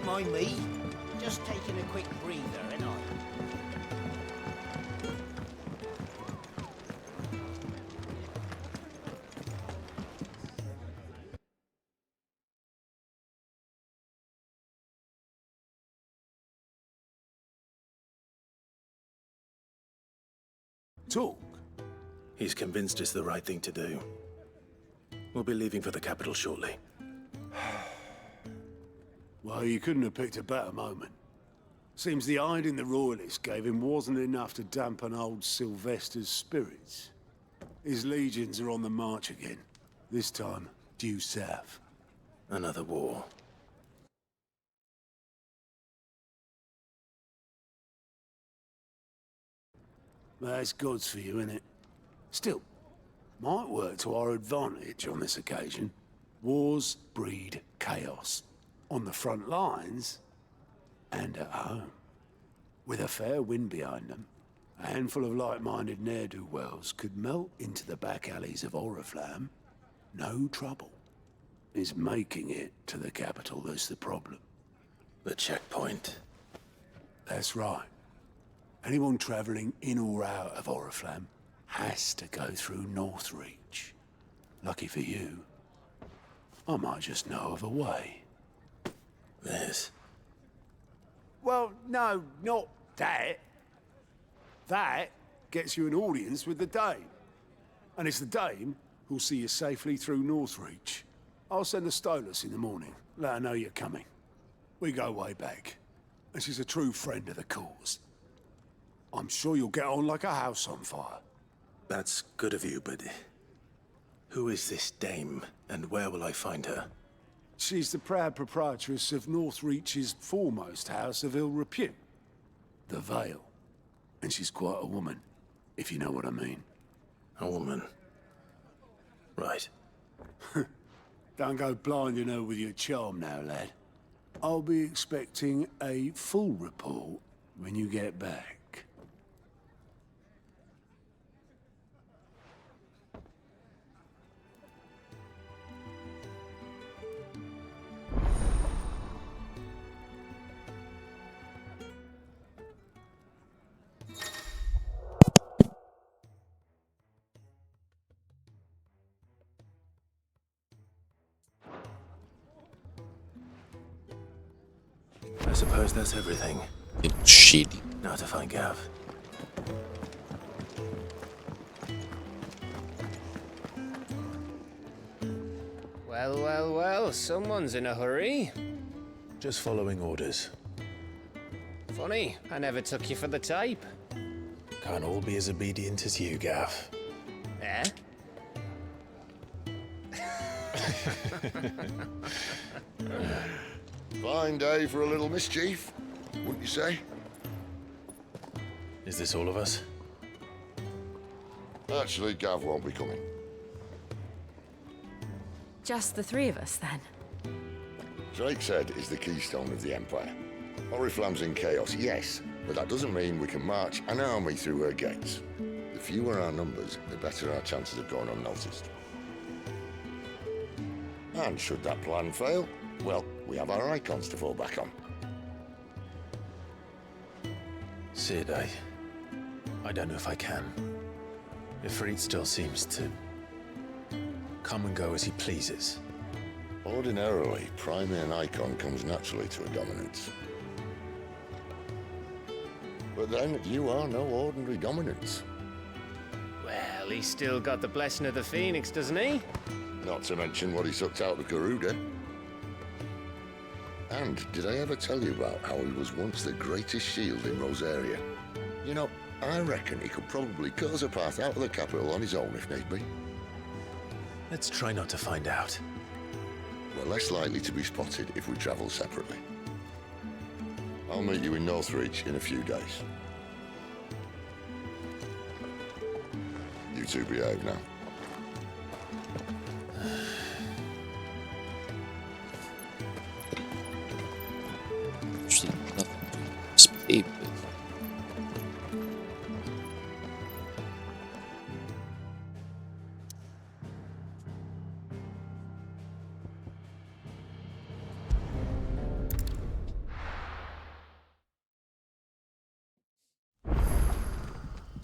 mind me. Just taking a quick breather, ain't I? Talk. He's convinced it's the right thing to do. We'll be leaving for the capital shortly. Well, you couldn't have picked a better moment. Seems the hiding the Royalists gave him wasn't enough to dampen old Sylvester's spirits. His legions are on the march again. This time, due south. Another war. That's God's for you, innit? Still, might work to our advantage on this occasion. Wars breed chaos. On the front lines, and at home. With a fair wind behind them, a handful of like-minded ne'er-do-wells could melt into the back alleys of Oriflamme. No trouble. It's making it to the capital that's the problem. The checkpoint. That's right. Anyone travelling in or out of Oriflamme has to go through Northreach. Lucky for you, I might just know of a way. This. Well, no, not that. That gets you an audience with the Dame. And it's the Dame who'll see you safely through Northreach. I'll send a Stolas in the morning, let her know you're coming. We go way back, and she's a true friend of the cause. I'm sure you'll get on like a house on fire. That's good of you, but... who is this dame, and where will I find her? She's the proud proprietress of Northreach's foremost house of ill repute, the Vale. And she's quite a woman, if you know what I mean. A woman. Right. Don't go blinding her with your charm now, lad. I'll be expecting a full report when you get back. I suppose that's everything. Shitty. Now to find Gav. Well, well, well, someone's in a hurry. Just following orders. Funny, I never took you for the type. Can't all be as obedient as you, Gav. Eh? Fine day for a little mischief, wouldn't you say? Is this all of us? Actually, Gav won't be coming. Just the three of us, then? Drakeshead is the keystone of the Empire. Oriflamme's in chaos, yes, but that doesn't mean we can march an army through her gates. The fewer our numbers, the better our chances of going unnoticed. And should that plan fail, well, we have our icons to fall back on. Sid, I don't know if I can. Ifrit still seems to come and go as he pleases. Ordinarily, priming an icon comes naturally to a dominance. But then, you are no ordinary dominance. Well, he's still got the blessing of the Phoenix, doesn't he? Not to mention what he sucked out of Garuda. And did I ever tell you about how he was once the greatest shield in Rosaria? You know, I reckon he could probably cut us a path out of the capital on his own if need be. Let's try not to find out. We're less likely to be spotted if we travel separately. I'll meet you in Northreach in a few days. You two behave now. Actually, nothing to speak with.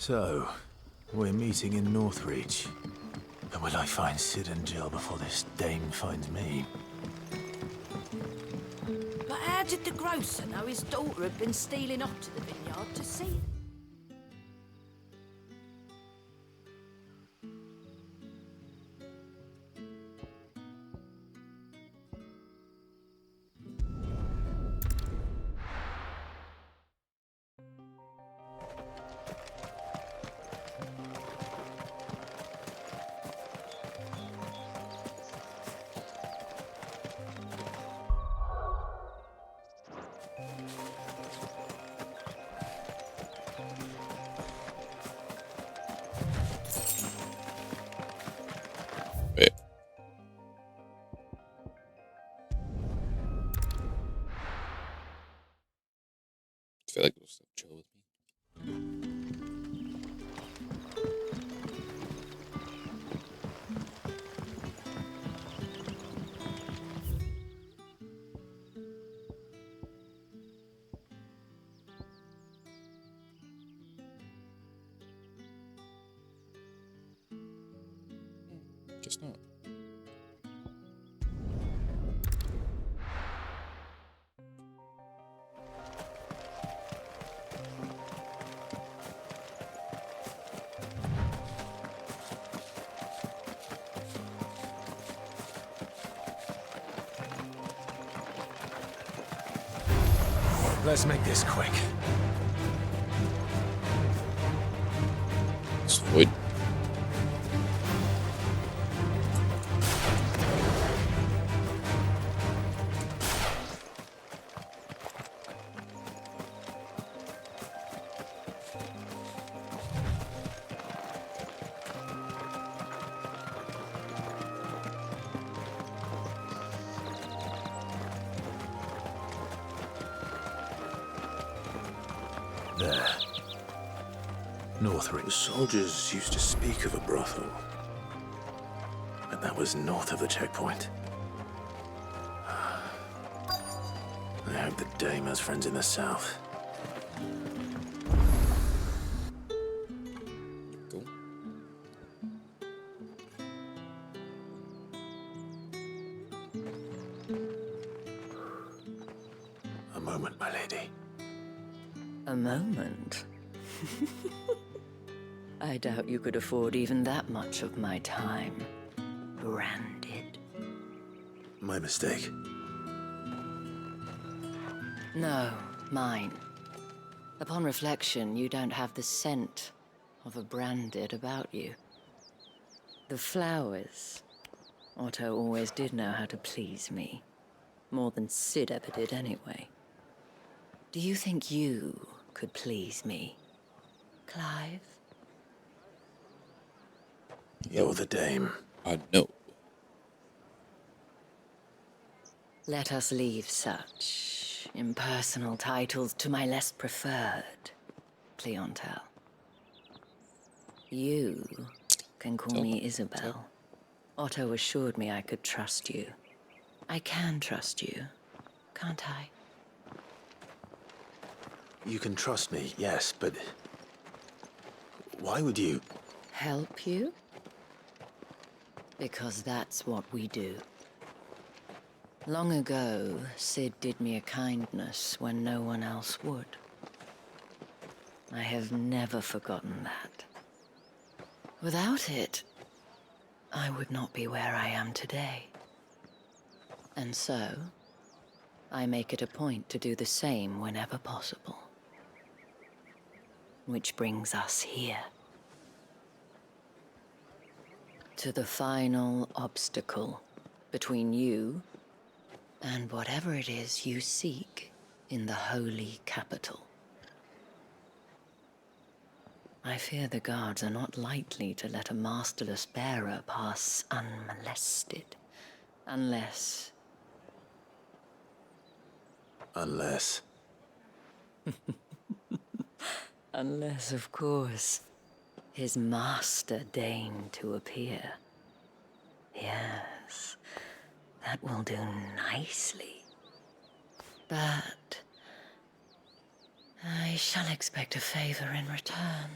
So, we're meeting in Northreach. But will I find Sid and Jill before this dame finds me? But how did the grocer know his daughter had been stealing off to the vineyard to see? Wait. I feel like it'll still chill with me. Guess not. Let's make this quick. Sweet. There. Northreach. Soldiers used to speak of a brothel. But that was north of the checkpoint. I hope the dame has friends in the south. Cool. A moment, my lady. A moment? I doubt you could afford even that much of my time. Branded. My mistake. No, mine. Upon reflection, you don't have the scent of a branded about you. The flowers. Otto always did know how to please me. More than Sid ever did anyway. Do you think you could please me, Clive? You're the dame. I know. Let us leave such impersonal titles to my less preferred clientele. You can call me Isabel. Otto assured me I could trust you. I can trust you, can't I? You can trust me, yes, but... why would you... Help you? Because that's what we do. Long ago, Sid did me a kindness when no one else would. I have never forgotten that. Without it, I would not be where I am today. And so, I make it a point to do the same whenever possible. Which brings us here. To the final obstacle between you and whatever it is you seek in the holy capital. I fear the guards are not likely to let a masterless bearer pass unmolested, unless... Unless... Unless, of course, his master deigned to appear. Yes, that will do nicely. But I shall expect a favor in return.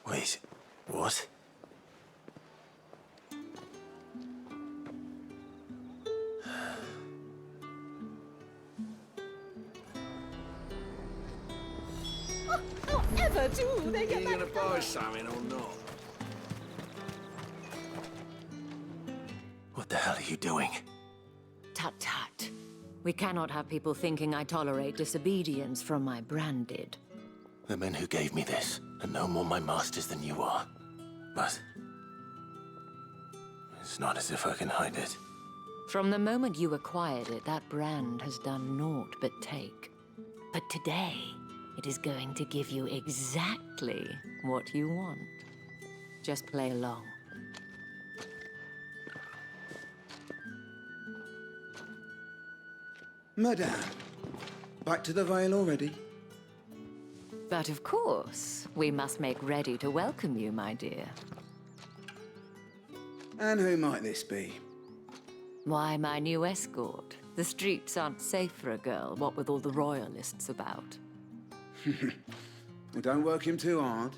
Wait, what? Ever do they get You gonna buy something or not? What the hell are you doing? Tut tut. We cannot have people thinking I tolerate disobedience from my branded. The men who gave me this are no more my masters than you are. But it's not as if I can hide it. From the moment you acquired it, that brand has done naught but take. But today, it is going to give you exactly what you want. Just play along. Madame, back to the Vale already? But of course, we must make ready to welcome you, my dear. And who might this be? Why, my new escort. The streets aren't safe for a girl, what with all the royalists about. Well, don't work him too hard.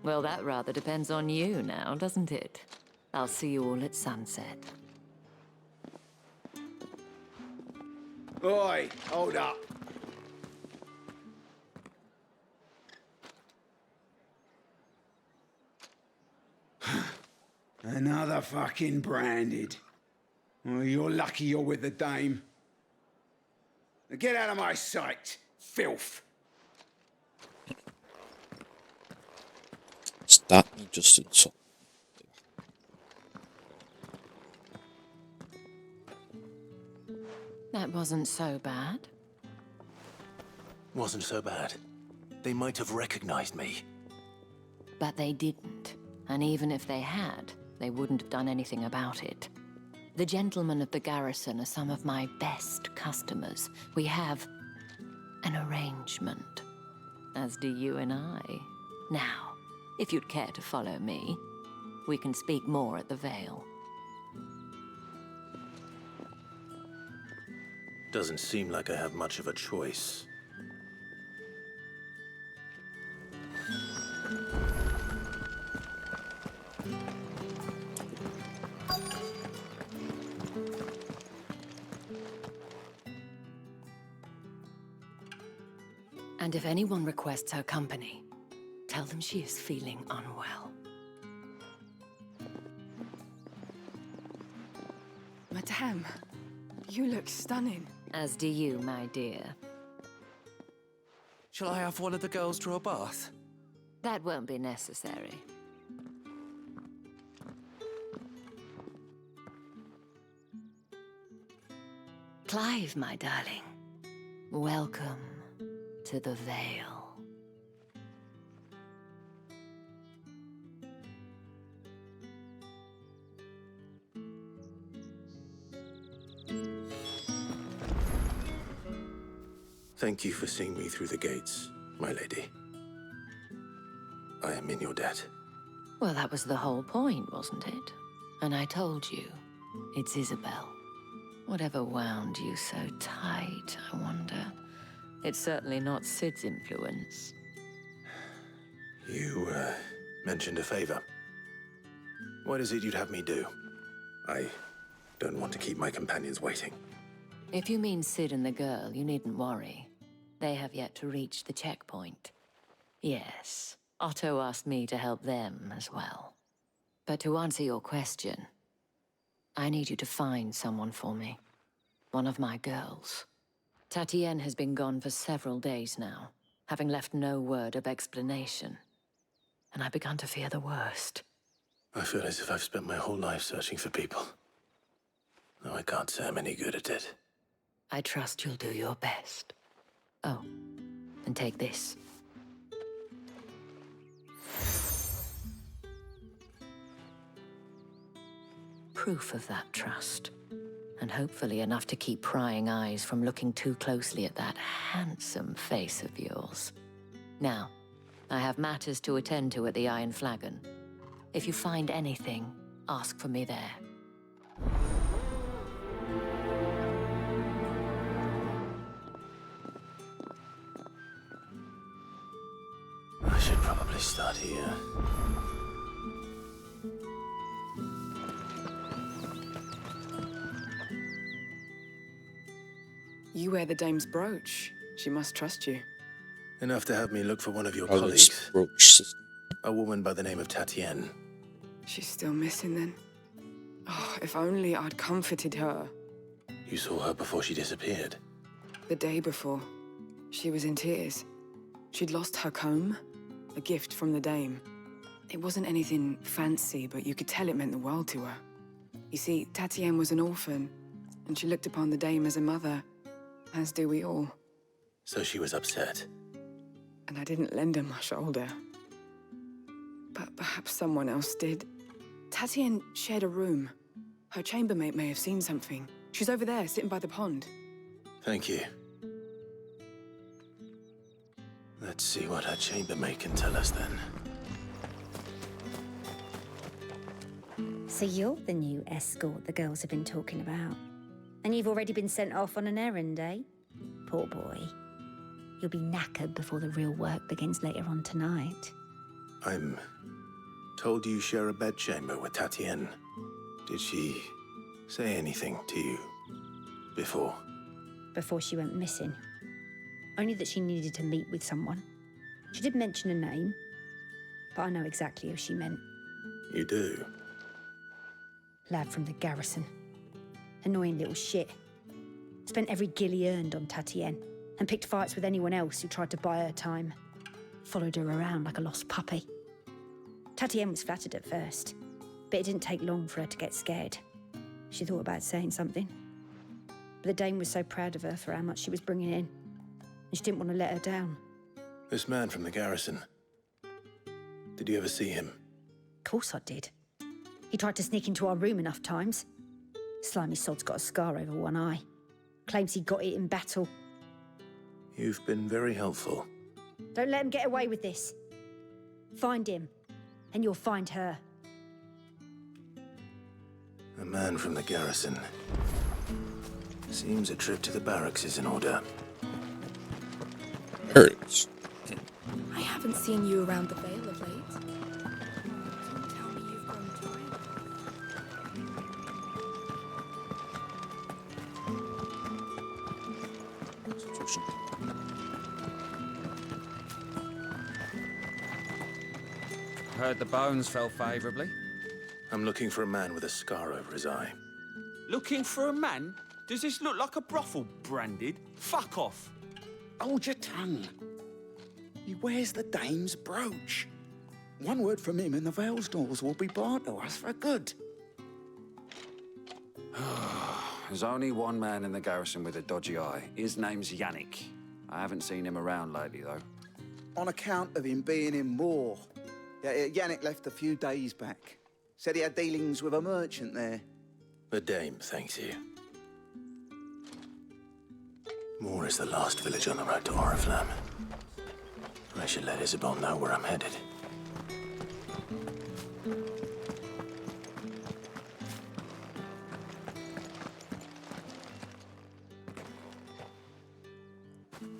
Well, that rather depends on you now, doesn't it? I'll see you all at sunset. Oi, hold up. Another fucking branded. Well, you're lucky you're with the dame. Now get out of my sight, filth. Stop me just insult. That wasn't so bad. Wasn't so bad. They might have recognized me. But they didn't. And even if they had, they wouldn't have done anything about it. The gentlemen of the garrison are some of my best customers. We have an arrangement, as do you and I. Now, if you'd care to follow me, we can speak more at the Vale. Doesn't seem like I have much of a choice. And if anyone requests her company, tell them she is feeling unwell. Madame, you look stunning. As do you, my dear. Shall I have one of the girls draw a bath? That won't be necessary. Clive, my darling. Welcome to the Vale. Thank you for seeing me through the gates, my lady. I am in your debt. Well, that was the whole point, wasn't it? And I told you, it's Isabel. Whatever wound you so tight, I wonder. It's certainly not Sid's influence. You, mentioned a favor. What is it you'd have me do? I don't want to keep my companions waiting. If you mean Sid and the girl, you needn't worry. They have yet to reach the checkpoint. Yes, Otto asked me to help them as well. But to answer your question, I need you to find someone for me. One of my girls. Tatienne has been gone for several days now, having left no word of explanation. And I've begun to fear the worst. I feel as if I've spent my whole life searching for people. Though I can't say I'm any good at it. I trust you'll do your best. Oh, and take this. Proof of that trust. And hopefully enough to keep prying eyes from looking too closely at that handsome face of yours. Now, I have matters to attend to at the Iron Flagon. If you find anything, ask for me there. I should probably start here. You wear the dame's brooch. She must trust you. Enough to have me look for one of your Oh, this colleagues. roach system. A woman by the name of Tatienne. She's still missing then. Oh, if only I'd comforted her. You saw her before she disappeared. The day before, she was in tears. She'd lost her comb, a gift from the dame. It wasn't anything fancy, but you could tell it meant the world to her. You see, Tatienne was an orphan, and she looked upon the dame as a mother, as do we all. So she was upset. And I didn't lend her my shoulder. But perhaps someone else did. Tatienne shared a room. Her chambermaid may have seen something. She's over there, sitting by the pond. Thank you. Let's see what her chambermaid can tell us then. So you're the new escort the girls have been talking about. And you've already been sent off on an errand, eh? Poor boy. You'll be knackered before the real work begins later on tonight. I'm told you share a bedchamber with Tatienne. Did she say anything to you before? Before she went missing. Only that she needed to meet with someone. She did mention a name, but I know exactly who she meant. You do? Lad from the garrison. Annoying little shit. Spent every guil he earned on Tatienne, and picked fights with anyone else who tried to buy her time. Followed her around like a lost puppy. Tatienne was flattered at first, but it didn't take long for her to get scared. She thought about saying something. But the dame was so proud of her for how much she was bringing in, and she didn't want to let her down. This man from the garrison. Did you ever see him? Of course I did. He tried to sneak into our room enough times. Slimy sod's got a scar over one eye. Claims he got it in battle. You've been very helpful. Don't let him get away with this. Find him, and you'll find her. A man from the garrison. Seems a trip to the barracks is in order. Hurts. I haven't seen you around the Vale of late. Don't tell me you've grown tired. Heard the bones fell favourably. I'm looking for a man with a scar over his eye. Looking for a man? Does this look like a brothel, Branded? Fuck off. Hold your tongue. He wears the dame's brooch. One word from him and the Vale's doors will be barred to us for good. There's only one man in the garrison with a dodgy eye. His name's Yannick. I haven't seen him around lately, though. On account of him being in Moor. Yannick left a few days back. Said he had dealings with a merchant there. The dame thanks you. Moor is the last village on the road to Oriflamme. I should let Isabel know where I'm headed.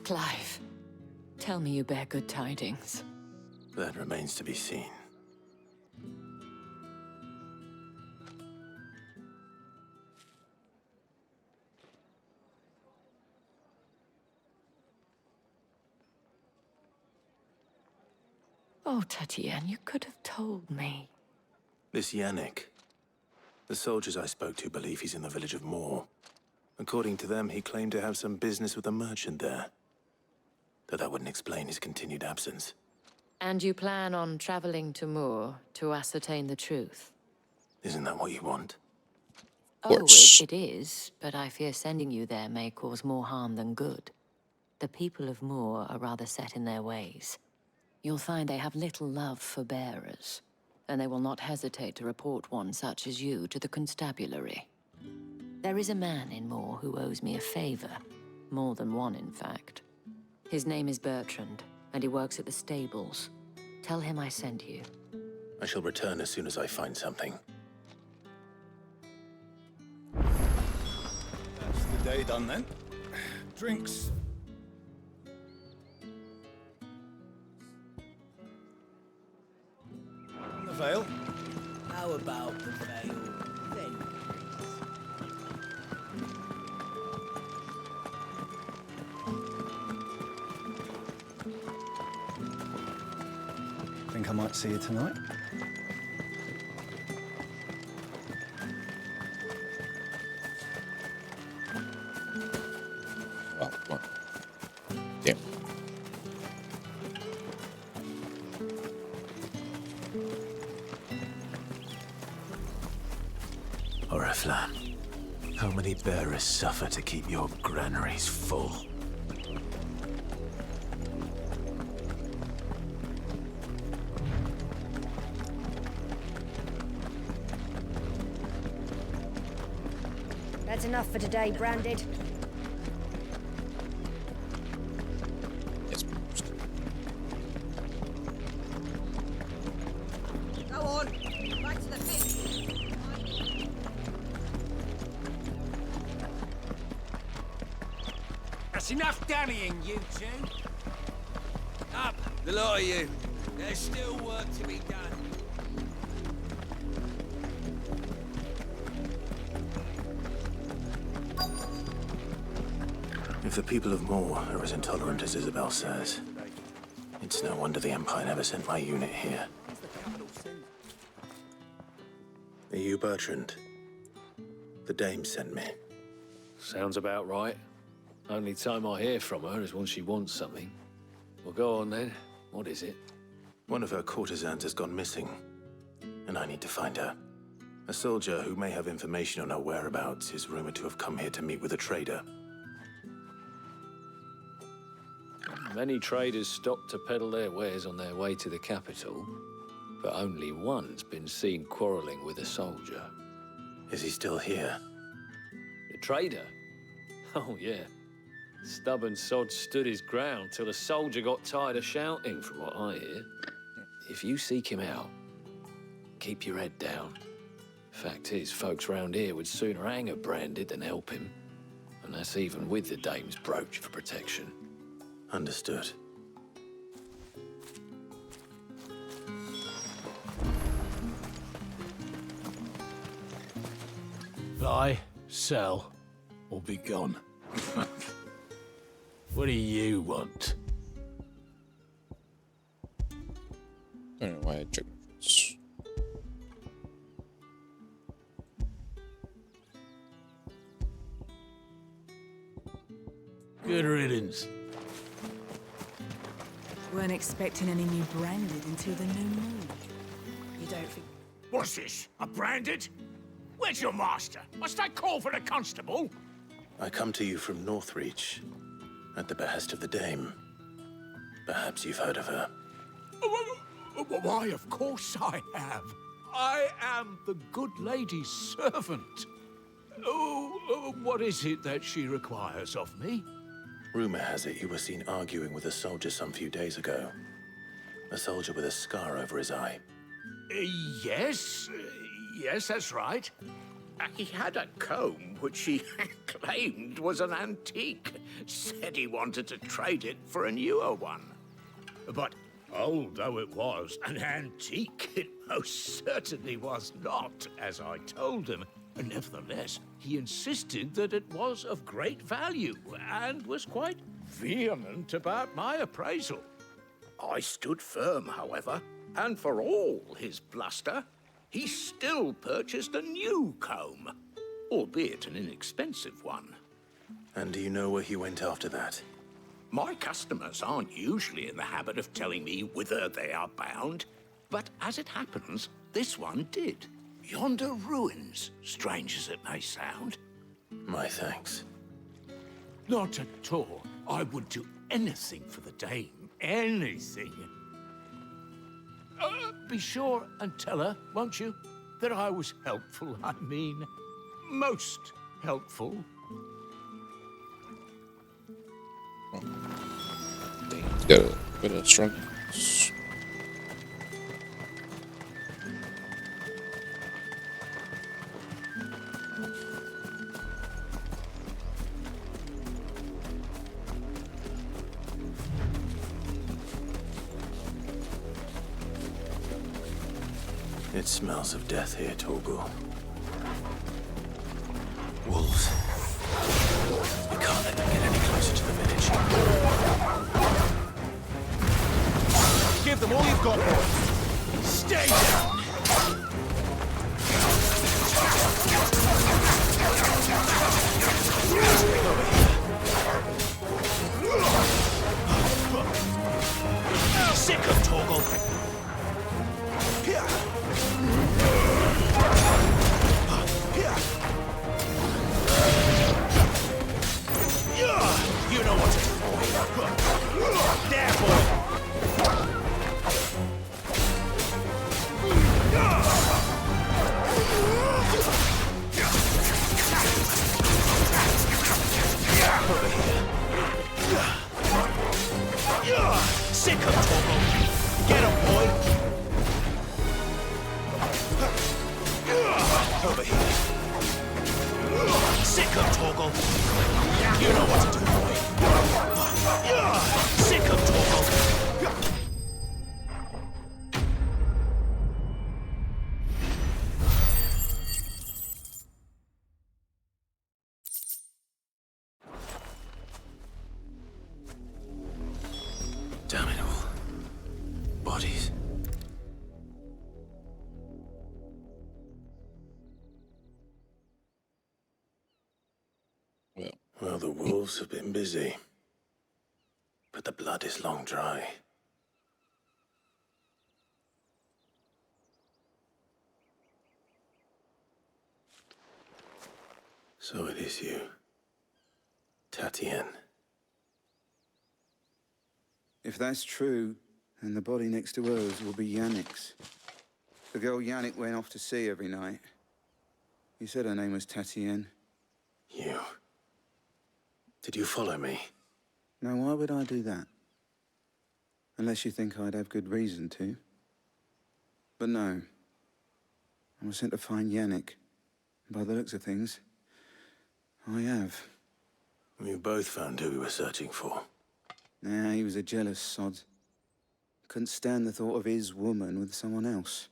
Clive, tell me you bear good tidings. That remains to be seen. Oh, Tatienne, you could have told me. This Yannick. The soldiers I spoke to believe he's in the village of Moor. According to them, he claimed to have some business with a merchant there. Though that wouldn't explain his continued absence. And you plan on traveling to Moor to ascertain the truth? Isn't that what you want? Oh, it is, but I fear sending you there may cause more harm than good. The people of Moor are rather set in their ways. You'll find they have little love for bearers, and they will not hesitate to report one such as you to the constabulary. There is a man in Moor who owes me a favor. More than one, in fact. His name is Bertrand, and he works at the stables. Tell him I sent you. I shall return as soon as I find something. That's the day done then. Drinks. Vale? How about the Vale then? Think I might see you tonight? Well, come on. Damn. Oriflamme, how many bearers suffer to keep your granaries full? That's enough for today, Branded. Yes, Go on, back to the pit. That's enough dallying, you two. Up, the lot of you. There's still work to be done. If the people of Moor are as intolerant as Isabel says, it's no wonder the Empire never sent my unit here. Are you Bertrand? The Dame sent me. Sounds about right. Only time I hear from her is when she wants something. Well, go on then. What is it? One of her courtesans has gone missing, and I need to find her. A soldier who may have information on her whereabouts is rumored to have come here to meet with a trader. Many traders stop to peddle their wares on their way to the capital, but only one's been seen quarreling with a soldier. Is he still here? The trader? Oh, yeah. Stubborn sod stood his ground till the soldier got tired of shouting, from what I hear. If you seek him out, keep your head down. Fact is, folks round here would sooner hang a Branded than help him. And that's even with the Dame's brooch for protection. Understood. Buy, sell, or be gone. What do you want? I don't know why I checked my phones. Good riddance. Weren't expecting any new Branded until the new moon. You don't think... What's this? A Branded? Where's your master? Must I call for the constable? I come to you from Northreach, at the behest of the Dame. Perhaps you've heard of her. Why, of course I have. I am the good lady's servant. What is it that she requires of me? Rumor has it you were seen arguing with a soldier some few days ago. A soldier with a scar over his eye. Yes, that's right. He had a comb which he claimed was an antique. Said he wanted to trade it for a newer one. But old though it was, an antique it most certainly was not, as I told him. Nevertheless, he insisted that it was of great value and was quite vehement about my appraisal. I stood firm, however, and for all his bluster, he still purchased a new comb, albeit an inexpensive one. And do you know where he went after that? My customers aren't usually in the habit of telling me whither they are bound, but as it happens, this one did. Yonder ruins, strange as it may sound. My thanks. Not at all. I would do anything for the Dame. Anything. Be sure and tell her, won't you, that I was helpful. I mean, most helpful. He's got a bit of strong. It smells of death here, Torgal. Wolves. We can't let them get any closer to the village. Give them all you've got, boys. Stay down. Sick of Torgal. You know what to do. There, boy. Over here. Sick of Torgal. Get him, boy. Over here. Sick of Torgal. You know what to do, boy. Sick of Torgal. Damn it all. Bodies. Well, the wolves have been busy. But the blood is long dry. So it is you, Tatien. If that's true, then the body next to hers will be Yannick's. The girl Yannick went off to see every night. You said her name was Tatien. You. Did you follow me? Now, why would I do that? Unless you think I'd have good reason to. But no. I was sent to find Yannick. By the looks of things, I have. We both found who we were searching for. Nah, he was a jealous sod. Couldn't stand the thought of his woman with someone else.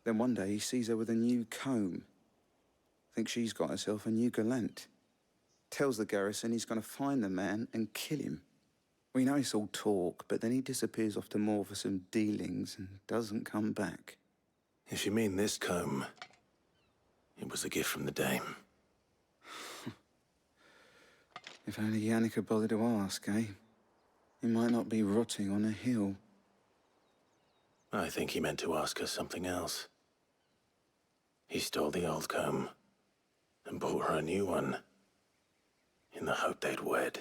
Then one day he sees her with a new comb. Thinks she's got herself a new gallant. Tells the garrison he's going to find the man and kill him. We know it's all talk, but then he disappears off to Moor for some dealings and doesn't come back. If you mean this comb, it was a gift from the dame. If only Yannick had bothered to ask, eh? He might not be rotting on a hill. I think he meant to ask her something else. He stole the old comb and bought her a new one in the hope they'd wed.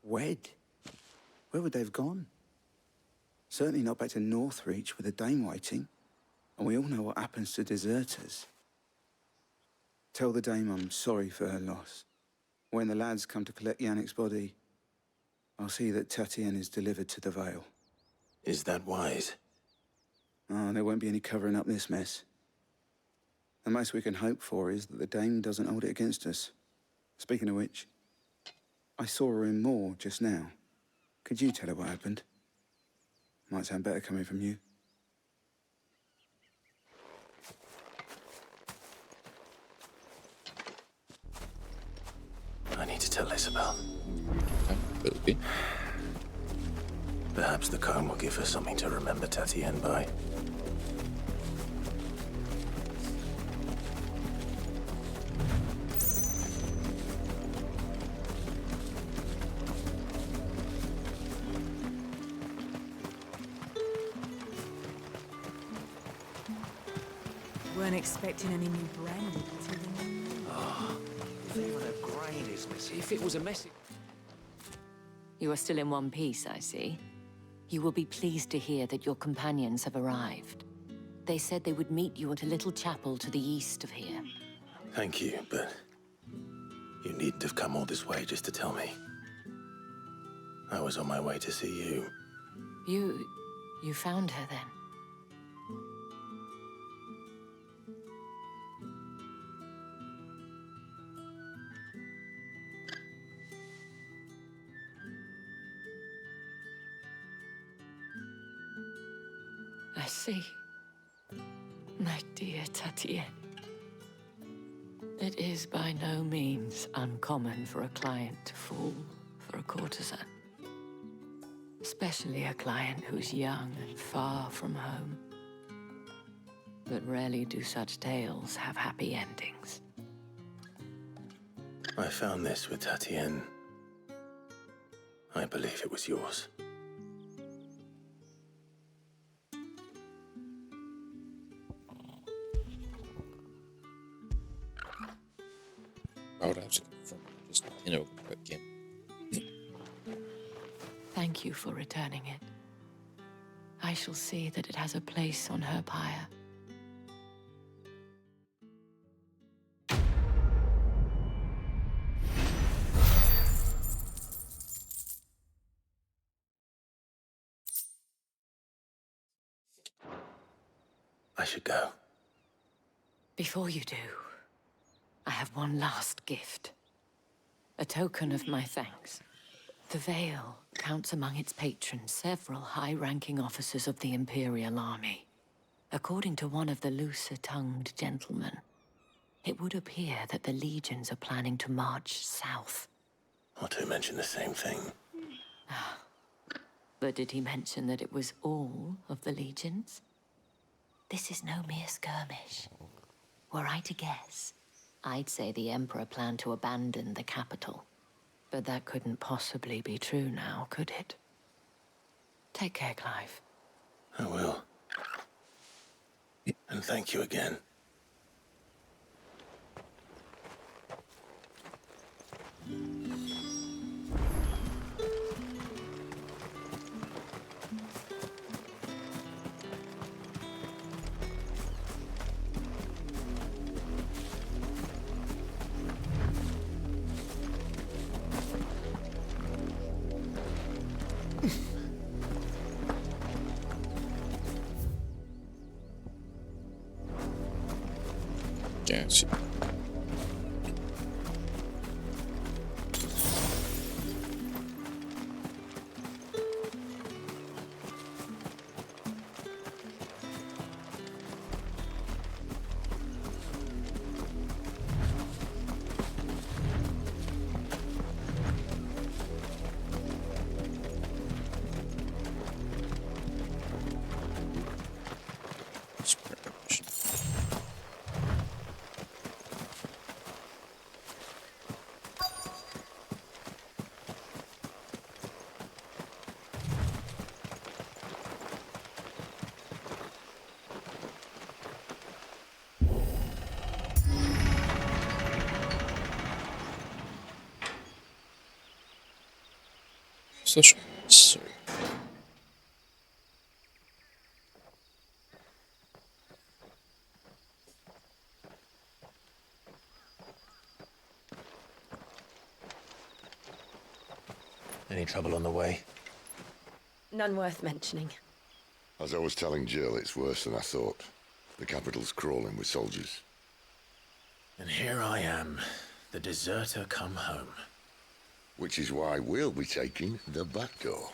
Wed? Where would they have gone? Certainly not back to Northreach with a dame waiting. And we all know what happens to deserters. Tell the dame I'm sorry for her loss. When the lads come to collect Yannick's body, I'll see that Tatien is delivered to the Vale. Is that wise? Oh, there won't be any covering up this mess. The most we can hope for is that the dame doesn't hold it against us. Speaking of which, I saw her in Moor just now. Could you tell her what happened? Might sound better coming from you. I need to tell Isabel. Okay. Perhaps the comb will give her something to remember Tatien by. Weren't expecting any new branded until If even a grain is missing. If it was a message. You are still in one piece, I see. You will be pleased to hear that your companions have arrived. They said they would meet you at a little chapel to the east of here. Thank you, but you needn't have come all this way just to tell me. I was on my way to see you. You found her then? I see. My dear Tatien. It is by no means uncommon for a client to fall for a courtesan. Especially a client who's young and far from home. But rarely do such tales have happy endings. I found this with Tatien. I believe it was yours. I would have to confirm. Just, quick game. Thank you for returning it. I shall see that it has a place on her pyre. I should go. Before you do, I have one last gift. A token of my thanks. The Vale counts among its patrons several high-ranking officers of the Imperial Army. According to one of the looser-tongued gentlemen, it would appear that the legions are planning to march south. Otto mentioned the same thing. But did he mention that it was all of the legions? This is no mere skirmish. Were I to guess, I'd say the Emperor planned to abandon the capital. But that couldn't possibly be true now, could it? Take care, Clive. I will. And thank you again. Yes. So, Any trouble on the way? None worth mentioning. As I was telling Jill, it's worse than I thought. The capital's crawling with soldiers. And here I am, the deserter come home. Which is why we'll be taking the back door.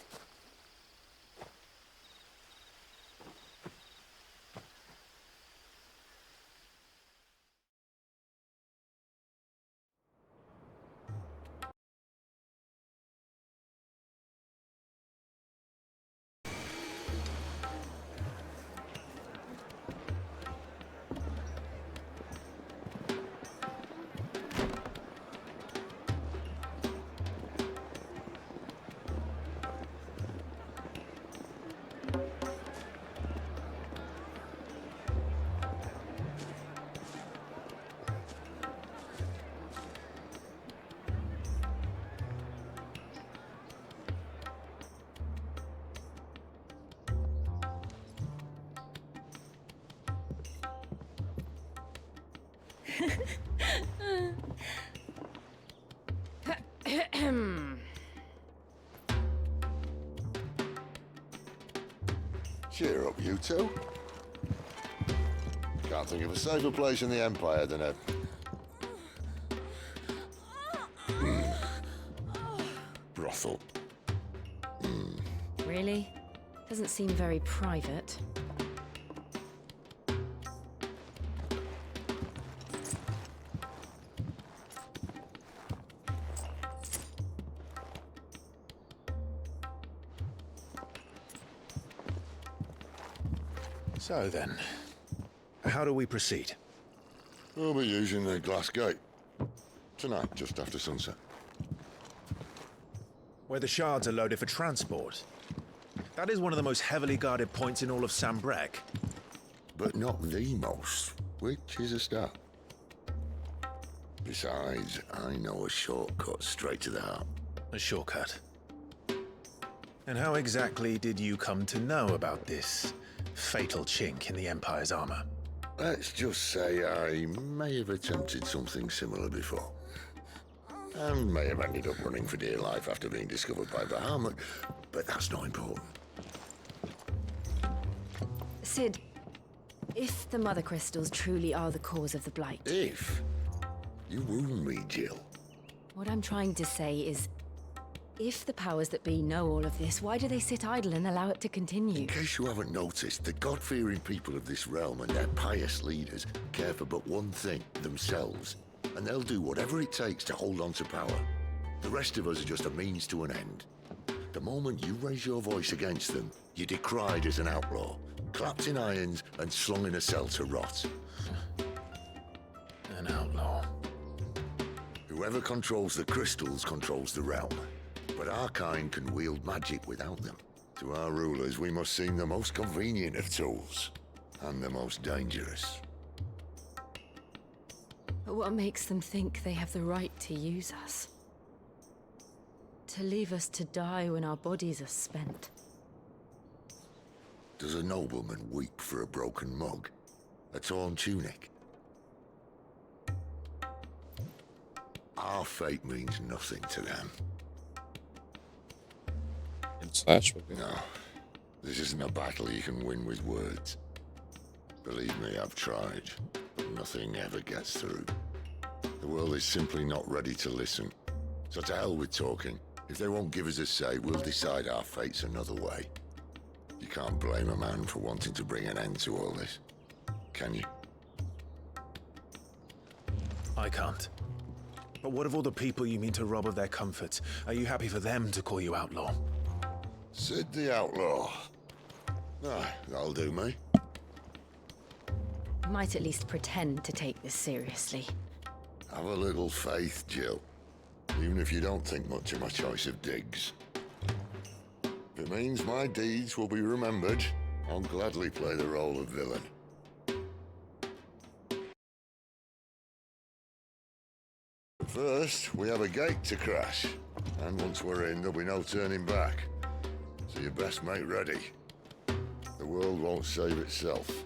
Cheer up, you two. Can't think of a safer place in the Empire than a... brothel. Really? Doesn't seem very private. So then, how do we proceed? We'll be using the glass gate. Tonight, just after sunset. Where the shards are loaded for transport. That is one of the most heavily guarded points in all of Sambrec. But not the most, which is a start. Besides, I know a shortcut straight to the heart. A shortcut? And how exactly did you come to know about this fatal chink in the Empire's armor? Let's just say I may have attempted something similar before. And may have ended up running for dear life after being discovered by Bahamut, but that's not important. Cid, if the Mother Crystals truly are the cause of the Blight... If? You wound me, Jill. What I'm trying to say is, if the powers that be know all of this, why do they sit idle and allow it to continue? In case you haven't noticed, the God-fearing people of this realm and their pious leaders care for but one thing, themselves. And they'll do whatever it takes to hold on to power. The rest of us are just a means to an end. The moment you raise your voice against them, you're decried as an outlaw, clapped in irons and slung in a cell to rot. An outlaw. Whoever controls the crystals controls the realm. But our kind can wield magic without them. To our rulers, we must seem the most convenient of tools, and the most dangerous. But what makes them think they have the right to use us? To leave us to die when our bodies are spent? Does a nobleman weep for a broken mug? A torn tunic? Our fate means nothing to them. No, this isn't a battle you can win with words. Believe me, I've tried. Nothing ever gets through. The world is simply not ready to listen. So to hell with talking. If they won't give us a say, we'll decide our fates another way. You can't blame a man for wanting to bring an end to all this, can you? I can't. But what of all the people you mean to rob of their comforts? Are you happy for them to call you outlaw? Cid the Outlaw. Ah, that'll do me. Might at least pretend to take this seriously. Have a little faith, Jill. Even if you don't think much of my choice of digs. If it means my deeds will be remembered, I'll gladly play the role of villain. First, we have a gate to crash. And once we're in, there'll be no turning back. So you best make ready. The world won't save itself.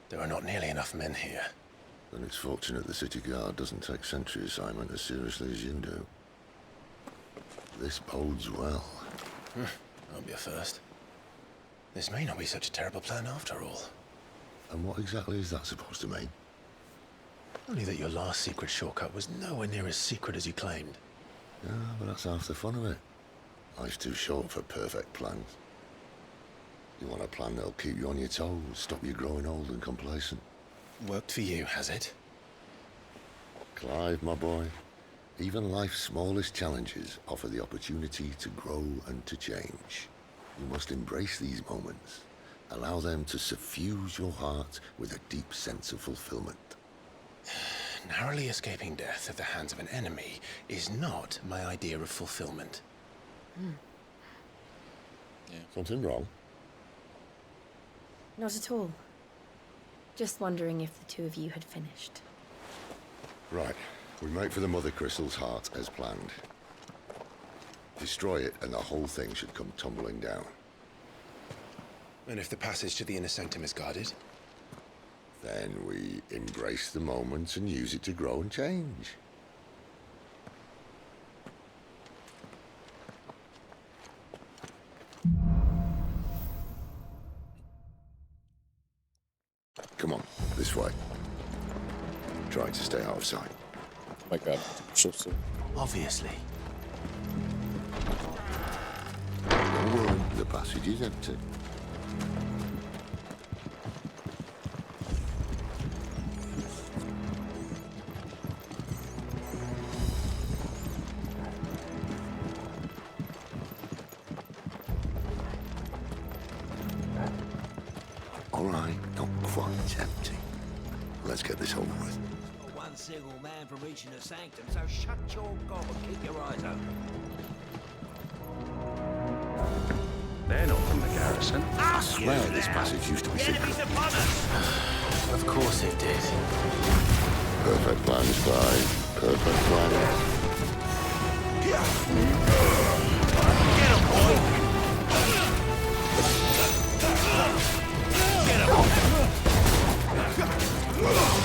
There are not nearly enough men here. Then it's fortunate the city guard doesn't take sentry assignment as seriously as you do. This bodes well. Won't be a first. This may not be such a terrible plan after all. And what exactly is that supposed to mean? Only that your last secret shortcut was nowhere near as secret as you claimed. Yeah, but that's half the fun of it. Life's too short for perfect plans. You want a plan that'll keep you on your toes, stop you growing old and complacent. Worked for you, has it? Clive, my boy, even life's smallest challenges offer the opportunity to grow and to change. You must embrace these moments. Allow them to suffuse your heart with a deep sense of fulfillment. Narrowly escaping death at the hands of an enemy is not my idea of fulfillment. Yeah. Something wrong? Not at all. Just wondering if the two of you had finished. Right. We make for the Mother Crystal's heart as planned. Destroy it and the whole thing should come tumbling down. And if the passage to the inner sanctum is guarded? Then we embrace the moment and use it to grow and change. Come on, this way. Try to stay out of sight. Oh my god, so Obviously. Don't worry, the passage is empty. All right, not quite empty. Let's get this over with. Not one single man from reaching the sanctum, so shut your gob and keep your eyes open. They're not from the garrison. I swear this passage used to be secret. Of course it did. Perfect plan, Spy. Perfect plan. Get him, boy! Get him!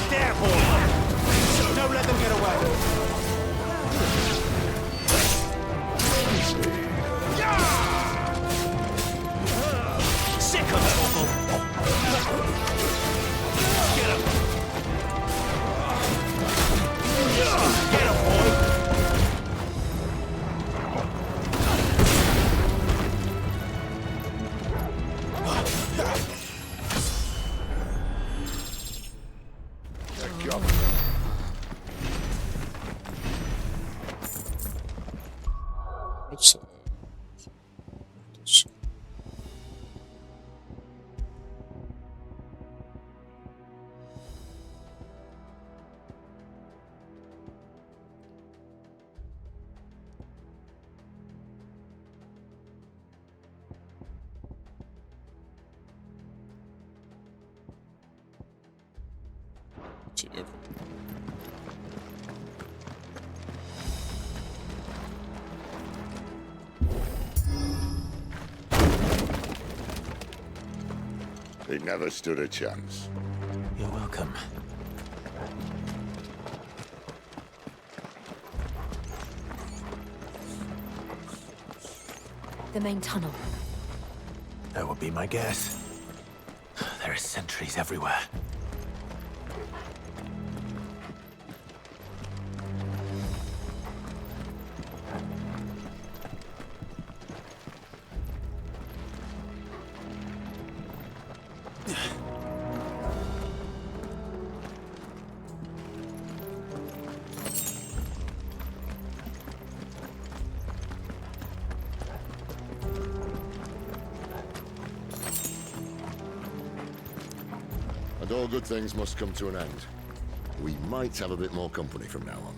There, boy! Don't let them get away! Sick of it, Uncle! Get him! Get him, boy! What's this? Continue. They never stood a chance. You're welcome. The main tunnel. That would be my guess. There are sentries everywhere. And all good things must come to an end. We might have a bit more company from now on.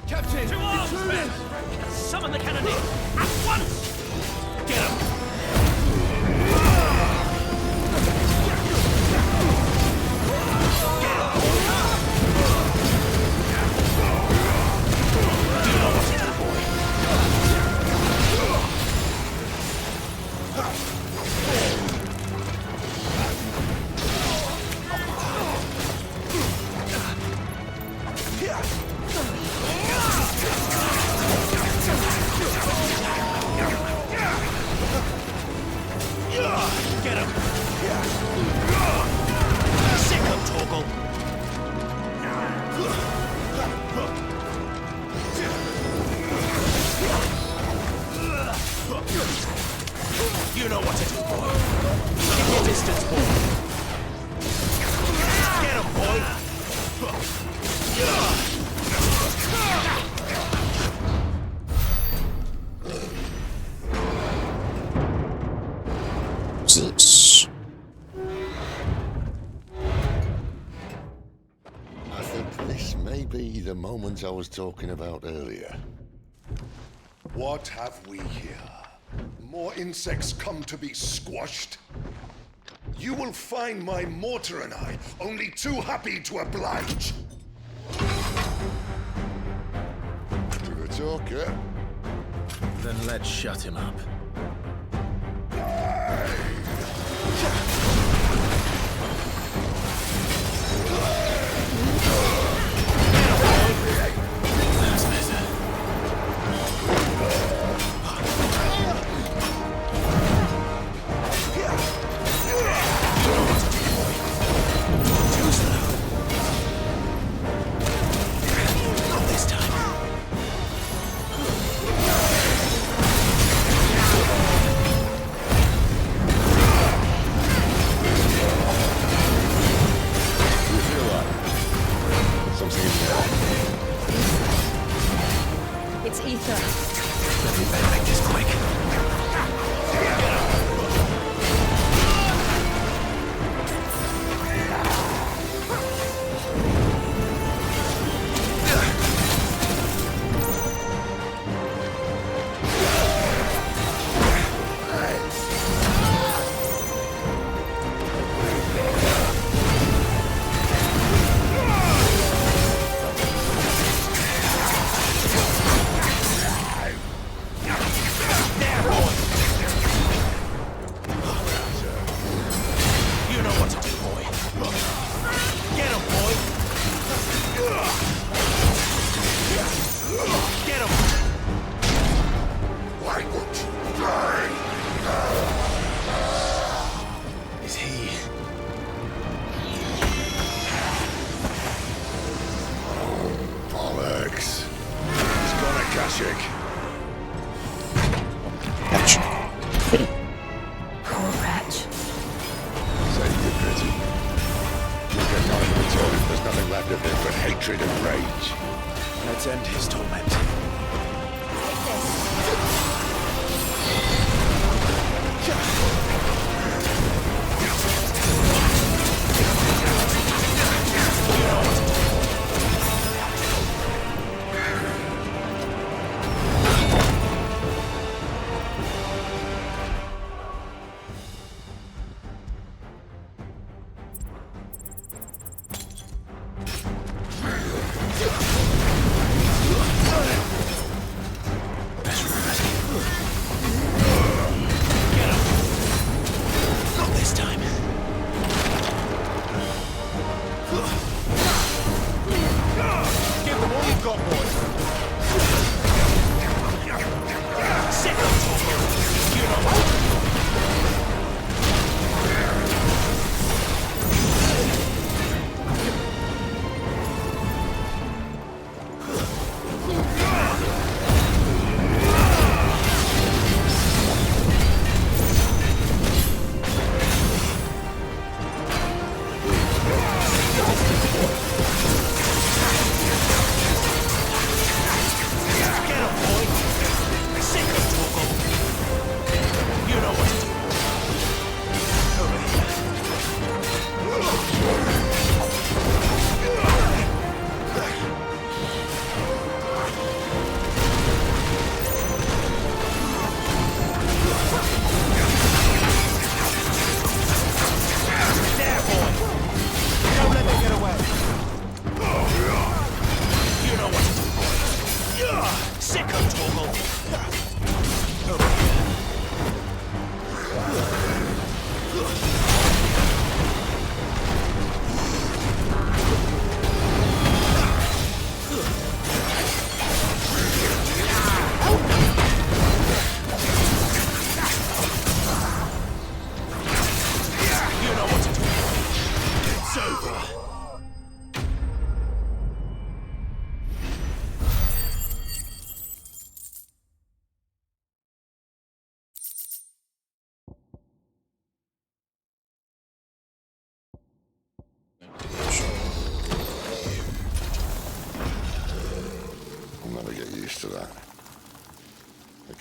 Captain! To arms, men! Summon the cannoneer! At once! Get him! Get him! Sick of Torgal! You know what to do, boy. Keep your distance, boy. Get him, boy! This. I think this may be the moment I was talking about earlier. What have we here? More insects come to be squashed? You will find my mortar and I only too happy to oblige. To the talker. Then let's shut him up. That's better.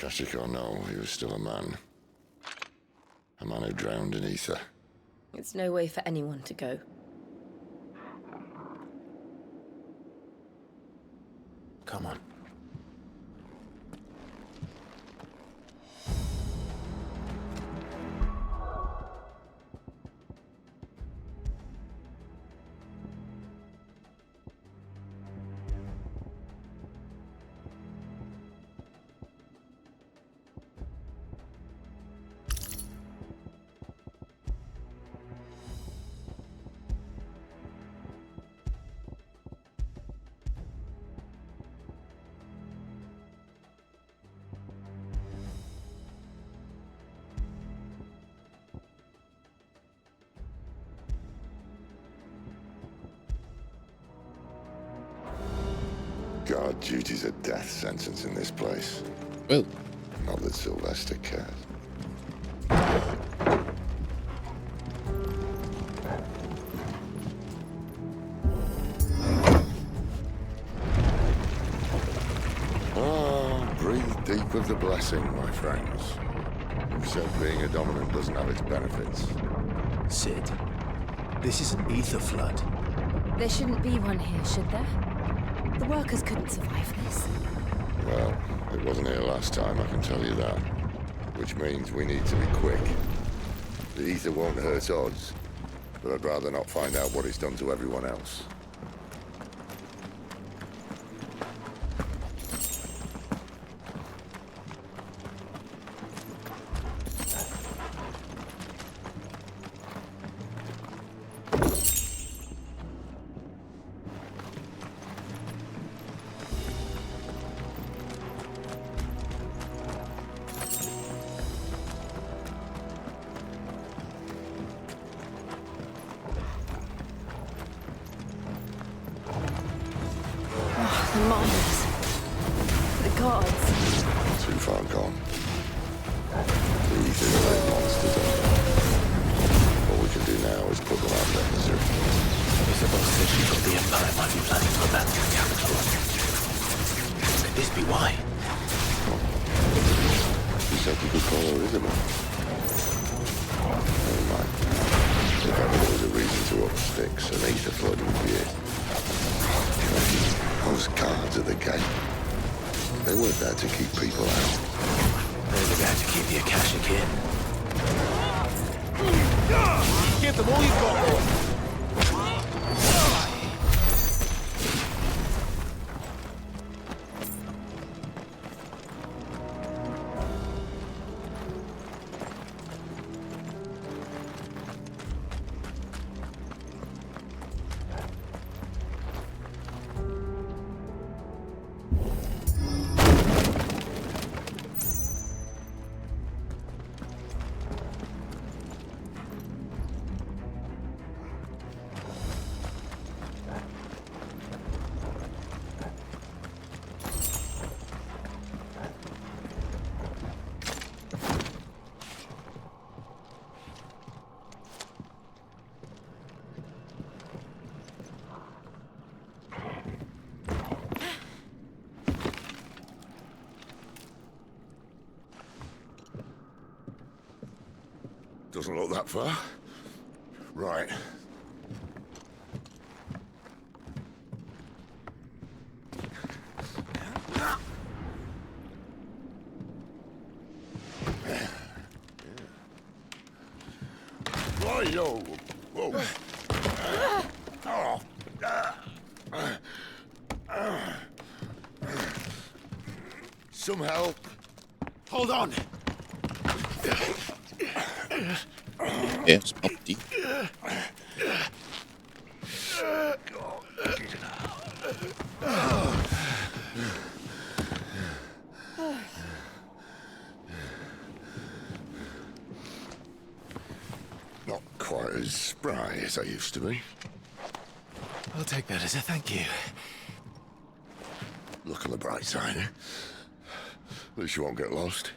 Kashyyyk or no, he was still a man. A man who drowned in ether. It's no way for anyone to go. Come on. Guard duty's a death sentence in this place. Well. Not that Sylvester cares. Breathe deep of the blessing, my friends. Who said being a dominant doesn't have its benefits? Sid, this is an ether flood. There shouldn't be one here, should there? The workers couldn't survive this. Well, it wasn't here last time, I can tell you that. Which means we need to be quick. The ether won't hurt odds, but I'd rather not find out what it's done to everyone else. The miners. The guards. Too far gone. The ether lay monsters under. All we can do now is put them out of their misery. Isabel said she thought the Empire might be planning to attack the capital. Could this be why? She said you could call her Isabel. Never mind. If ever there was a reason to up sticks, an ether flood would be it. Those guards at the gate. They weren't there to keep people out. They were there to keep the Akashic in. Give them all you've got, boy. Doesn't look that far. Right. Whoa. Whoa. Some help. Hold on. Yes, up deep. Not quite as spry as I used to be. I'll take that as a thank you. Look on the bright side, eh? At least you won't get lost.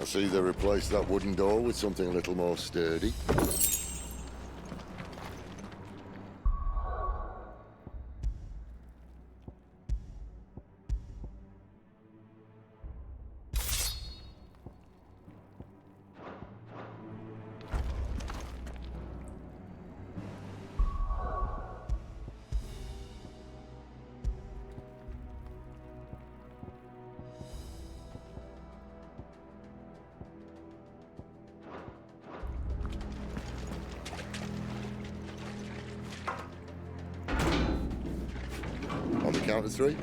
I see they replaced that wooden door with something a little more sturdy. On the count of 3.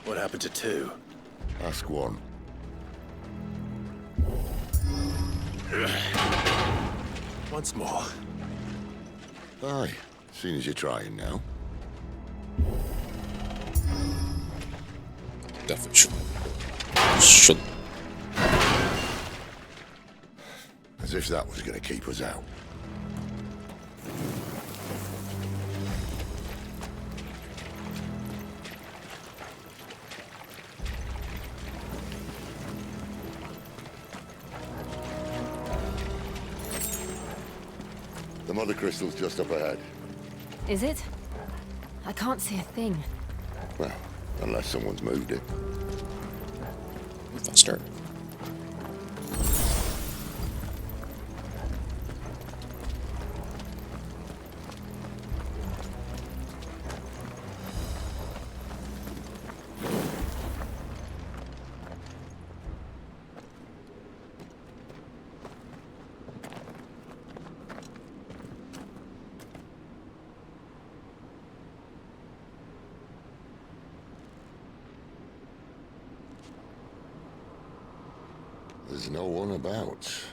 What happened to 2? Ask 1. Once more. Aye, seeing as you're trying now. Definitely should. As if that was going to keep us out. The mother crystal's just up ahead. Is it? I can't see a thing. Well, unless someone's moved it. Faster. There's no one about.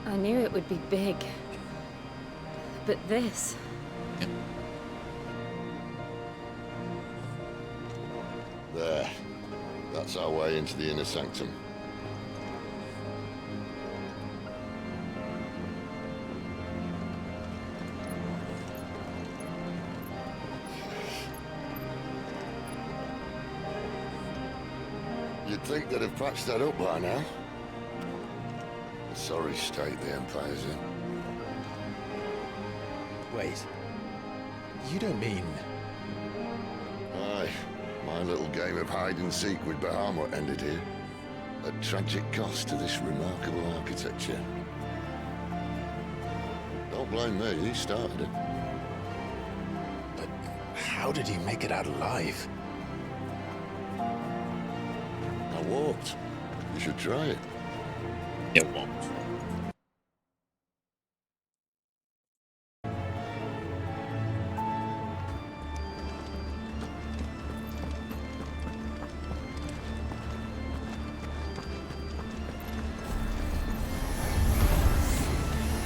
I knew it would be big. But this... There. That's our way into the inner sanctum. You'd think they'd have patched that up by now. A sorry state the Empire's in. Wait. You don't mean... Aye. My little game of hide-and-seek with Bahamut ended here. At tragic cost to this remarkable architecture. Don't blame me, he started it. But how did he make it out alive? I walked. You should try it. It won't.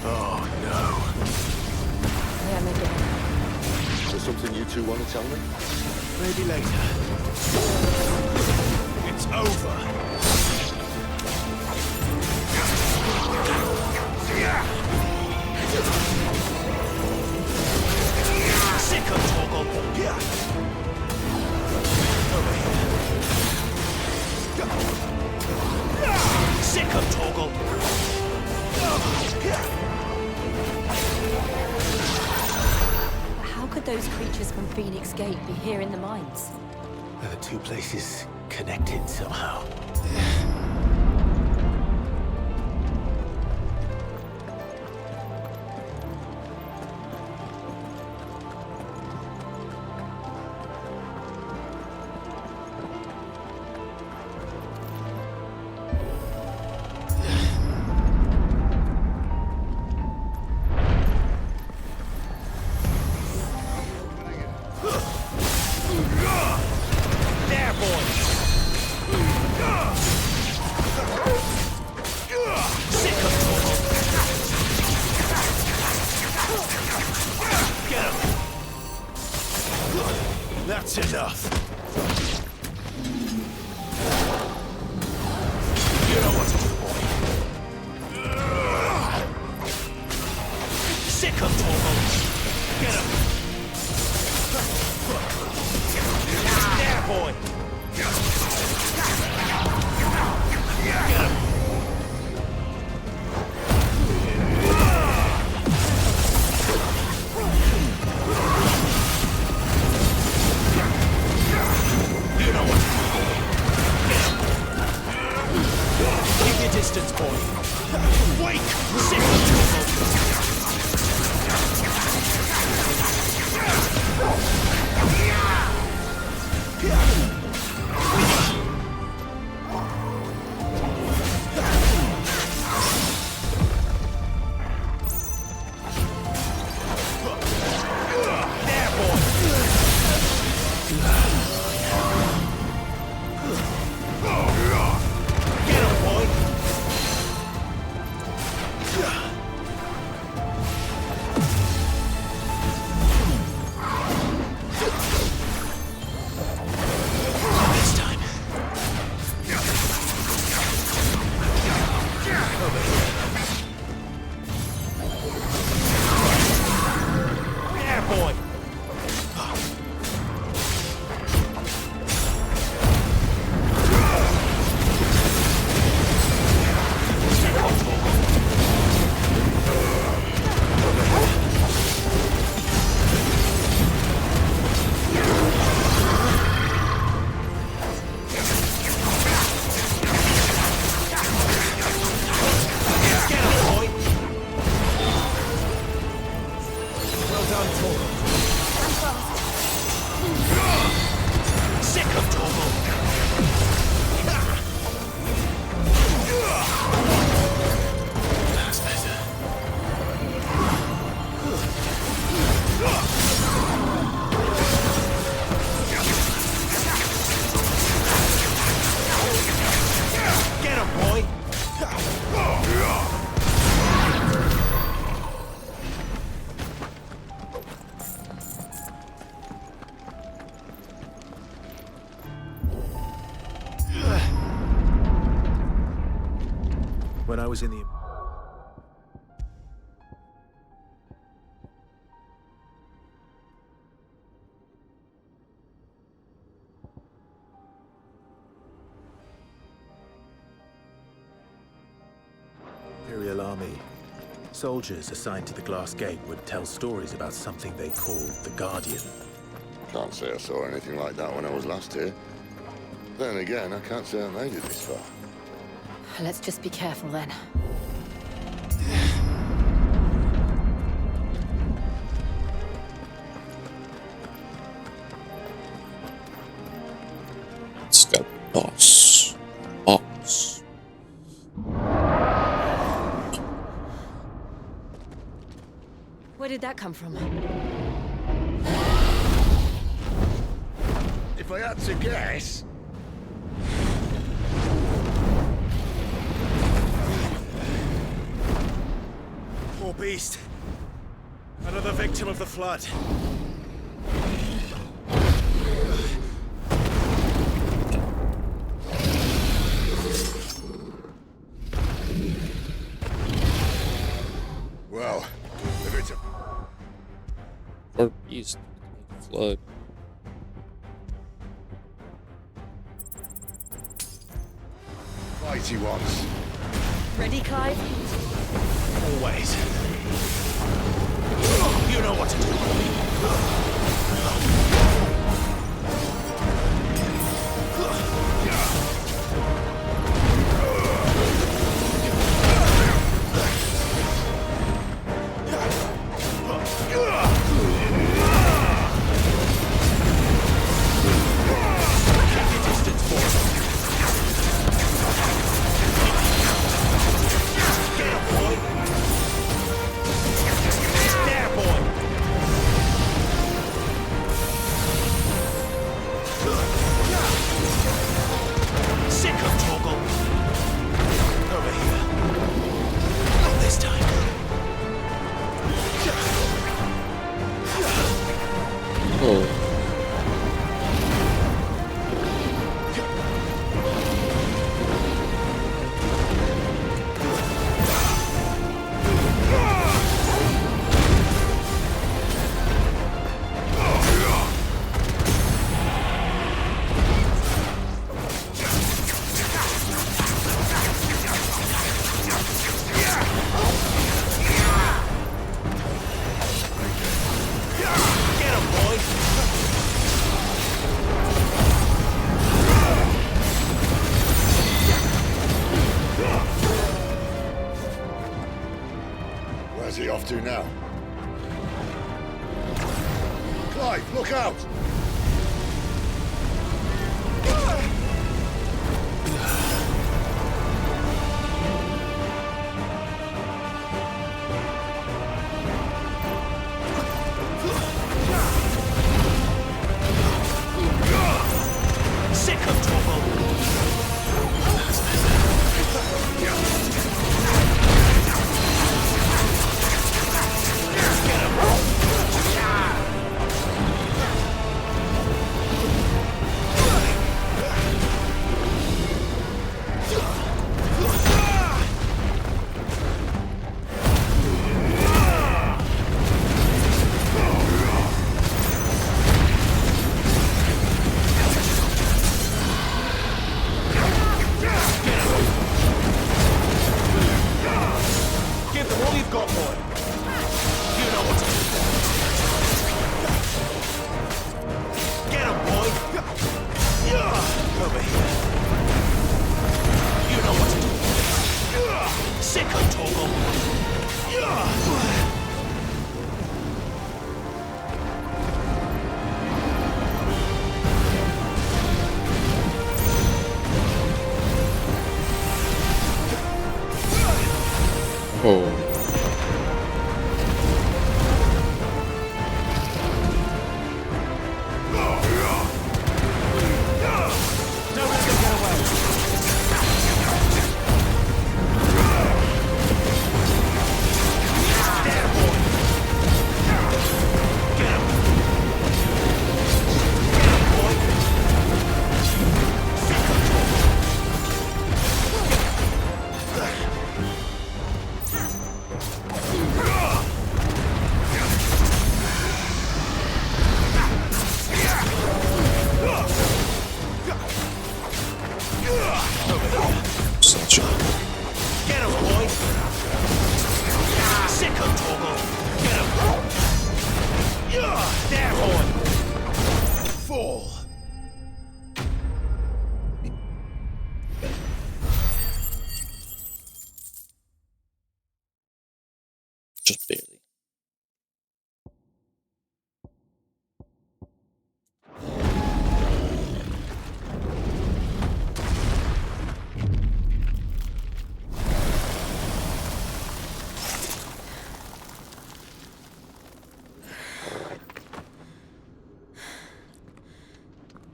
Oh, no. Them again. Is there something you two want to tell me? Maybe later. It's over. Sick of Torgal. Here. Over here. Sick of Torgal. How could those creatures from Phoenix Gate be here in the mines? Are the two places connected somehow? distance, boy. Wake! Sick of When I was in the... Imperial Army. Soldiers assigned to the Glass Gate would tell stories about something they called the Guardian. Can't say I saw anything like that when I was last here. Then again, I can't say I made it this far. Let's just be careful then. Let's go, boss. Boss. Where did that come from? If I had to guess... Poor beast. Another victim of the flood. Well, if it's a... Poor beast. Flood. Fight he wants. Ready, Clive? Always. You know what to do. Where's he off to now? Clive, look out! Sick of trouble! Give them all you've got, boy. You know what to do. Get him, boy. Over here. You know what to do. Sick of Torgal. Oh. Don't let them get away. There, boy. Get him. Get him, boy. Sick of trouble. Such a... Get him, boy. Sick of Torgal. Get him. There, boy. Fall. Just barely.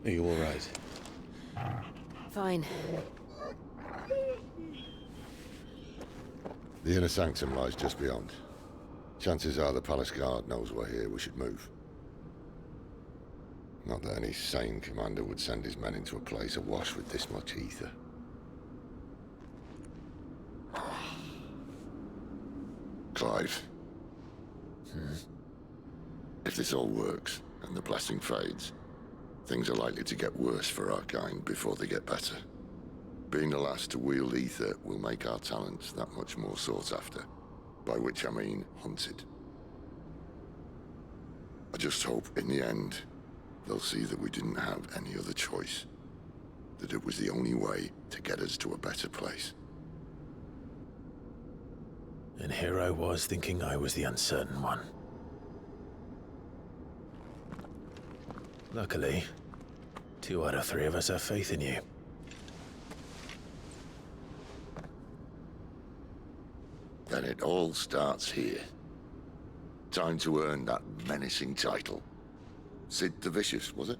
Are you all right? Fine. The inner sanctum lies just beyond. Chances are the palace guard knows we're here. We should move. Not that any sane commander would send his men into a place awash with this much ether. Clive. If this all works, and the blessing fades, things are likely to get worse for our kind before they get better. Being the last to wield ether will make our talents that much more sought after, by which I mean hunted. I just hope, in the end, they'll see that we didn't have any other choice. That it was the only way to get us to a better place. And here I was thinking I was the uncertain one. Luckily, 2 out of 3 of us have faith in you. Then it all starts here. Time to earn that menacing title. Sid the Vicious, was it?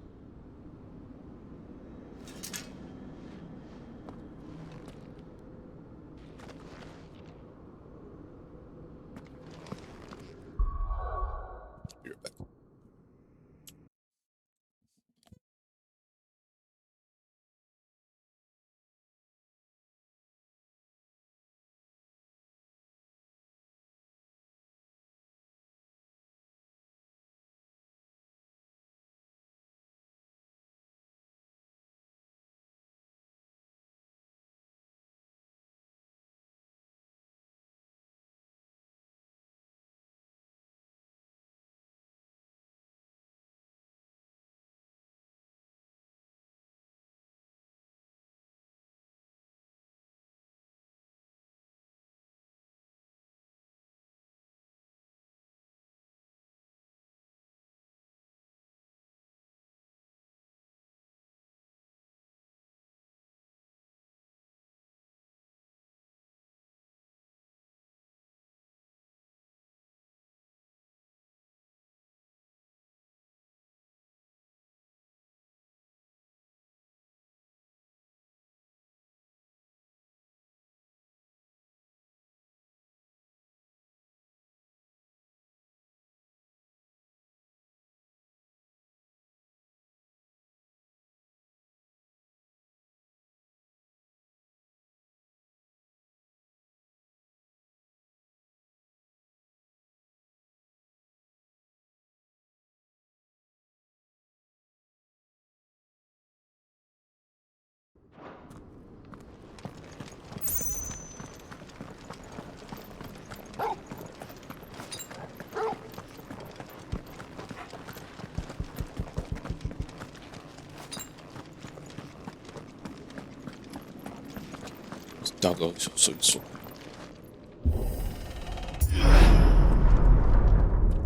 Ja, dat is sowieso.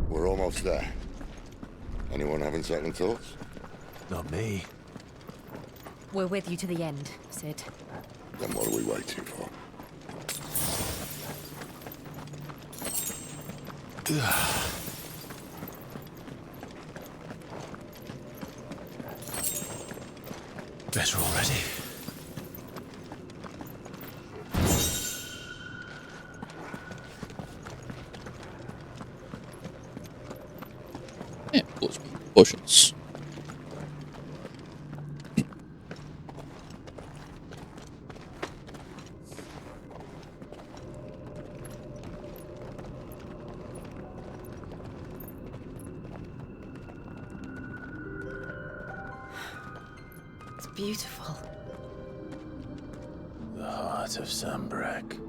We're almost there. Anyone having second thoughts? Not me. We're with you to the end, Sid. Then what are we waiting for? Better already. Yeah, potions. It's beautiful. The heart of Sambrek.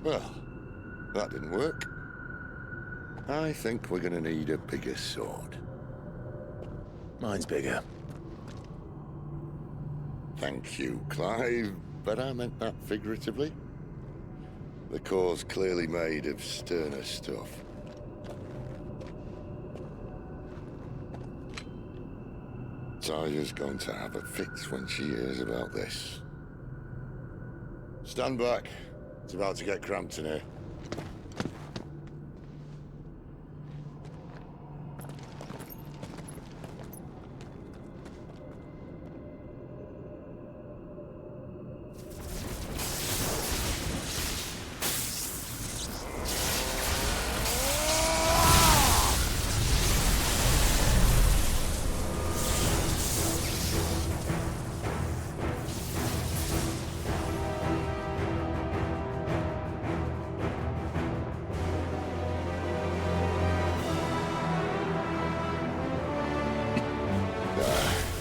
Well, that didn't work. I think we're gonna need a bigger sword. Mine's bigger. Thank you, Clive, but I meant that figuratively. The core's clearly made of sterner stuff. Taya's going to have a fit when she hears about this. Stand back. It's about to get cramped in here.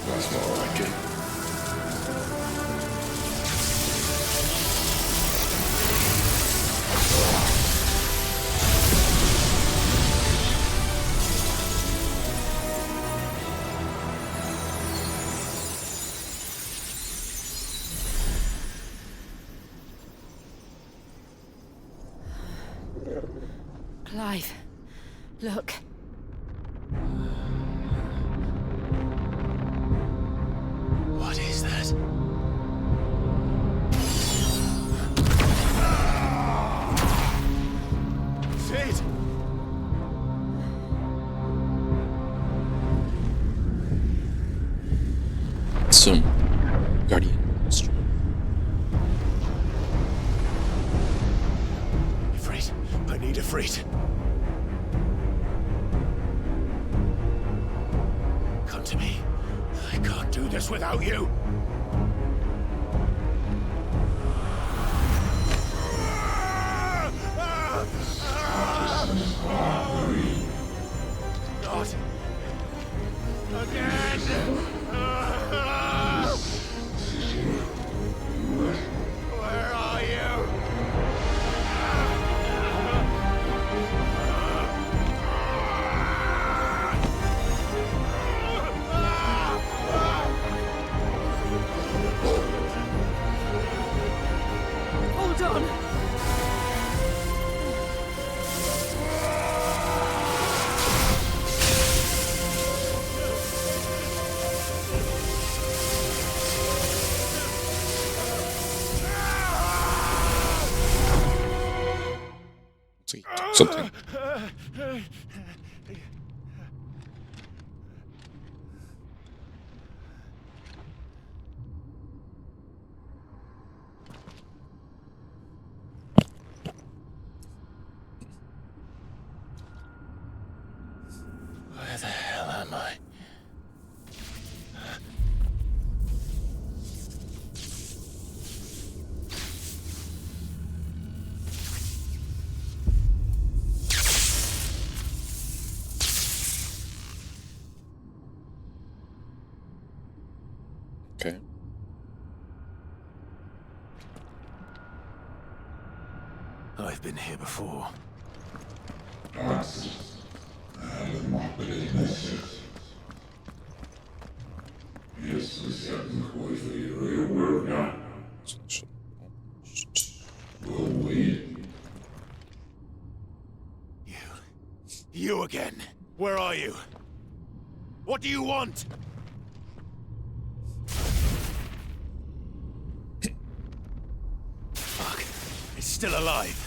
That's more like it. Clive, look. What is that? Sid! Some guardian. Ifrit, I need Ifrit. Come to me. I can't do this without you. Not again! Where are you? Hold on! Something. Where the hell am I? I've been here before. You again. Where are you? What do you want? Fuck. It's still alive.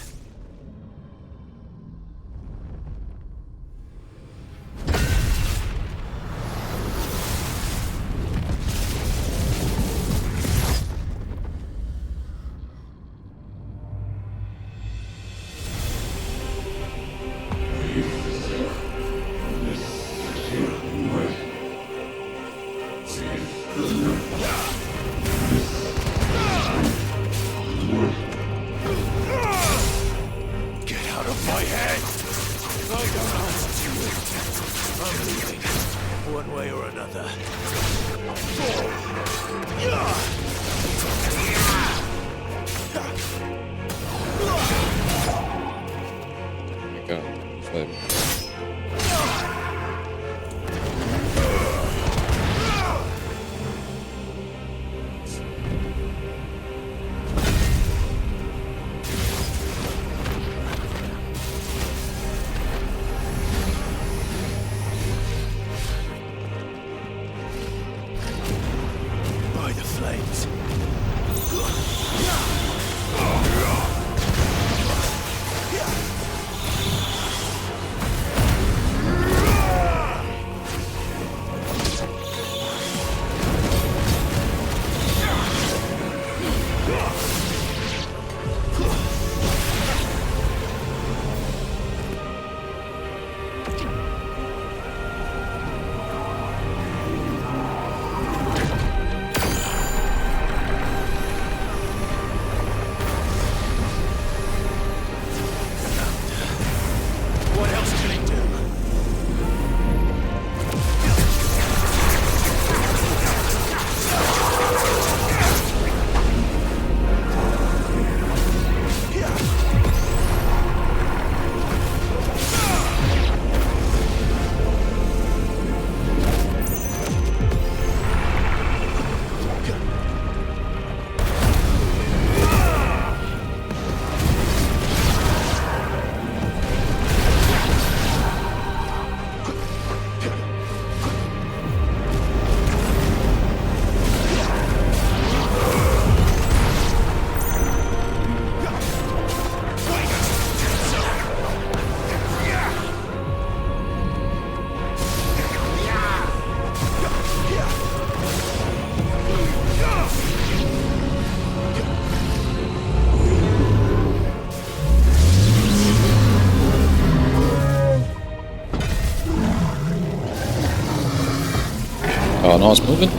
Oh, nice moving.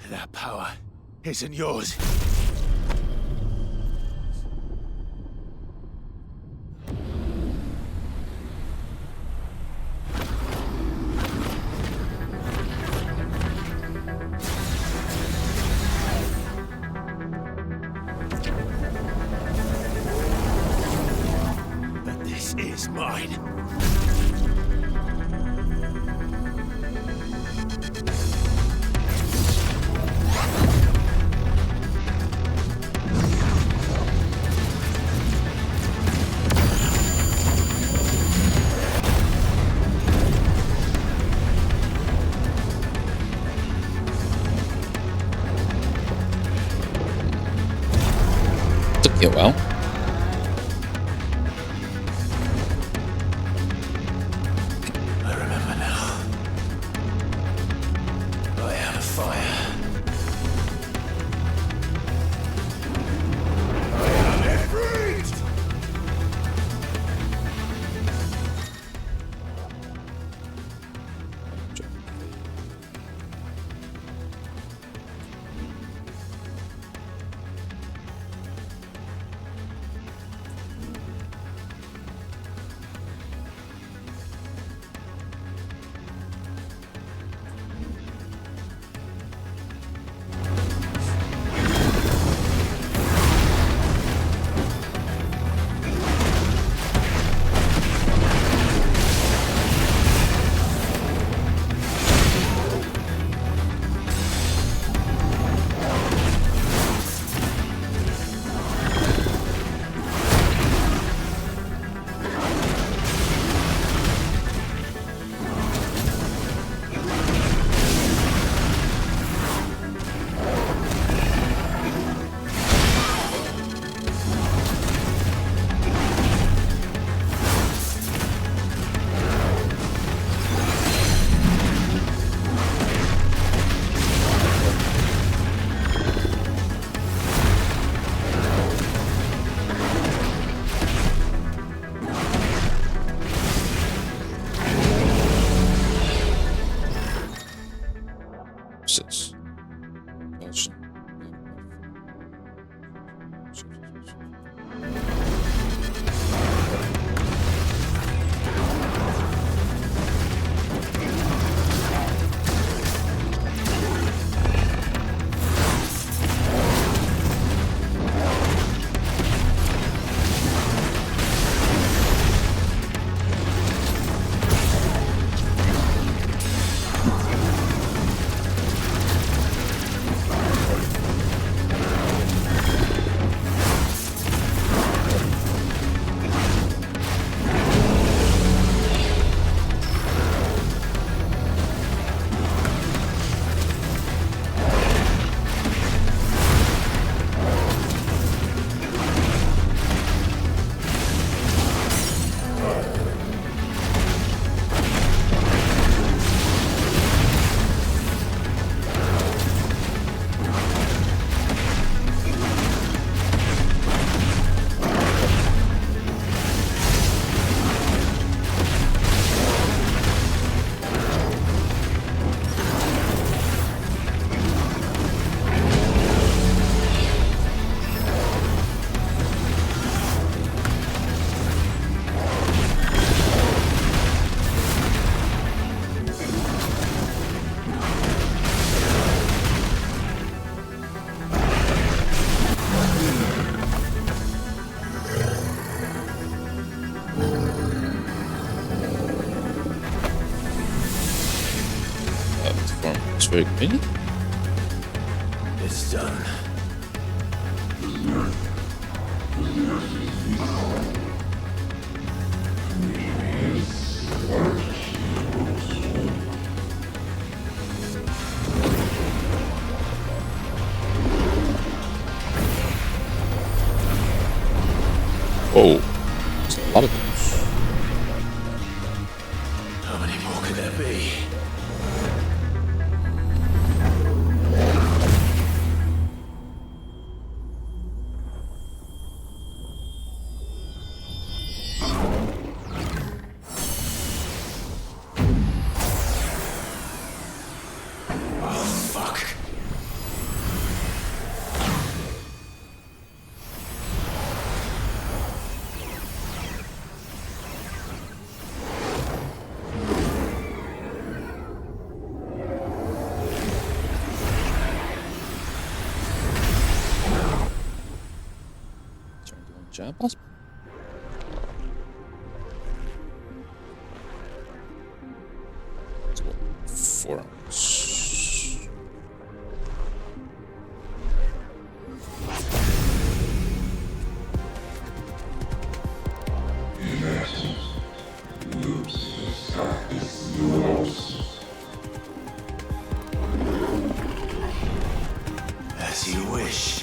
That power isn't yours. But this is mine. Took you a while. I remember now. I am fire. I am Ifrit! Corpses. Belgian. It's very convenient. It's done. Whoa, there's a lot of those. How many more could there be? Job, boss. It's what, 4 hours. As you wish.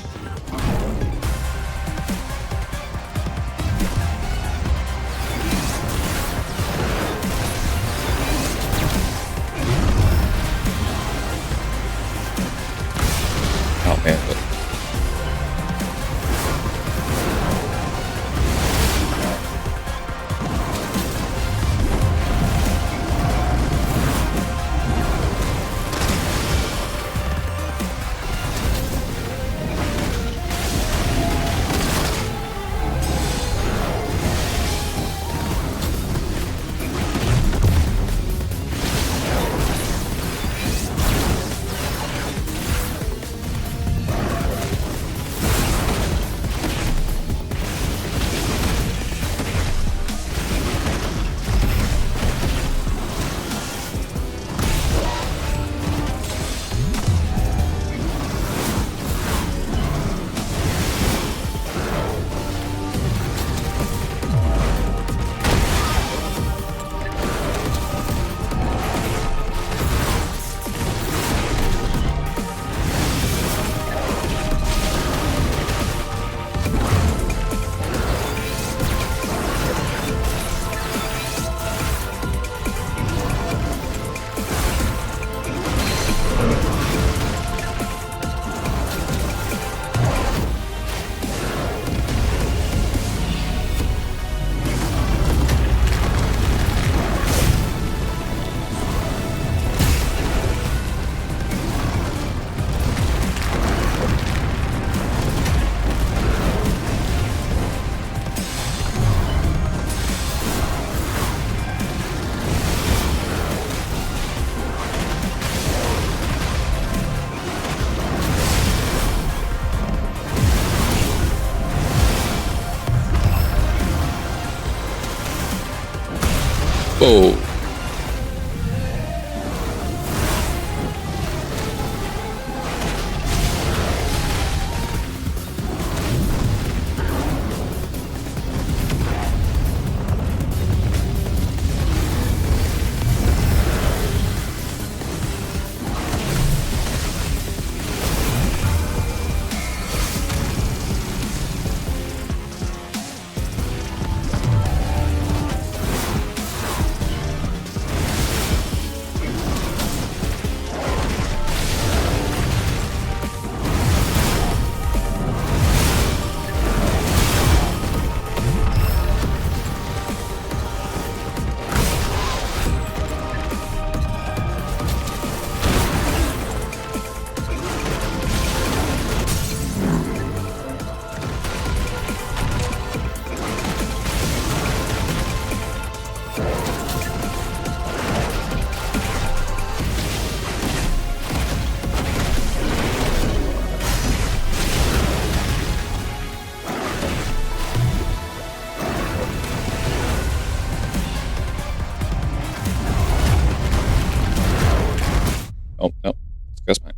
Oh. Oh, no. It's back.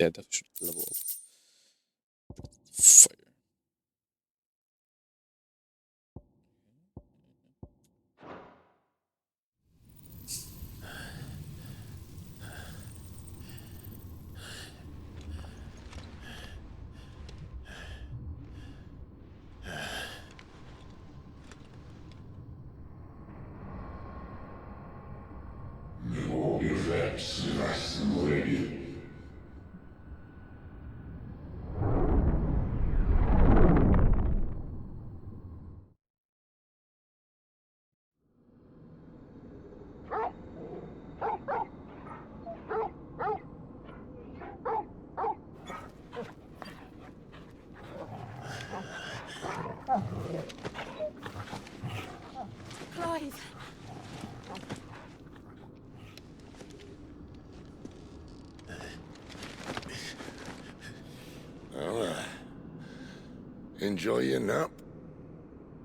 Yeah, definitely should level up. Fire. Clive! Well, enjoy your nap.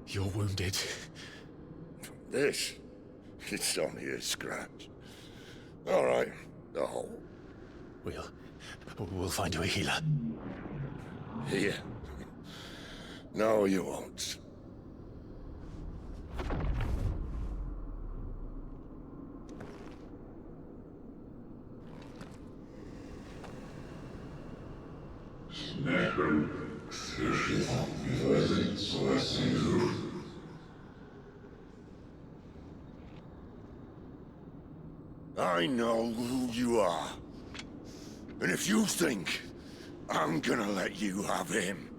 You're wounded. This? It's only a scratch. All right, the hole. We'll find you a healer. Here. No, you won't. I know who you are. And if you think I'm gonna let you have him...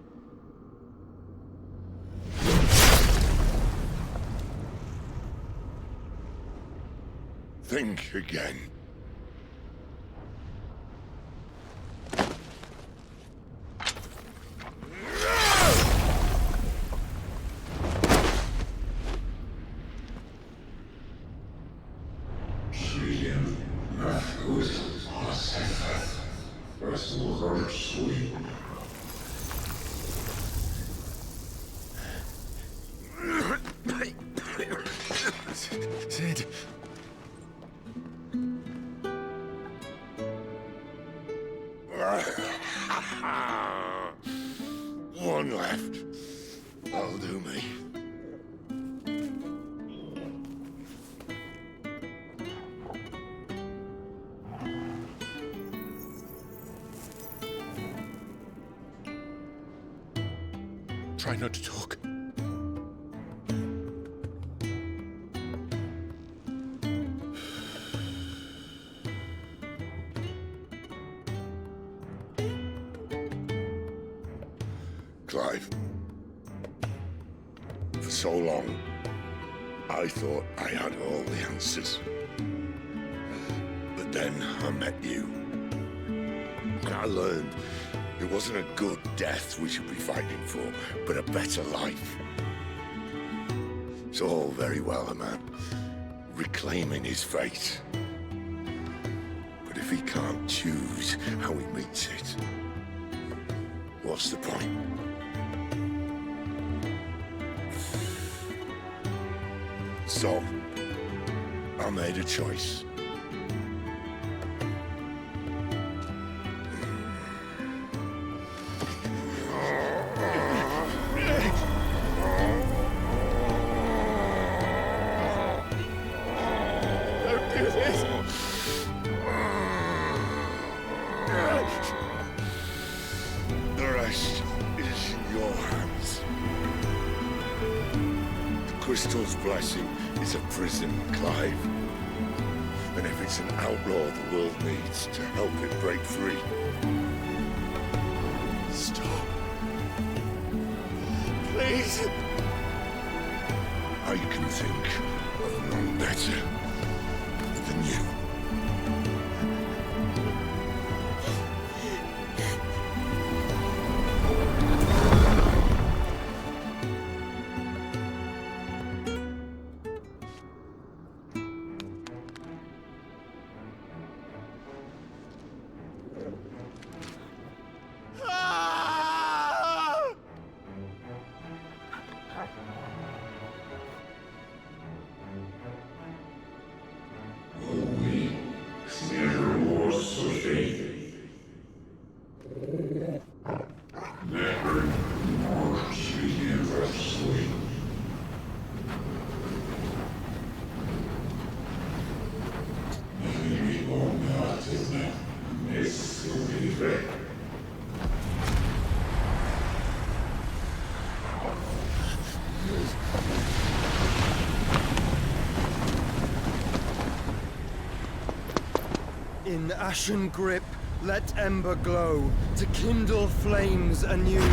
think again. Sid. One left. That'll do me. Try not to talk. Clive. For so long, I thought I had all the answers. But then I met you. And I learned it wasn't a good death we should be fighting for, but a better life. It's all very well, a man reclaiming his fate. But if he can't choose how he meets it, what's the point? So, I made a choice. Don't do this! The rest is in your hands. The Crystal's blessing is a prison, Clive. And if it's an outlaw the world needs to help it break free... Stop. Please. I can think of none better than you. We In ashen grip, let ember glow, to kindle flames anew.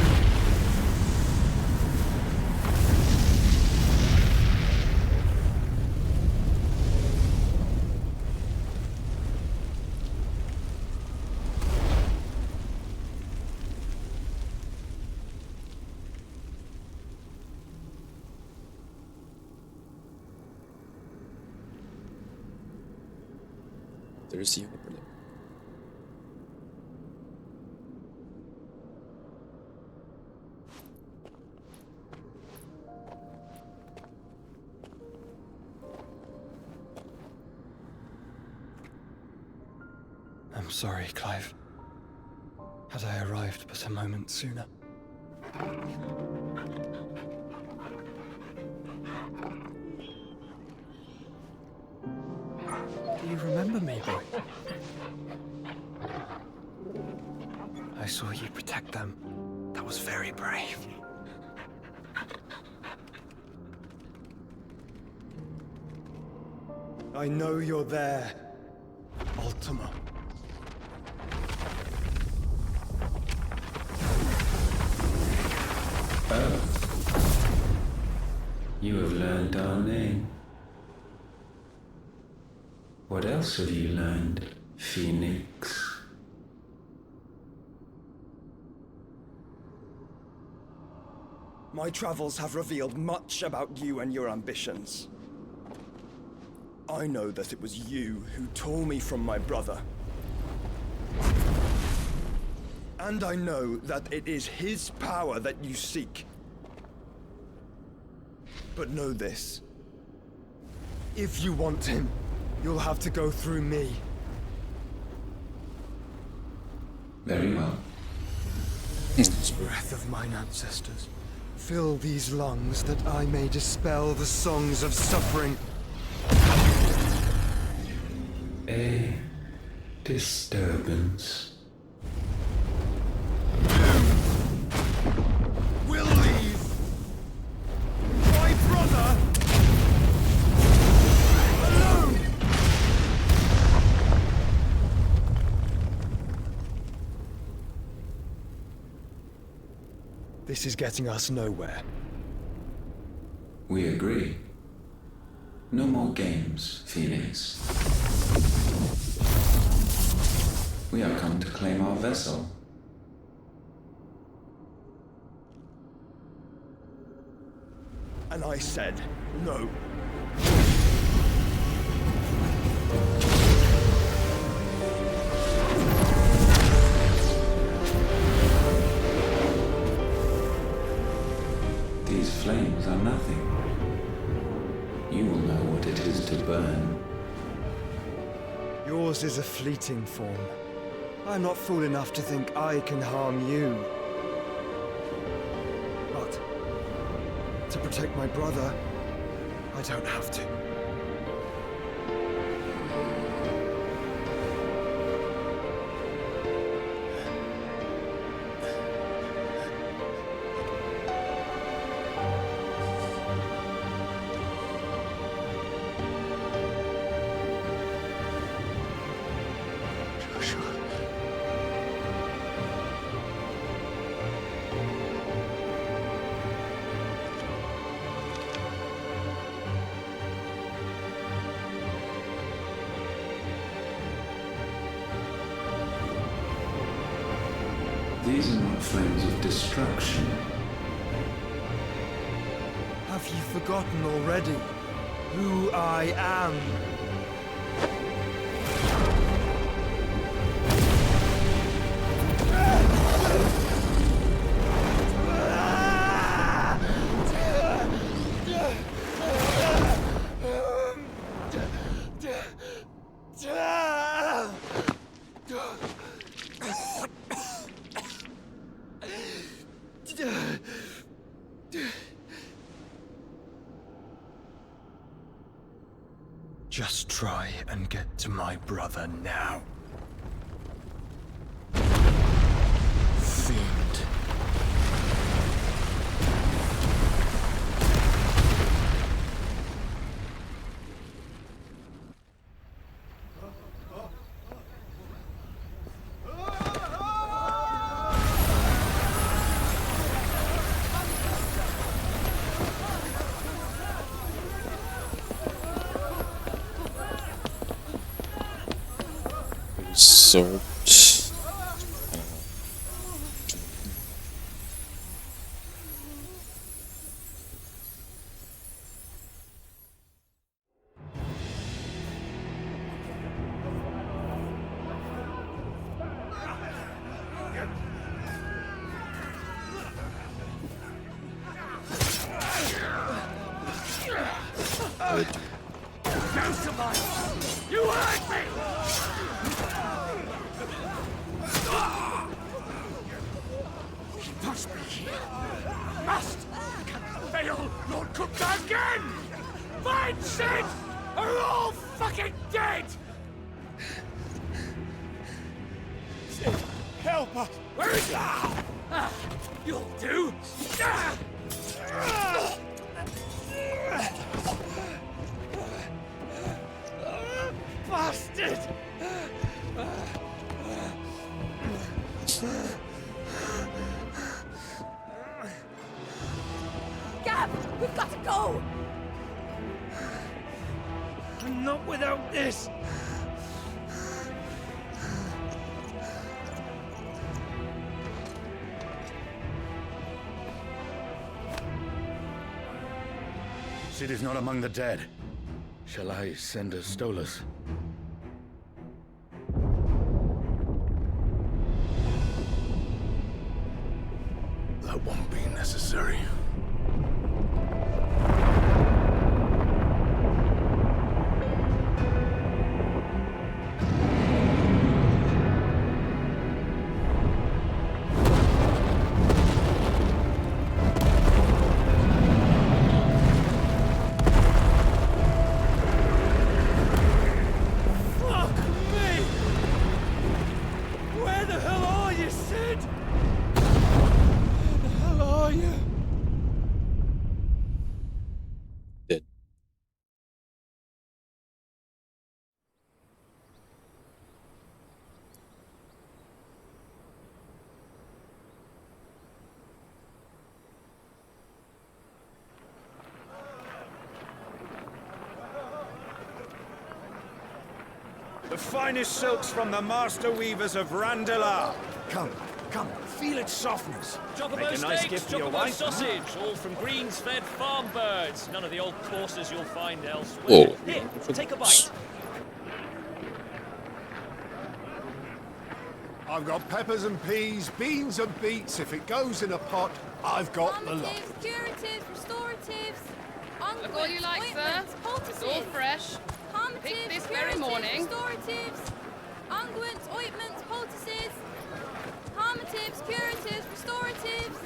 There's you, Berlin. I'm sorry, Clive. Had I arrived but a moment sooner. Do you remember me, boy? I saw you protect them. That was very brave. I know you're there, Ultima. Oh. You have learned our name. What else have you learned, Phoenix? My travels have revealed much about you and your ambitions. I know that it was you who tore me from my brother. And I know that it is his power that you seek. But know this. If you want him, you'll have to go through me. Very well. Breath of mine ancestors, fill these lungs that I may dispel the songs of suffering. A disturbance. We'll leave! My brother! Alone! This is getting us nowhere. We agree. No more games, Phoenix. We have come to claim our vessel. And I said no. These flames are nothing. You will know what it is to burn. Yours is a fleeting form. I'm not fool enough to think I can harm you. But to protect my brother, I don't have to. These are not flames of destruction. Have you forgotten already who I am? Just try and get to my brother now. Fiend. sword. You hurt me! He must be here. Must! Can fail Lord Cookta again! Find Sid! Or we're all fucking dead! Sid, help us! Where is he? You'll do! Bastard! Gab, we've got to go! I'm not without this! Sid is not among the dead. Shall I send a Stolas? That won't be necessary. The finest silks from the master weavers of Randalar. Come, feel its softness. Chocobo Make a nice steaks, gift for your chocobo wife. sausage, all from greens-fed farm birds. None of the old courses you'll find elsewhere. Whoa. Here, take a bite. I've got peppers and peas, beans and beets. If it goes in a pot, I've got the lot. Curatives, restoratives, unguents, Look all you like, sir. ointments, poultices. It's all fresh. Calmatives, Picked this very curatives, morning. Restoratives, unguents, ointments, poultices. Calmatives, curatives, restoratives.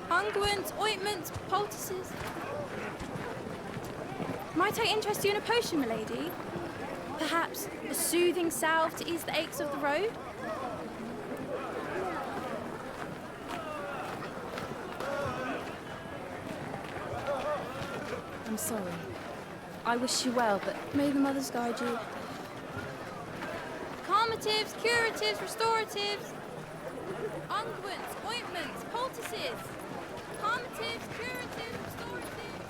Unguents, ointments, poultices. Might I interest you in a potion, milady? Perhaps a soothing salve to ease the aches of the road? I'm sorry. I wish you well, but may the mothers guide you. Calmatives, curatives, restoratives. Unguents, ointments, poultices. Calmatives, curatives, restoratives.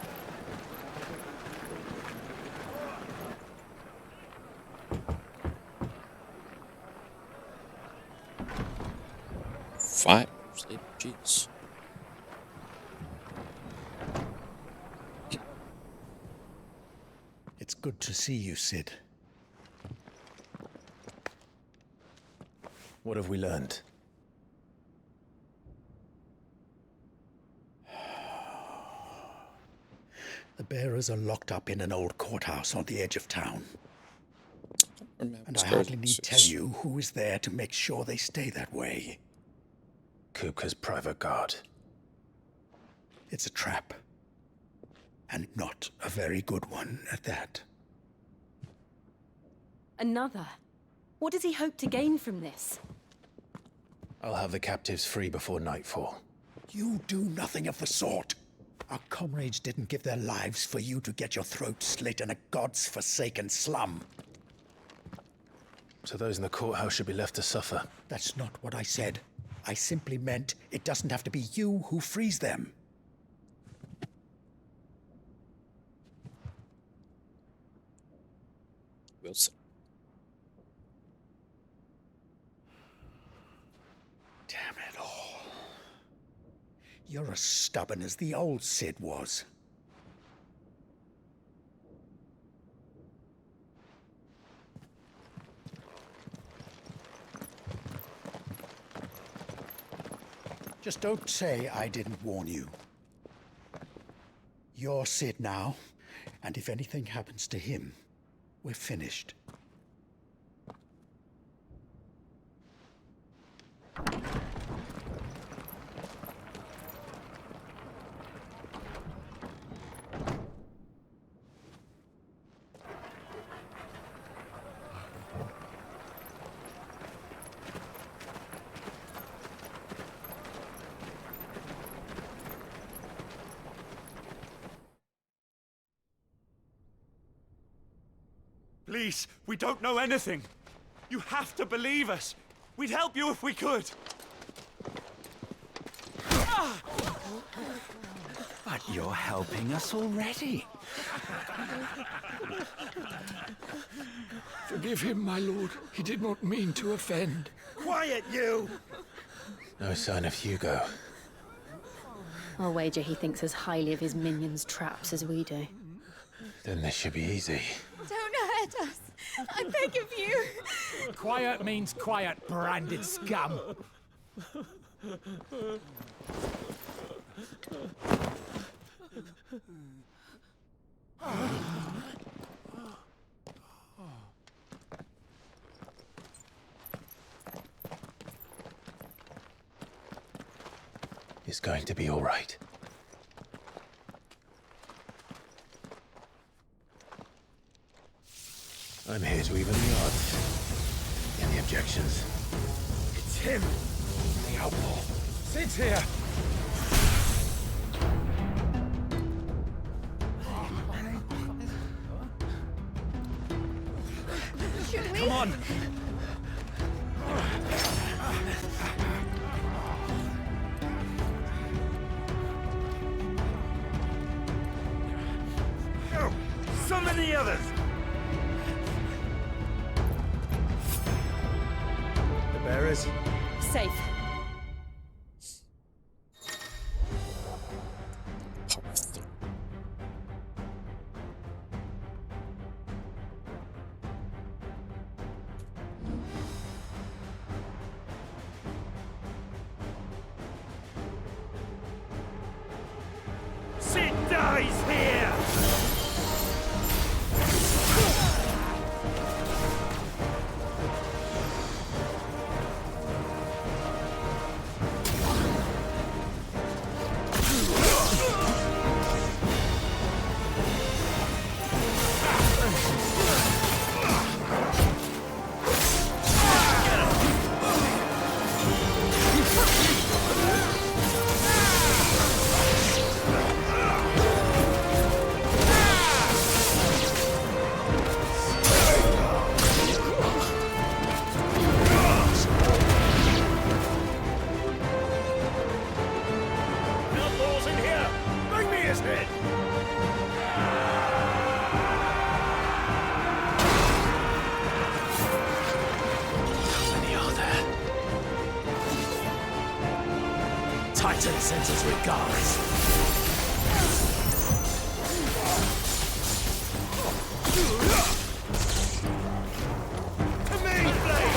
Five. Jeez. It's good to see you, Sid. What have we learned? The bearers are locked up in an old courthouse on the edge of town. And I hardly need tell you who is there to make sure they stay that way. Kupka's private guard. It's a trap. And not a very good one at that. Another? What does he hope to gain from this? I'll have the captives free before nightfall. You do nothing of the sort. Our comrades didn't give their lives for you to get your throat slit in a god's forsaken slum. So those in the courthouse should be left to suffer. That's not what I said. I simply meant it doesn't have to be you who frees them. Wilson. Damn it all. You're as stubborn as the old Sid was. Just don't say I didn't warn you. You're Sid now, and if anything happens to him, we're finished. Please, we don't know anything. You have to believe us. We'd help you if we could. But you're helping us already. Forgive him, my lord. He did not mean to offend. Quiet, you! No sign of Hugo. I'll wager he thinks as highly of his minions' traps as we do. Then this should be easy. Don't hurt us. I beg of you. Quiet means quiet, branded scum. It's going to be all right. I'm here to even the odds. Any objections? It's him! The outlaw. Sid's here! Should we? Come on! Go! Summon the others! The bearers? Safe. Sid dies here! Outlaws in here! Bring me his head! How many are there? Titan sends his regards. To me, Blade!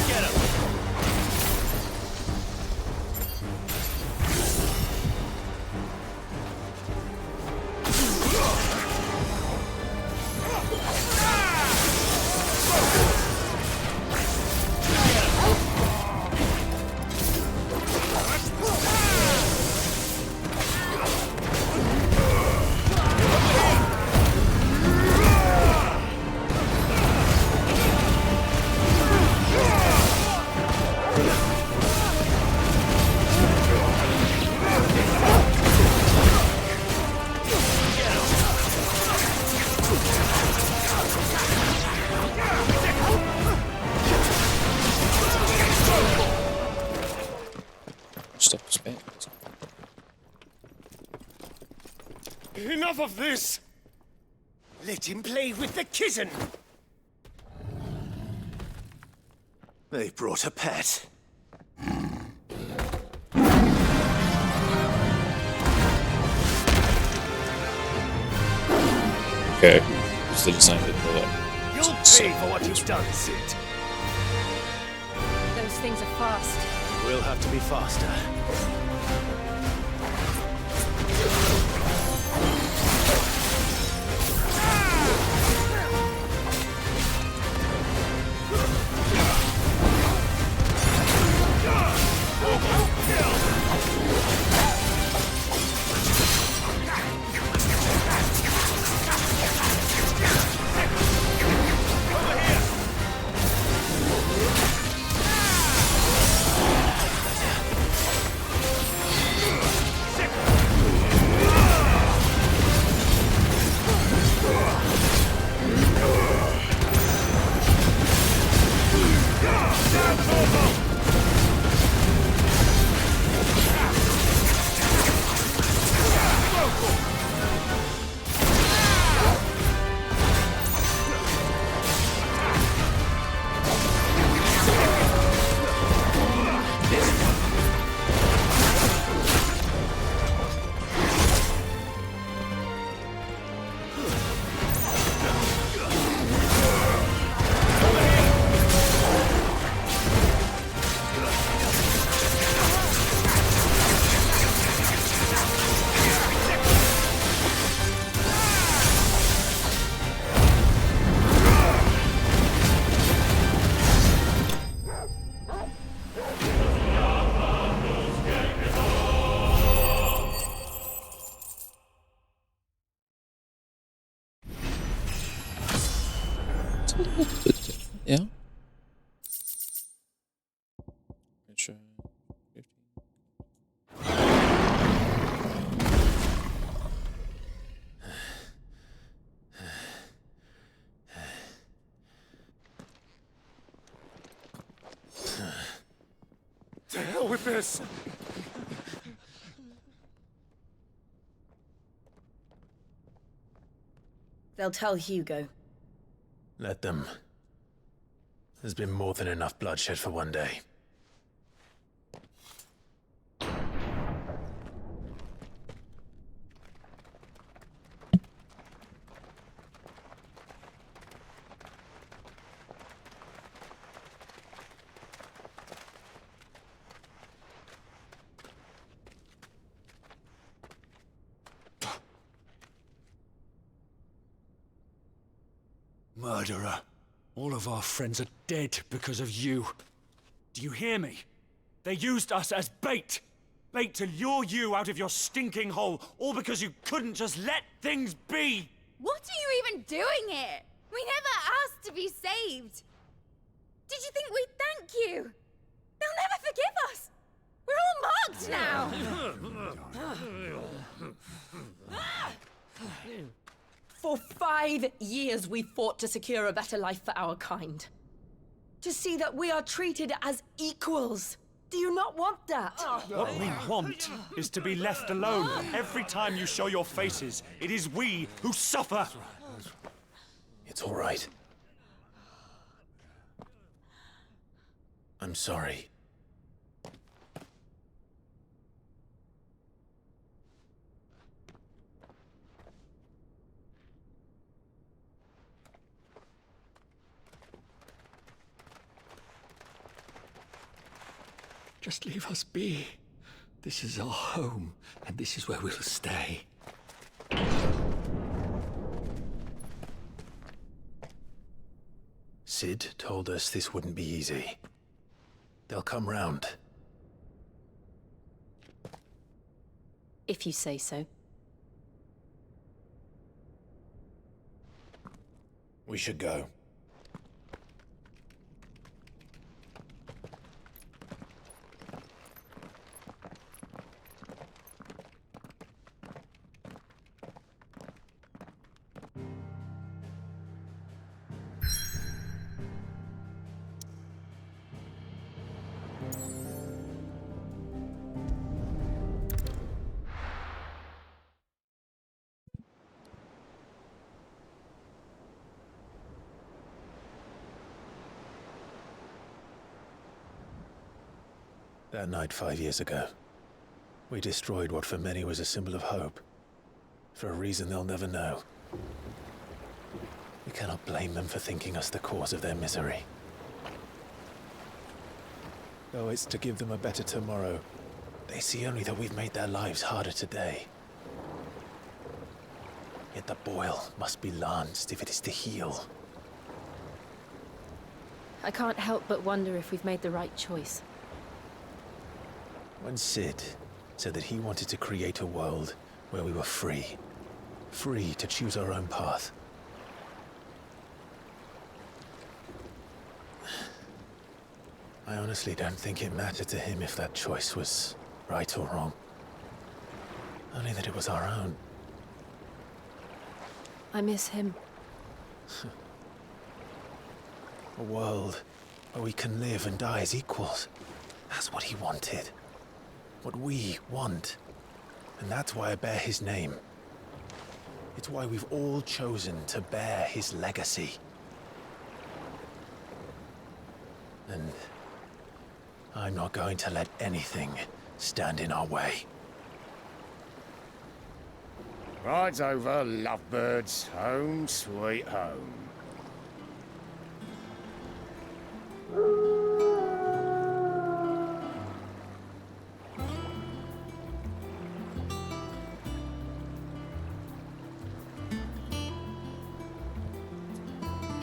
Get him! Stop the spectre. Enough of this! Let him play with the kitten. They brought a pet. Okay, who's the design that You'll pay for what you've done, Sid. Those things are fast. We'll have to be faster. Yeah. Sure. To hell with this! They'll tell Hugo. Let them. There's been more than enough bloodshed for one day. Murderer. All of our friends are dead because of you. Do you hear me? They used us as bait. Bait to lure you out of your stinking hole, all because you couldn't just let things be. What are you even doing here? We never asked to be saved. Did you think we'd thank you? They'll never forgive us. We're all marked now. For 5 years we fought to secure a better life for our kind. To see that we are treated as equals. Do you not want that? What we want is to be left alone. Every time you show your faces, it is we who suffer. It's all right. I'm sorry. Just leave us be. This is our home, and this is where we'll stay. Sid told us this wouldn't be easy. They'll come round. If you say so. We should go. That night 5 years ago, we destroyed what for many was a symbol of hope. For a reason they'll never know. We cannot blame them for thinking us the cause of their misery. Though it's to give them a better tomorrow, they see only that we've made their lives harder today. Yet the boil must be lanced if it is to heal. I can't help but wonder if we've made the right choice. When Sid said that he wanted to create a world where we were free. Free to choose our own path. I honestly don't think it mattered to him if that choice was right or wrong. Only that it was our own. I miss him. A world where we can live and die as equals. That's what he wanted. What we want. And that's why I bear his name. It's why we've all chosen to bear his legacy. And I'm not going to let anything stand in our way. Rides over, lovebirds. Home, sweet home.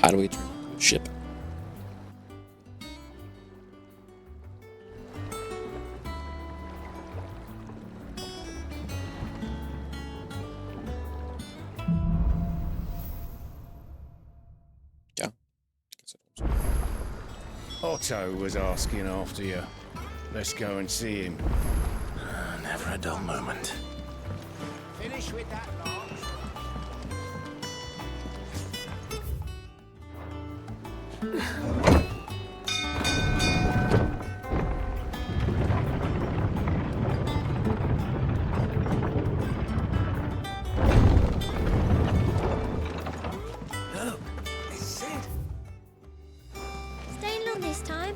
How do we turn into a ship? Yeah. Otto was asking after you. Let's go and see him. Never a dull moment. Finish with that launch. Staying long this time?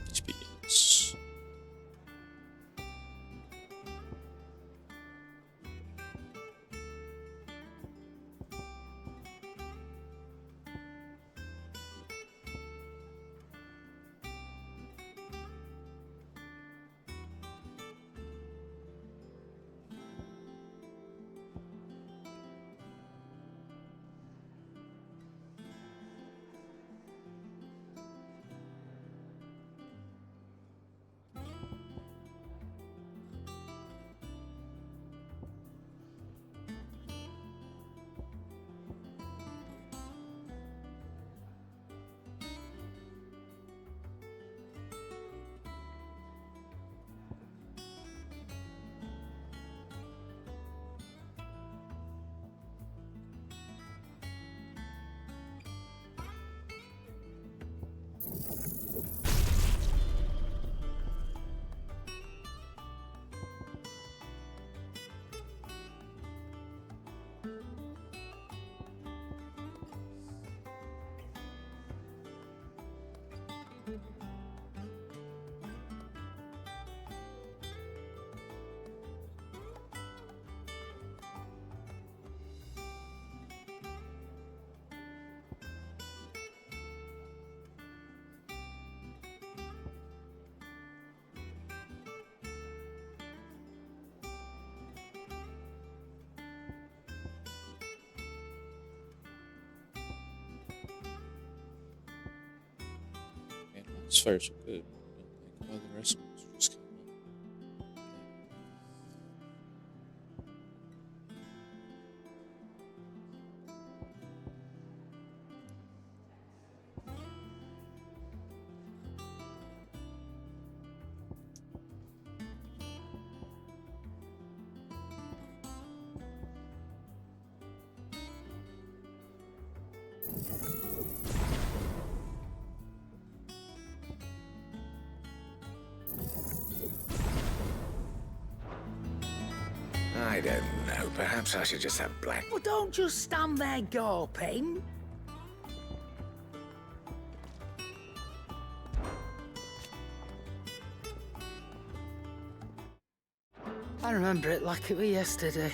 Experience. This fire's so good. Why the rest of us just came up. I don't know. Perhaps I should just have black. Well, don't just stand there gawping. I remember it like it was yesterday.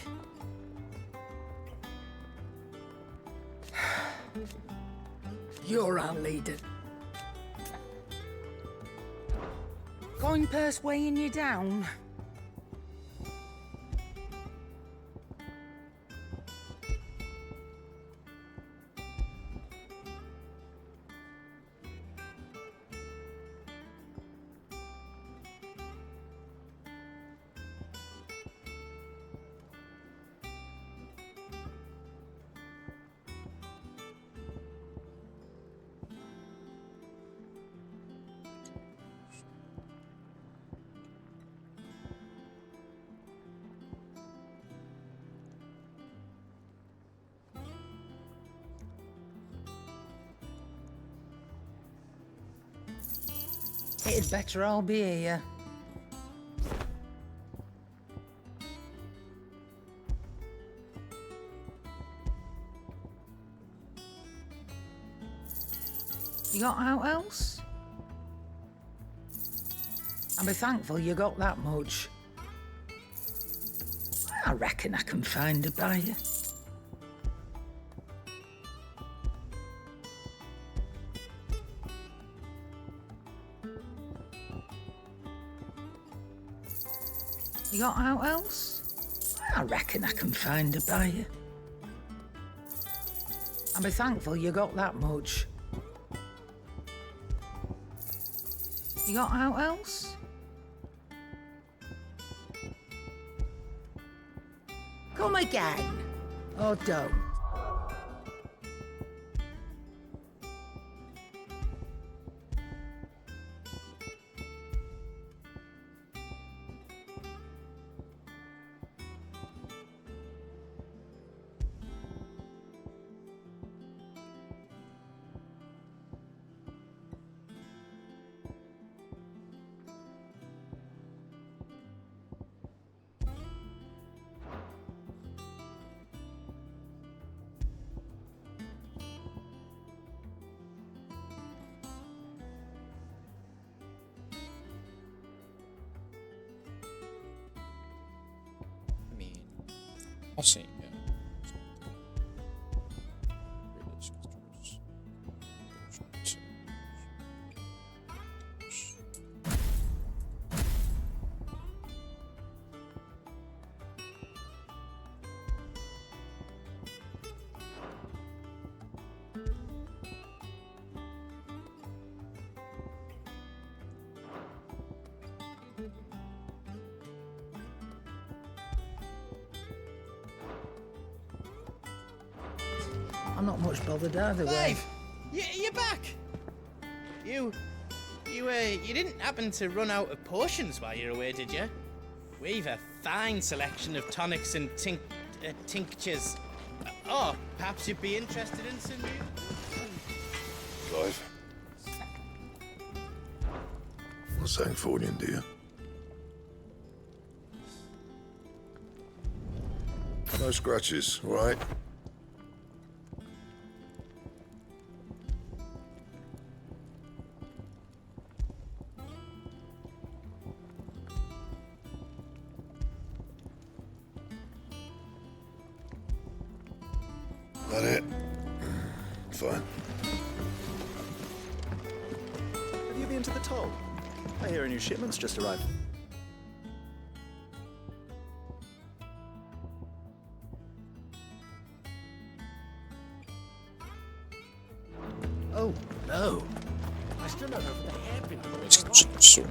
You're our leader. Coin purse weighing you down? It'd better all be here. You got out else? I'll be thankful you got that much. I reckon I can find a buyer. You got out else? I reckon I can find a buyer. I'll be thankful you got that much. You got out else? Come again. Or don't. I'll see. Yeah. I'm not much bothered either way. You're back. You didn't happen to run out of potions while you're away, did you? We've a fine selection of tonics and tinctures. Oh, perhaps you'd be interested in some new... Clive. What's that for you, dear? No scratches, all right? That it? Fine. Have you been to the toll? I hear a new shipment's just arrived. Oh, no. I still don't know if the hairpin. It's just a sword.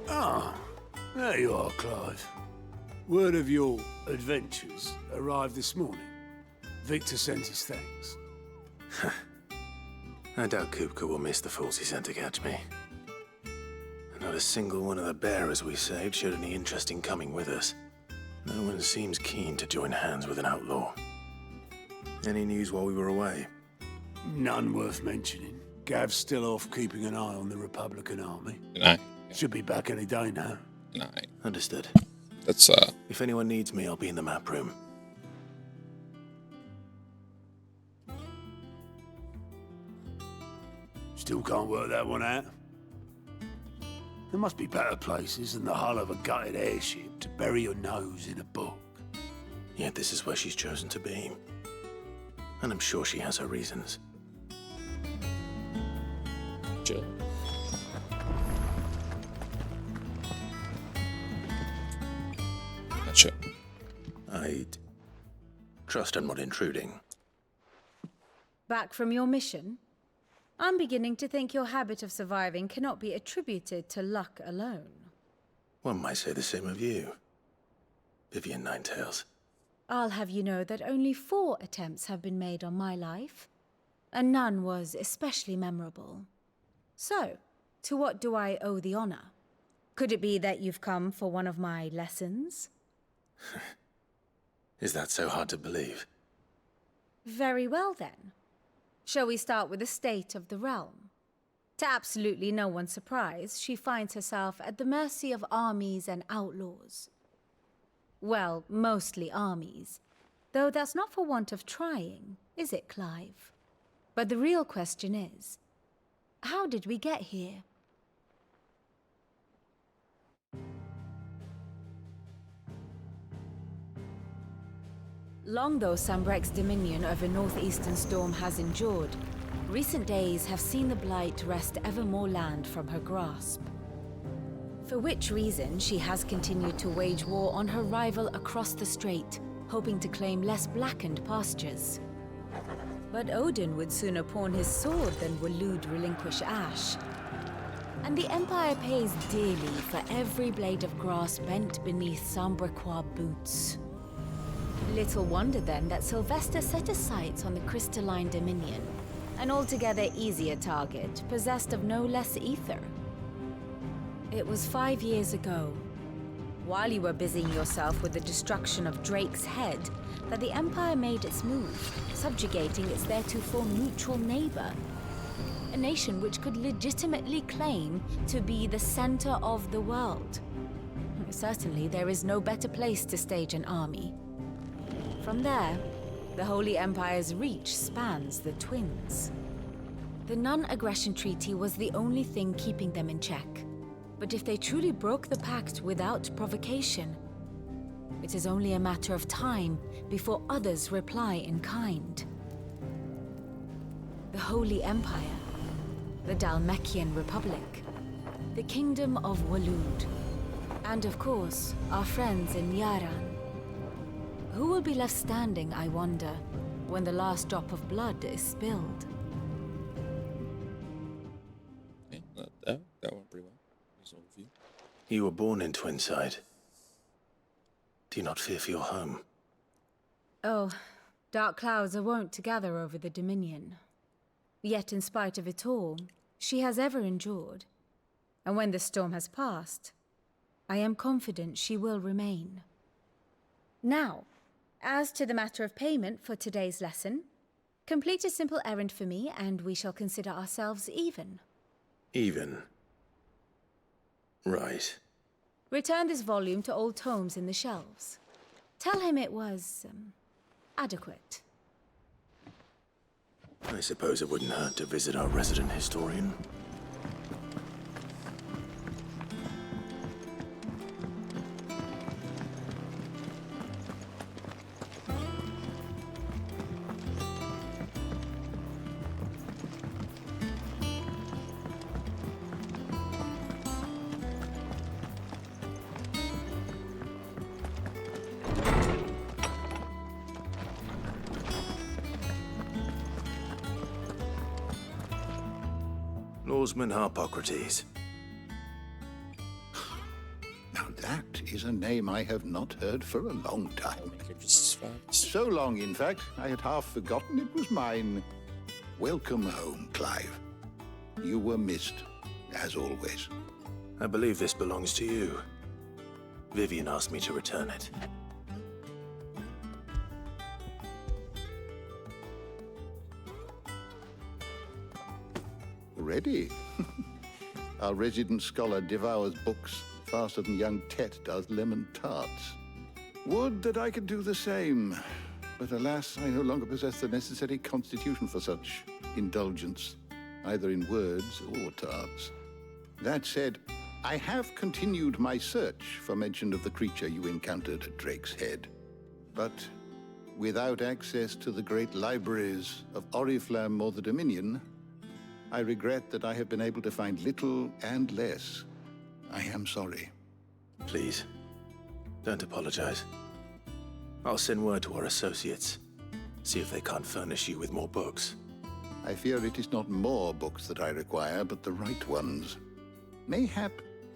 Ah, there you are, Clive. Word of your adventures arrived this morning. Victor sent his thanks. I doubt Kupka will miss the fools he sent to catch me. Not a single one of the bearers we saved showed any interest in coming with us. No one seems keen to join hands with an outlaw. Any news while we were away? None worth mentioning. Gav's still off keeping an eye on the Republican army. No. Should be back any day now. No. Understood. That's If anyone needs me, I'll be in the map room. Still can't work that one out. There must be better places than the hull of a gutted airship to bury your nose in a book. Yet this is where she's chosen to be. And I'm sure she has her reasons. Jill. Gotcha. I'd trust I'm not intruding. Back from your mission? I'm beginning to think your habit of surviving cannot be attributed to luck alone. One might say the same of you, Vivian Ninetails. I'll have you know that only 4 attempts have been made on my life, and none was especially memorable. So, to what do I owe the honor? Could it be that you've come for one of my lessons? Is that so hard to believe? Very well then. Shall we start with the state of the realm? To absolutely no one's surprise, she finds herself at the mercy of armies and outlaws. Well, mostly armies. Though that's not for want of trying, is it, Clive? But the real question is, how did we get here? Long though Sambrek's dominion over northeastern Storm has endured, recent days have seen the Blight wrest ever more land from her grasp. For which reason she has continued to wage war on her rival across the strait, hoping to claim less blackened pastures. But Odin would sooner pawn his sword than Waloed relinquish Ash. And the Empire pays dearly for every blade of grass bent beneath Sambrequois boots. Little wonder then that Sylvester set his sights on the Crystalline Dominion, an altogether easier target, possessed of no less ether. It was 5 years ago, while you were busying yourself with the destruction of Drake's head, that the Empire made its move, subjugating its theretofore neutral neighbor. A nation which could legitimately claim to be the center of the world. Certainly, there is no better place to stage an army. From there, the Holy Empire's reach spans the Twins. The non-aggression treaty was the only thing keeping them in check. But if they truly broke the pact without provocation, it is only a matter of time before others reply in kind. The Holy Empire, the Dhalmekian Republic, the Kingdom of Waloed, and of course, our friends in Yaran. Who will be left standing, I wonder, when the last drop of blood is spilled? Okay, that went pretty well. Nice overview. You were born in Twinside. Do you not fear for your home? Oh, dark clouds are wont to gather over the Dominion. Yet in spite of it all, she has ever endured. And when the storm has passed, I am confident she will remain. Now, as to the matter of payment for today's lesson, complete a simple errand for me and we shall consider ourselves even. Even? Right. Return this volume to old tomes in the shelves. Tell him it was, adequate. I suppose it wouldn't hurt to visit our resident historian. Lawsman Harpocrates. Now that is a name I have not heard for a long time. So long, in fact, I had half forgotten it was mine. Welcome home, Clive. You were missed, as always. I believe this belongs to you. Vivian asked me to return it. Ready? Our resident scholar devours books faster than young Tet does lemon tarts. Would that I could do the same. But alas, I no longer possess the necessary constitution for such indulgence, either in words or tarts. That said, I have continued my search for mention of the creature you encountered at Drake's Head. But without access to the great libraries of Oriflamme or the Dominion, I regret that I have been able to find little and less. I am sorry. Please, don't apologize. I'll send word to our associates. See if they can't furnish you with more books. I fear it is not more books that I require, but the right ones. Mayhap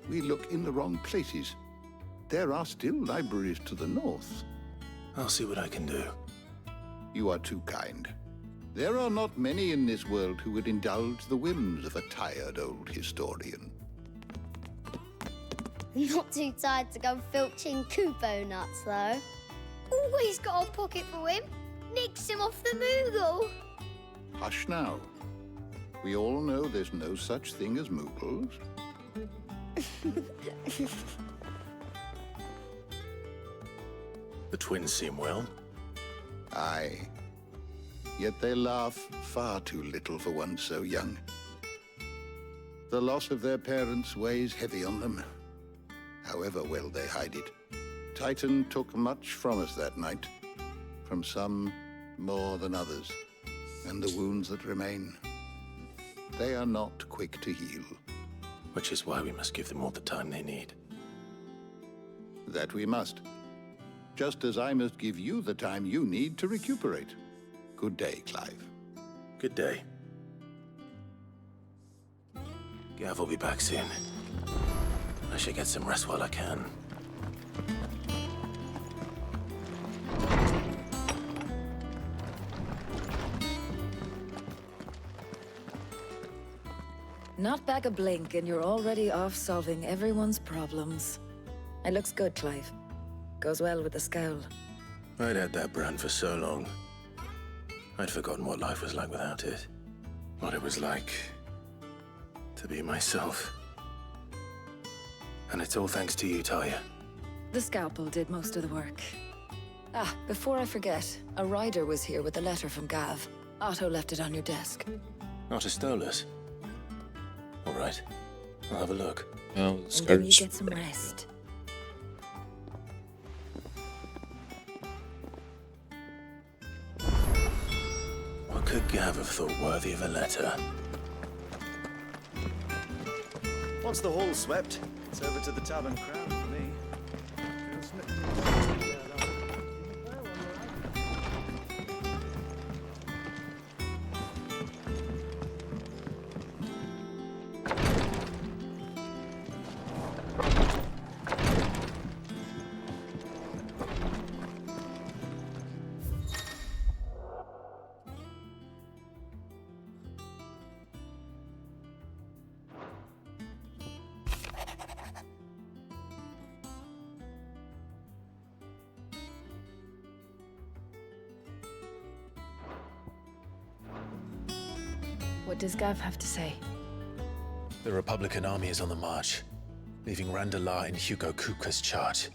we look in the wrong places. There are still libraries to the north. I'll see what I can do. You are too kind. There are not many in this world who would indulge the whims of a tired old historian. Not too tired to go filching Kupo nuts, though. Always got a pocket for him. Nicks him off the Moogle. Hush now. We all know there's no such thing as Moogles. The twins seem well. Aye. Yet they laugh far too little for one so young. The loss of their parents weighs heavy on them, however well they hide it. Titan took much from us that night, from some more than others, and the wounds that remain, they are not quick to heal. Which is why we must give them all the time they need. That we must. Just as I must give you the time you need to recuperate. Good day, Clive. Good day. Gav will be back soon. I should get some rest while I can. Not back a blink and you're already off solving everyone's problems. It looks good, Clive. Goes well with the scowl. I'd had that brand for so long. I'd forgotten what life was like without it. What it was like to be myself. And it's all thanks to you, Talia. The scalpel did most of the work. Ah, before I forget, a rider was here with a letter from Gav. Otto left it on your desk. Not a Stolas. All right, I'll have a look. Oh, and then you get some rest. What could Gav have thought worthy of a letter? Once the hall's swept, it's over to the Tavern Crown for me. What does Gav have to say? The Republican army is on the march, leaving Randalar in Hugo Kupka's charge.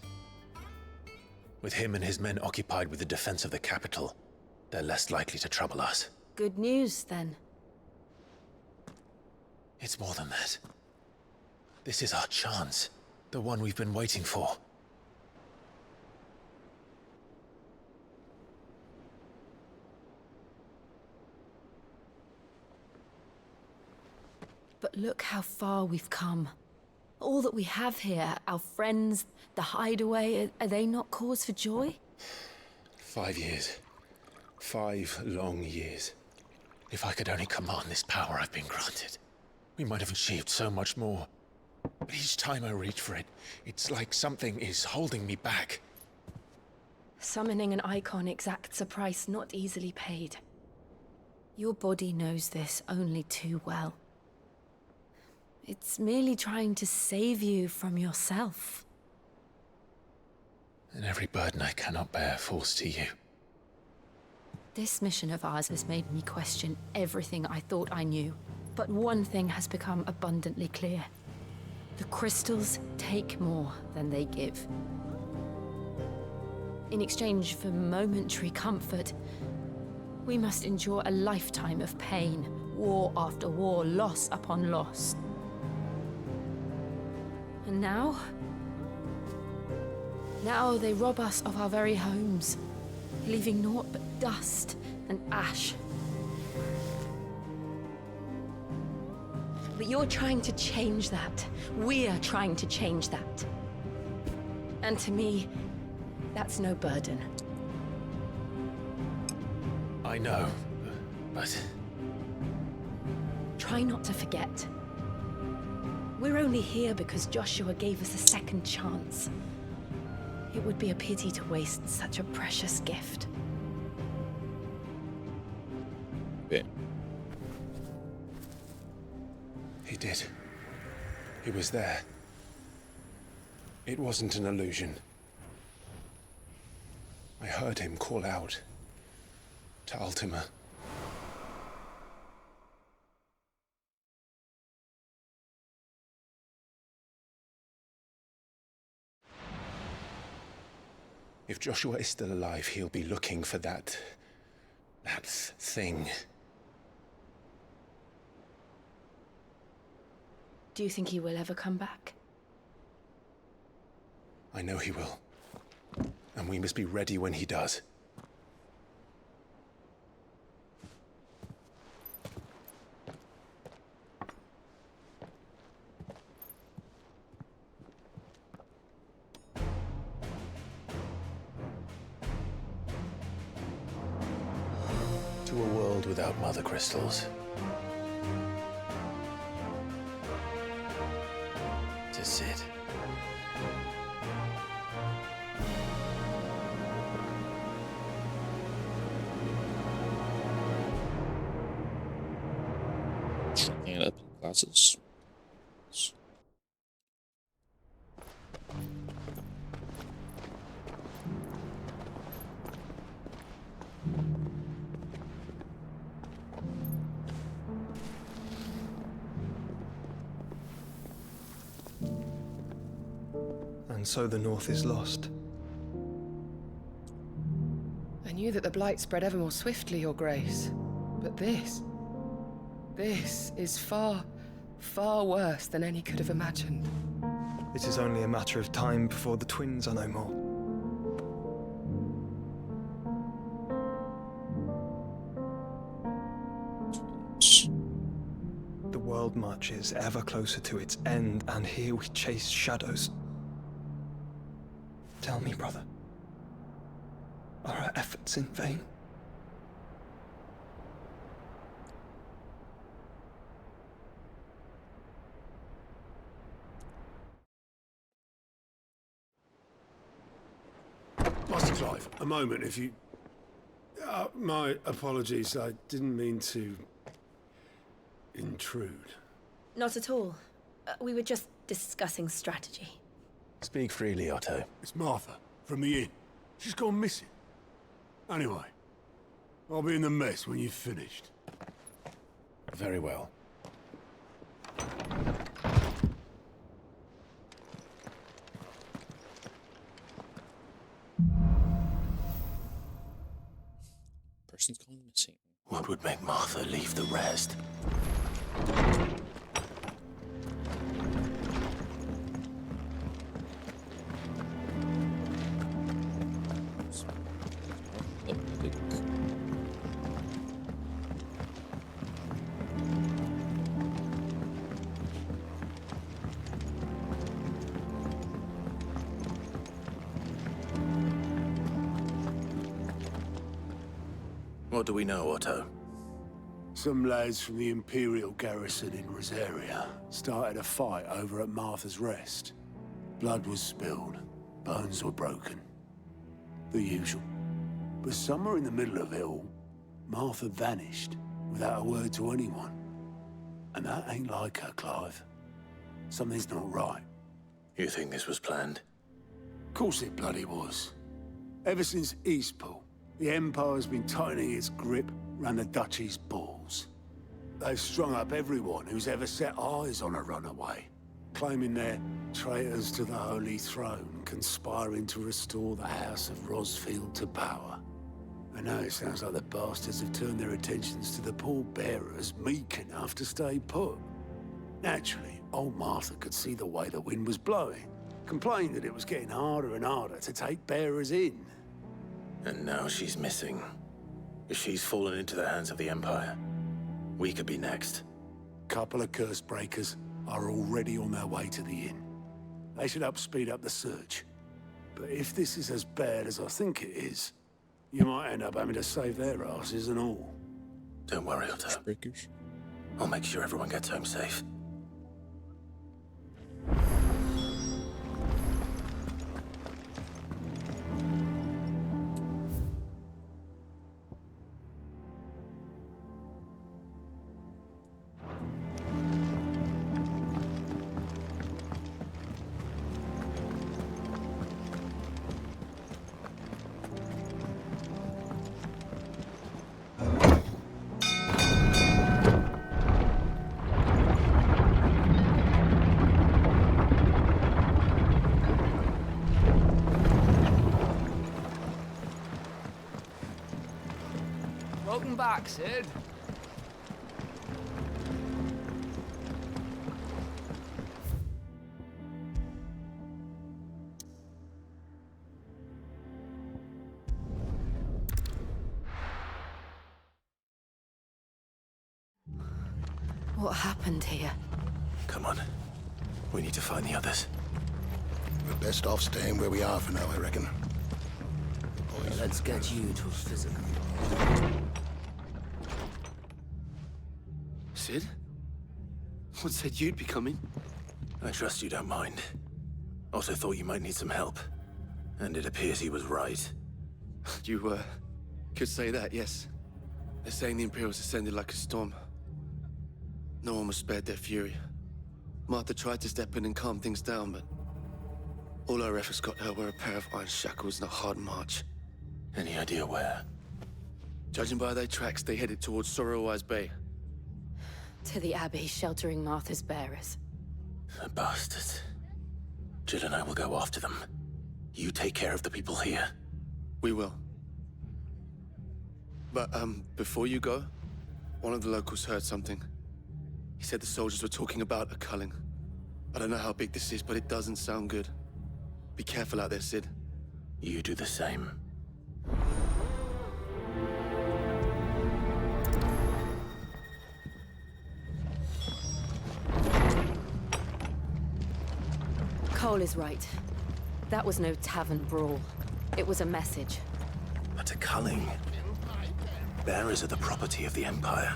With him and his men occupied with the defense of the capital, they're less likely to trouble us. Good news, then. It's more than that. This is our chance, the one we've been waiting for. But look how far we've come. All that we have here, our friends, the hideaway, are they not cause for joy? 5 years. 5 long years. If I could only command this power I've been granted. We might have achieved so much more. But each time I reach for it, it's like something is holding me back. Summoning an icon exacts a price not easily paid. Your body knows this only too well. It's merely trying to save you from yourself. And every burden I cannot bear falls to you. This mission of ours has made me question everything I thought I knew. But one thing has become abundantly clear. The crystals take more than they give. In exchange for momentary comfort, we must endure a lifetime of pain, war after war, loss upon loss. And now they rob us of our very homes, leaving naught but dust and ash. But you're trying to change that. We're trying to change that. And to me, that's no burden. I know, but... Try not to forget. We're only here because Joshua gave us a second chance. It would be a pity to waste such a precious gift. Yeah. He did. He was there. It wasn't an illusion. I heard him call out to Ultima. If Joshua is still alive, he'll be looking for that thing. Do you think he will ever come back? I know he will. And we must be ready when he does. To a world without mother crystals. To Cid. Shrinking it up in classes. And so the North is lost. I knew that the Blight spread ever more swiftly, Your Grace. But this is far, far worse than any could have imagined. It is only a matter of time before the twins are no more. The world marches ever closer to its end, and here we chase shadows. Tell me, brother, are our efforts in vain? Master Clive, a moment, if you... my apologies, I didn't mean to... intrude. Not at all. We were just discussing strategy. Speak freely, Otto. It's Martha, from the inn. She's gone missing. Anyway, I'll be in the mess when you've finished. Very well. Person's gone missing. What would make Martha leave the rest? What do we know, Otto? Some lads from the Imperial garrison in Rosaria started a fight over at Martha's Rest. Blood was spilled, bones were broken. The usual. But somewhere in the middle of it all, Martha vanished without a word to anyone. And that ain't like her, Clive. Something's not right. You think this was planned? Of course it bloody was. Ever since Eastpool, the Empire's been tightening its grip round the Duchy's balls. They've strung up everyone who's ever set eyes on a runaway, claiming they're traitors to the Holy Throne, conspiring to restore the House of Rosfield to power. And now it sounds like the bastards have turned their attentions to the pallbearers meek enough to stay put. Naturally, old Martha could see the way the wind was blowing, complained that it was getting harder and harder to take bearers in. And now she's missing. If she's fallen into the hands of the Empire, we could be next. Couple of curse breakers are already on their way to the inn. They should speed up the search. But if this is as bad as I think it is, you might end up having to save their asses and all. Don't worry, Otto. I'll make sure everyone gets home safe. Welcome back, Sid. What happened here? Come on. We need to find the others. We're best off staying where we are for now, I reckon. Let's get you to a physical. Sid? What said you'd be coming? I trust you don't mind. Also thought you might need some help. And it appears he was right. You, could say that, yes. They're saying the Imperials ascended like a storm. No one was spared their fury. Martha tried to step in and calm things down, but all our efforts got her were a pair of iron shackles and a hard march. Any idea where? Judging by their tracks, they headed towards Sorrowwise Bay. To the Abbey, sheltering Martha's bearers. The bastards. Jill and I will go after them. You take care of the people here. We will. But, before you go, one of the locals heard something. He said the soldiers were talking about a culling. I don't know how big this is, but it doesn't sound good. Be careful out there, Sid. You do the same. Cole is right. That was no tavern brawl. It was a message. But a culling. Bearers are the property of the Empire.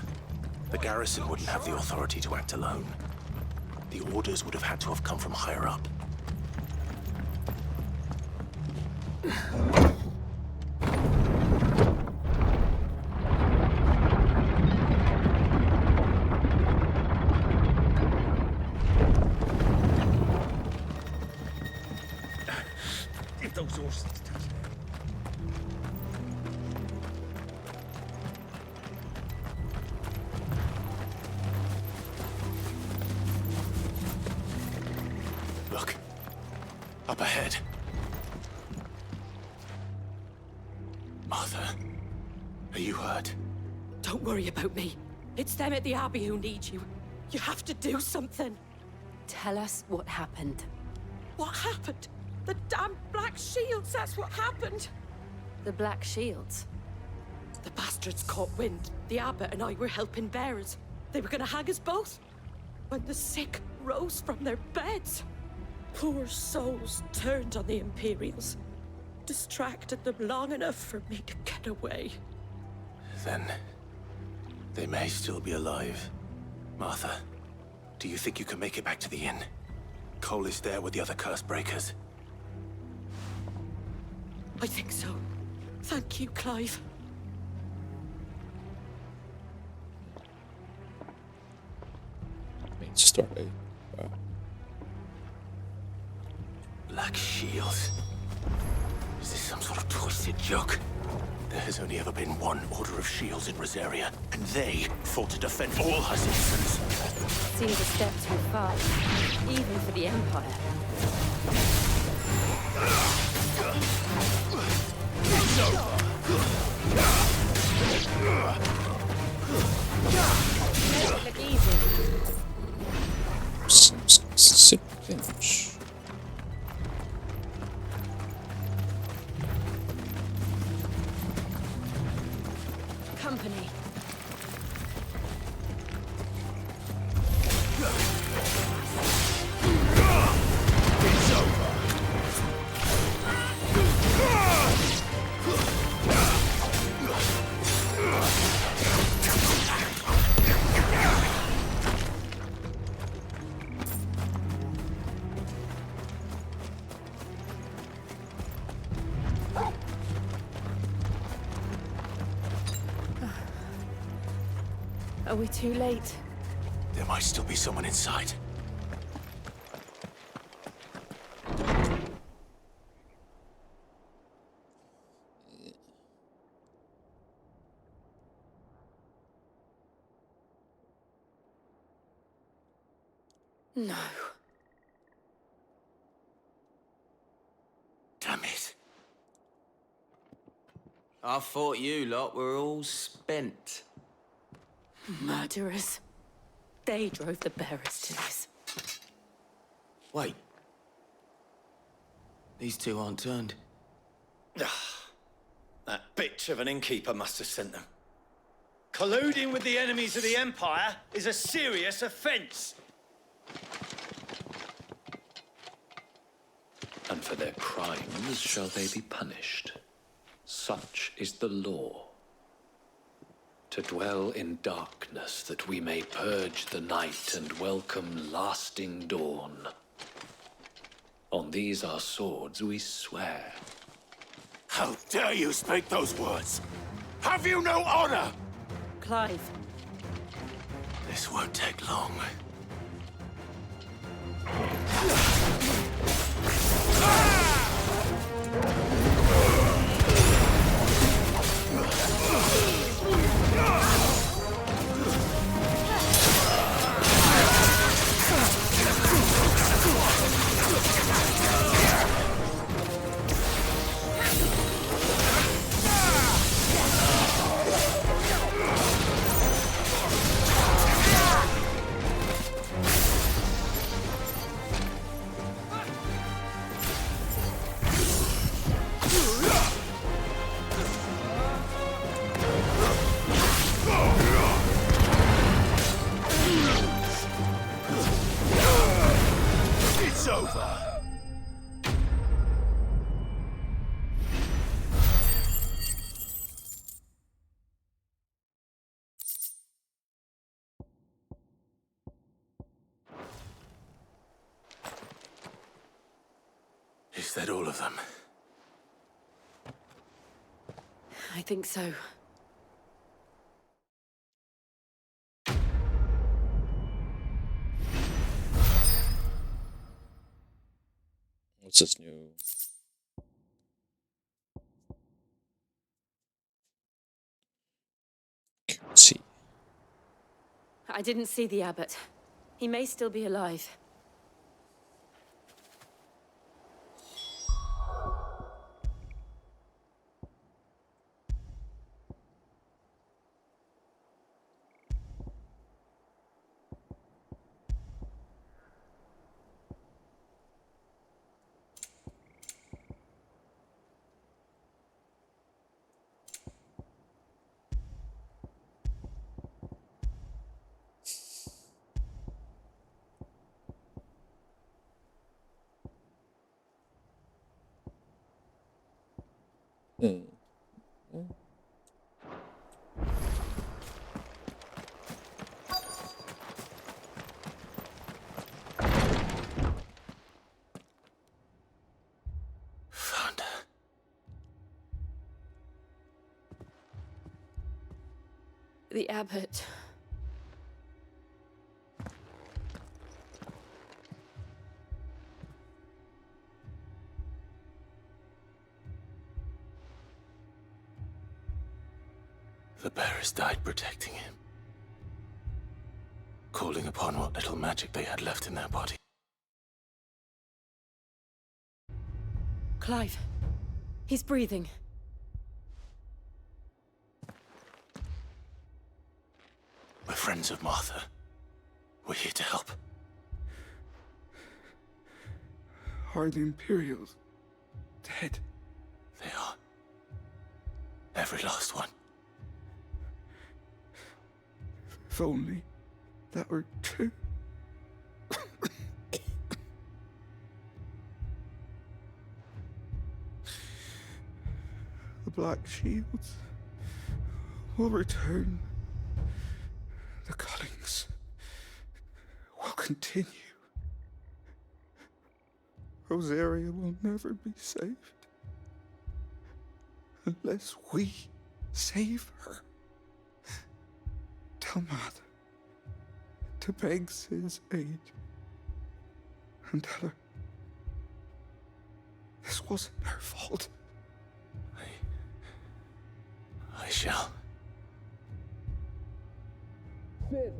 The garrison wouldn't have the authority to act alone. The orders would have had to have come from higher up. If those horses touch Look. Up ahead. Martha, are you hurt? Don't worry about me. It's them at the Abbey who need you. You have to do something. Tell us what happened. What happened? The damn Black Shields, that's what happened. The Black Shields? The bastards caught wind. The Abbot and I were helping bearers. They were gonna hang us both. When the sick rose from their beds, poor souls turned on the Imperials. Distracted them long enough for me to get away. Then... They may still be alive. Martha, do you think you can make it back to the inn? Cole is there with the other curse breakers. I think so. Thank you, Clive. Main story. Wow. Black Shields. Is this some sort of twisted joke? There has only ever been one Order of Shields in Rosaria, and they fought to defend all her citizens. Seems a step too far, even for the Empire. Make it look easy. Sit finish. Company. It's over. Are we too late? There might still be someone inside. No. Damn it. I thought you lot were all spent. Murderers. They drove the bearers to this. Wait. These two aren't turned. That bitch of an innkeeper must have sent them. Colluding with the enemies of the Empire is a serious offense. And for their crimes shall they be punished. Such is the law. To dwell in darkness that we may purge the night and welcome lasting dawn. On these our swords we swear. How dare you speak those words? Have you no honor? Clive. This won't take long. It's over. Is that all of them? I think so. What's this new? Currency. I didn't see the abbot. He may still be alive. The abbot. The bearers died protecting him, calling upon what little magic they had left in their body. Clive. He's breathing. We're friends of Martha. We're here to help. Are the Imperials dead? They are. Every last one. If only that were true. The Black Shields will return. The Cullings will continue. Rosaria will never be saved unless we save her. Tell Mother to beg his aid and tell her this wasn't her fault. I shall. Finn,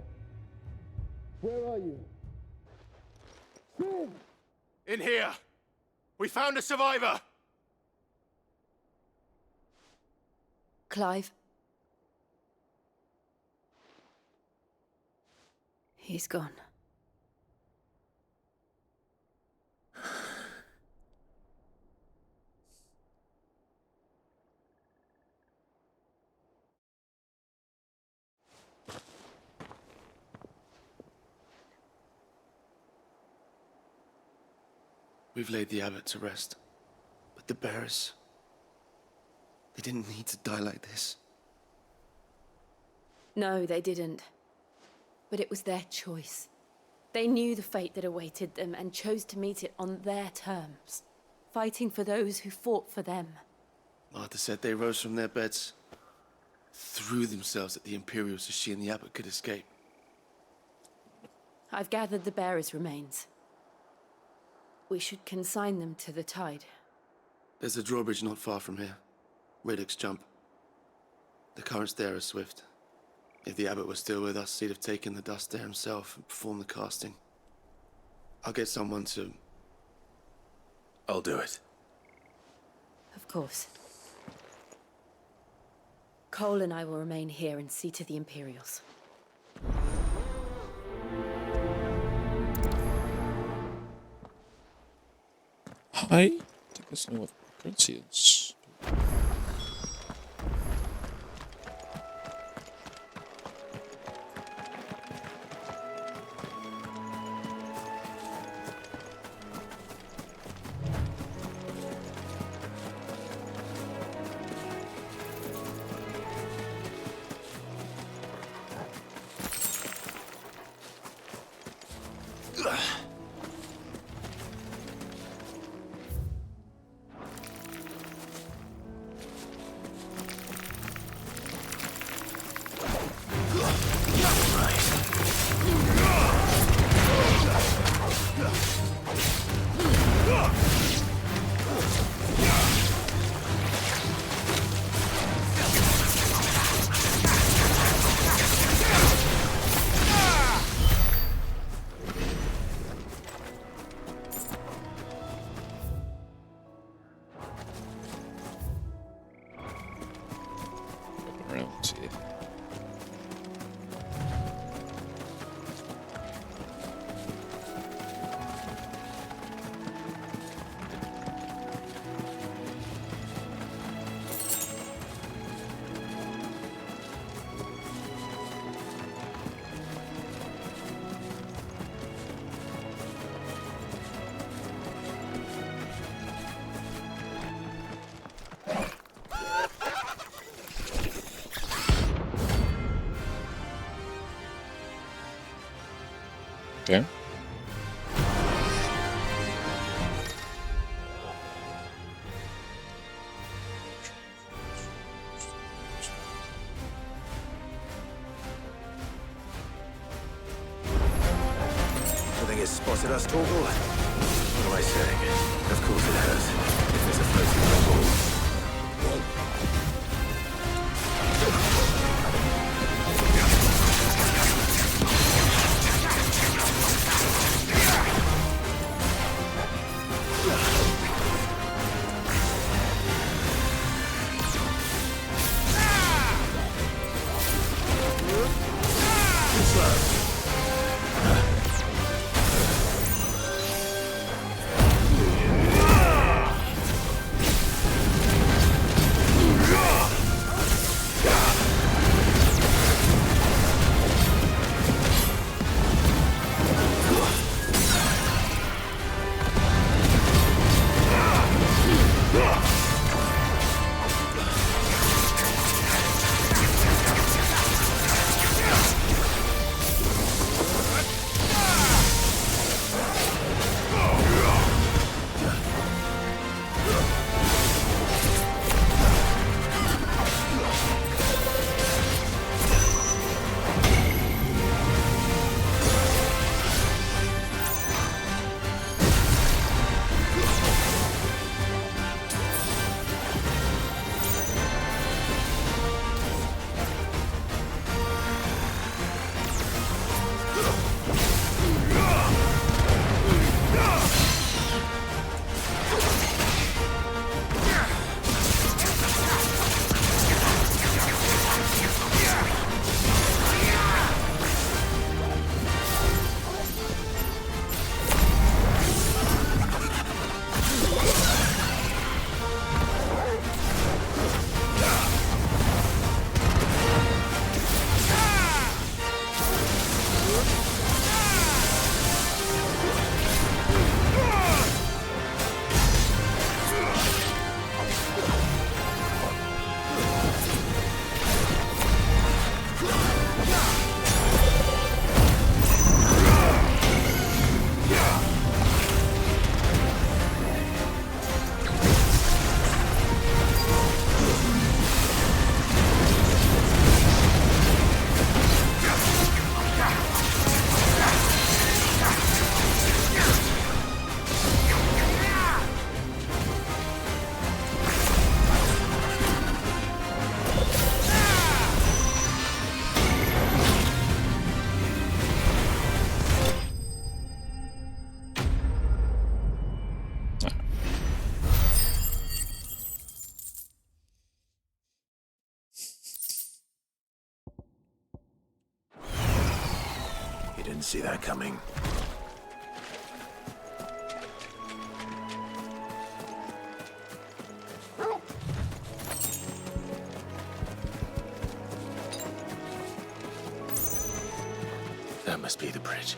where are you? Finn! In here! We found a survivor! Clive. He's gone. We've laid the abbot to rest. But the bearers... they didn't need to die like this. No, they didn't. But it was their choice. They knew the fate that awaited them and chose to meet it on their terms, fighting for those who fought for them. Martha said they rose from their beds, threw themselves at the Imperials so she and the abbot could escape. I've gathered the bearers' remains. We should consign them to the tide. There's a drawbridge not far from here. Radix Jump. The currents there are swift. If the abbot was still with us, he'd have taken the dust there himself and performed the casting. I'll get someone to... I'll do it. Of course. Cole and I will remain here and see to the Imperials. I think I know what Corinthians. Around here. Okay. Spotted us, Torgal? What am I saying? Of course it has. If there's a floating rebel. Didn't see that coming. That must be the bridge.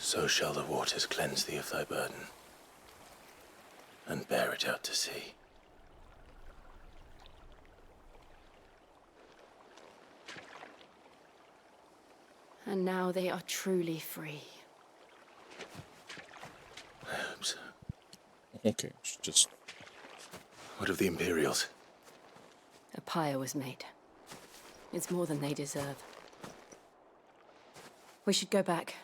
So shall the waters cleanse thee of thy burden, and bear it out to sea. And now they are truly free. I hope so. Okay, just... What of the Imperials? A pyre was made. It's more than they deserve. We should go back.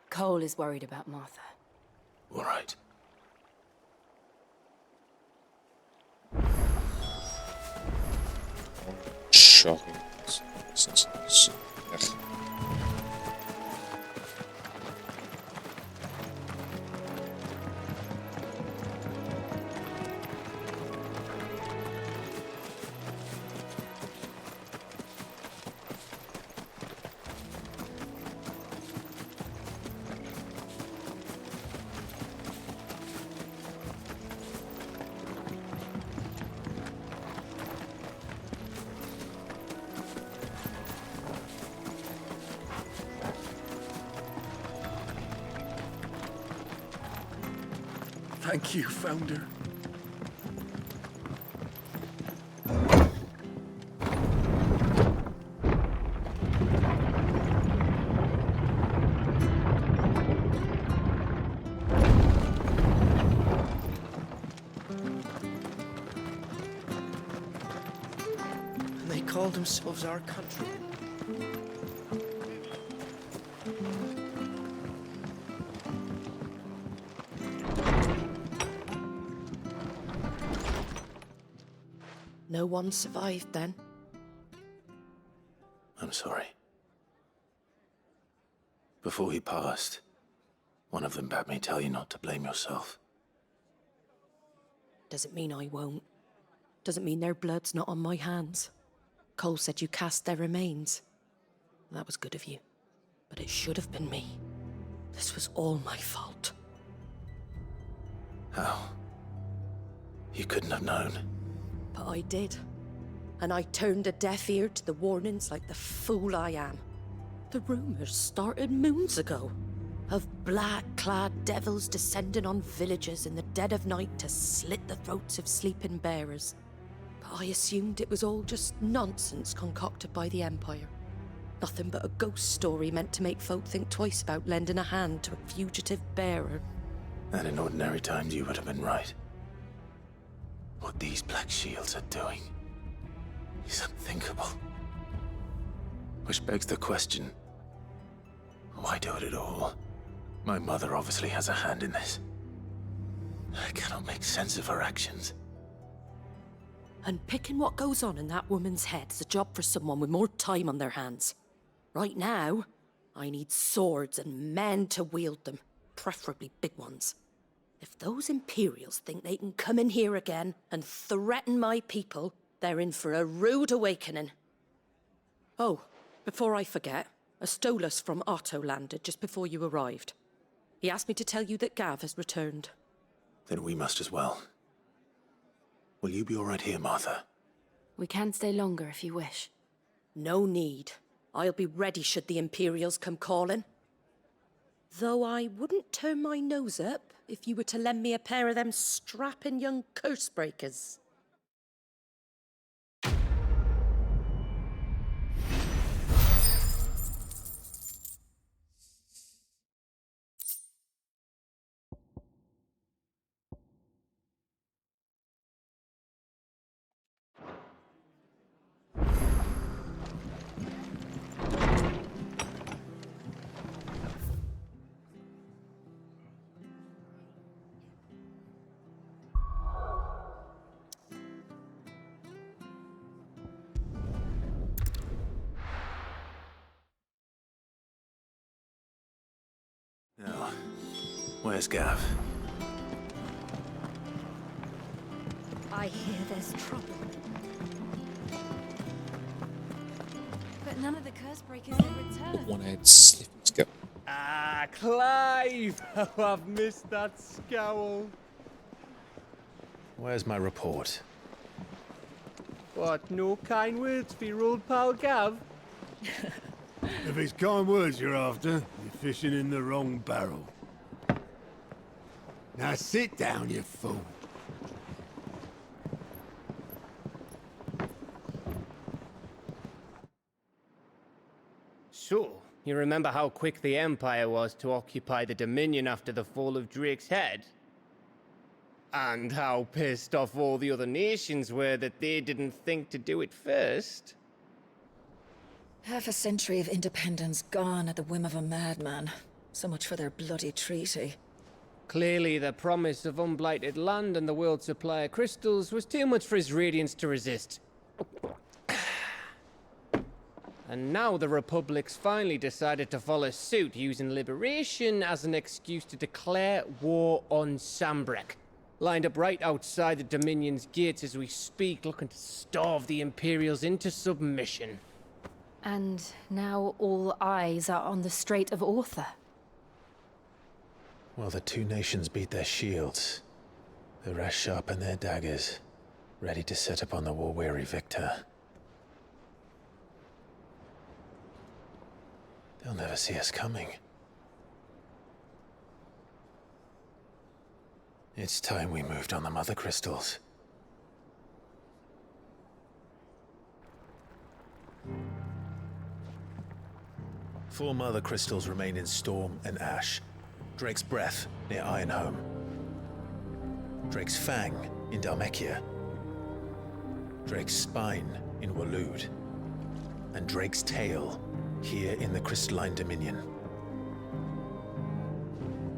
Cole is worried about Martha. All right. Shocking. Thank you, Founder. call themselves our countrymen. No one survived then? I'm sorry. Before he passed, one of them bade me tell you not to blame yourself. Doesn't mean I won't. Doesn't mean their blood's not on my hands. Cole said you cast their remains. That was good of you. But it should have been me. This was all my fault. How? You couldn't have known. But I did. And I turned a deaf ear to the warnings like the fool I am. The rumors started moons ago. Of black-clad devils descending on villages in the dead of night to slit the throats of sleeping bearers. But I assumed it was all just nonsense concocted by the Empire. Nothing but a ghost story meant to make folk think twice about lending a hand to a fugitive bearer. And in ordinary times you would have been right. What these Black Shields are doing is unthinkable. Which begs the question, why do it at all? My mother obviously has a hand in this. I cannot make sense of her actions. And picking what goes on in that woman's head is a job for someone with more time on their hands. Right now, I need swords and men to wield them, preferably big ones. If those Imperials think they can come in here again and threaten my people, they're in for a rude awakening. Oh, before I forget, a Stolas from Otto landed just before you arrived. He asked me to tell you that Gav has returned. Then we must as well. Will you be all right here, Martha? We can stay longer if you wish. No need. I'll be ready should the Imperials come calling. Though I wouldn't turn my nose up if you were to lend me a pair of them strapping young curse breakers. Now, where's Gav? I hear there's trouble. But none of the curse breakers have returned. One-eyed slip go. Ah, Clive! Oh, I've missed that scowl. Where's my report? What, no kind words for your old pal Gav? If it's kind words you're after, you're fishing in the wrong barrel. Now sit down, you fool. So, you remember how quick the Empire was to occupy the Dominion after the fall of Drake's head? And how pissed off all the other nations were that they didn't think to do it first? Half a century of independence gone at the whim of a madman. So much for their bloody treaty. Clearly, the promise of unblighted land and the world's supply of crystals was too much for his radiance to resist. And now the Republic's finally decided to follow suit, using liberation as an excuse to declare war on Sambrek. Lined up right outside the Dominion's gates as we speak, looking to starve the Imperials into submission. And now all eyes are on the Strait of Author. Well, the two nations beat their shields. The rest sharpen their daggers, ready to set upon the war-weary victor. They'll never see us coming. It's time we moved on the Mother Crystals. Four Mother Crystals remain in Storm and Ash. Drake's Breath near Ironhome. Drake's Fang in Dhalmekia. Drake's Spine in Waloed. and Drake's tail here in the Crystalline Dominion.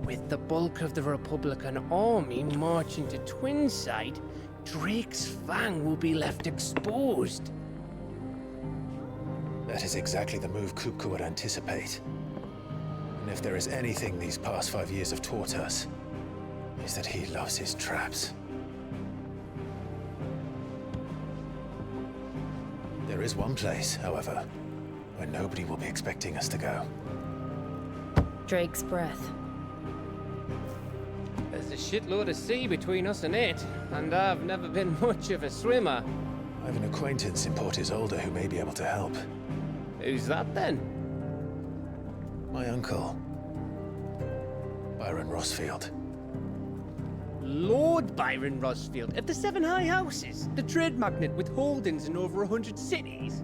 With the bulk of the Republican army marching to Twinside, Drake's Fang will be left exposed. That is exactly the move Kupka would anticipate. And if there is anything these past 5 years have taught us, is that he loves his traps. There is one place, however, where nobody will be expecting us to go. Drake's breath. There's a shitload of sea between us and it, and I've never been much of a swimmer. I have an acquaintance in Port Isolde who may be able to help. Who's that then? My uncle, Byron Rosfield. Lord Byron Rosfield of the Seven High Houses, the trade magnate with holdings in over 100 cities.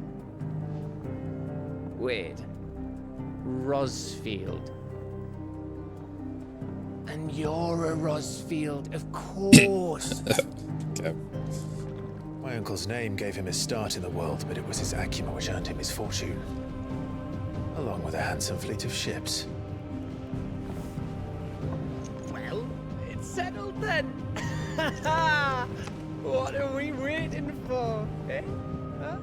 Wait, Rosfield. And you're a Rosfield, of course. Okay. My uncle's name gave him his start in the world, but it was his acumen which earned him his fortune, along with a handsome fleet of ships. Well, it's settled then. What are we waiting for, eh? Huh?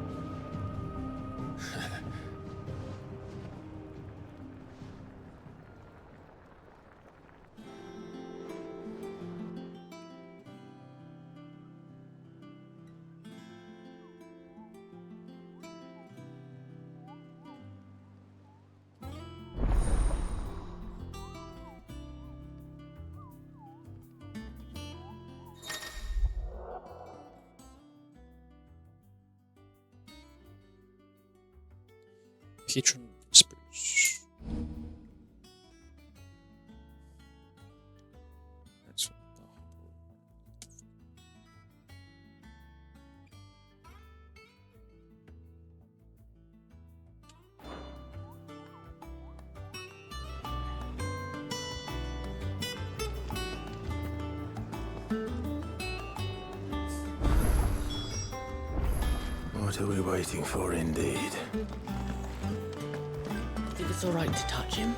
Patron Whispers. That's what What are we waiting for, indeed? Think it's all right to touch him?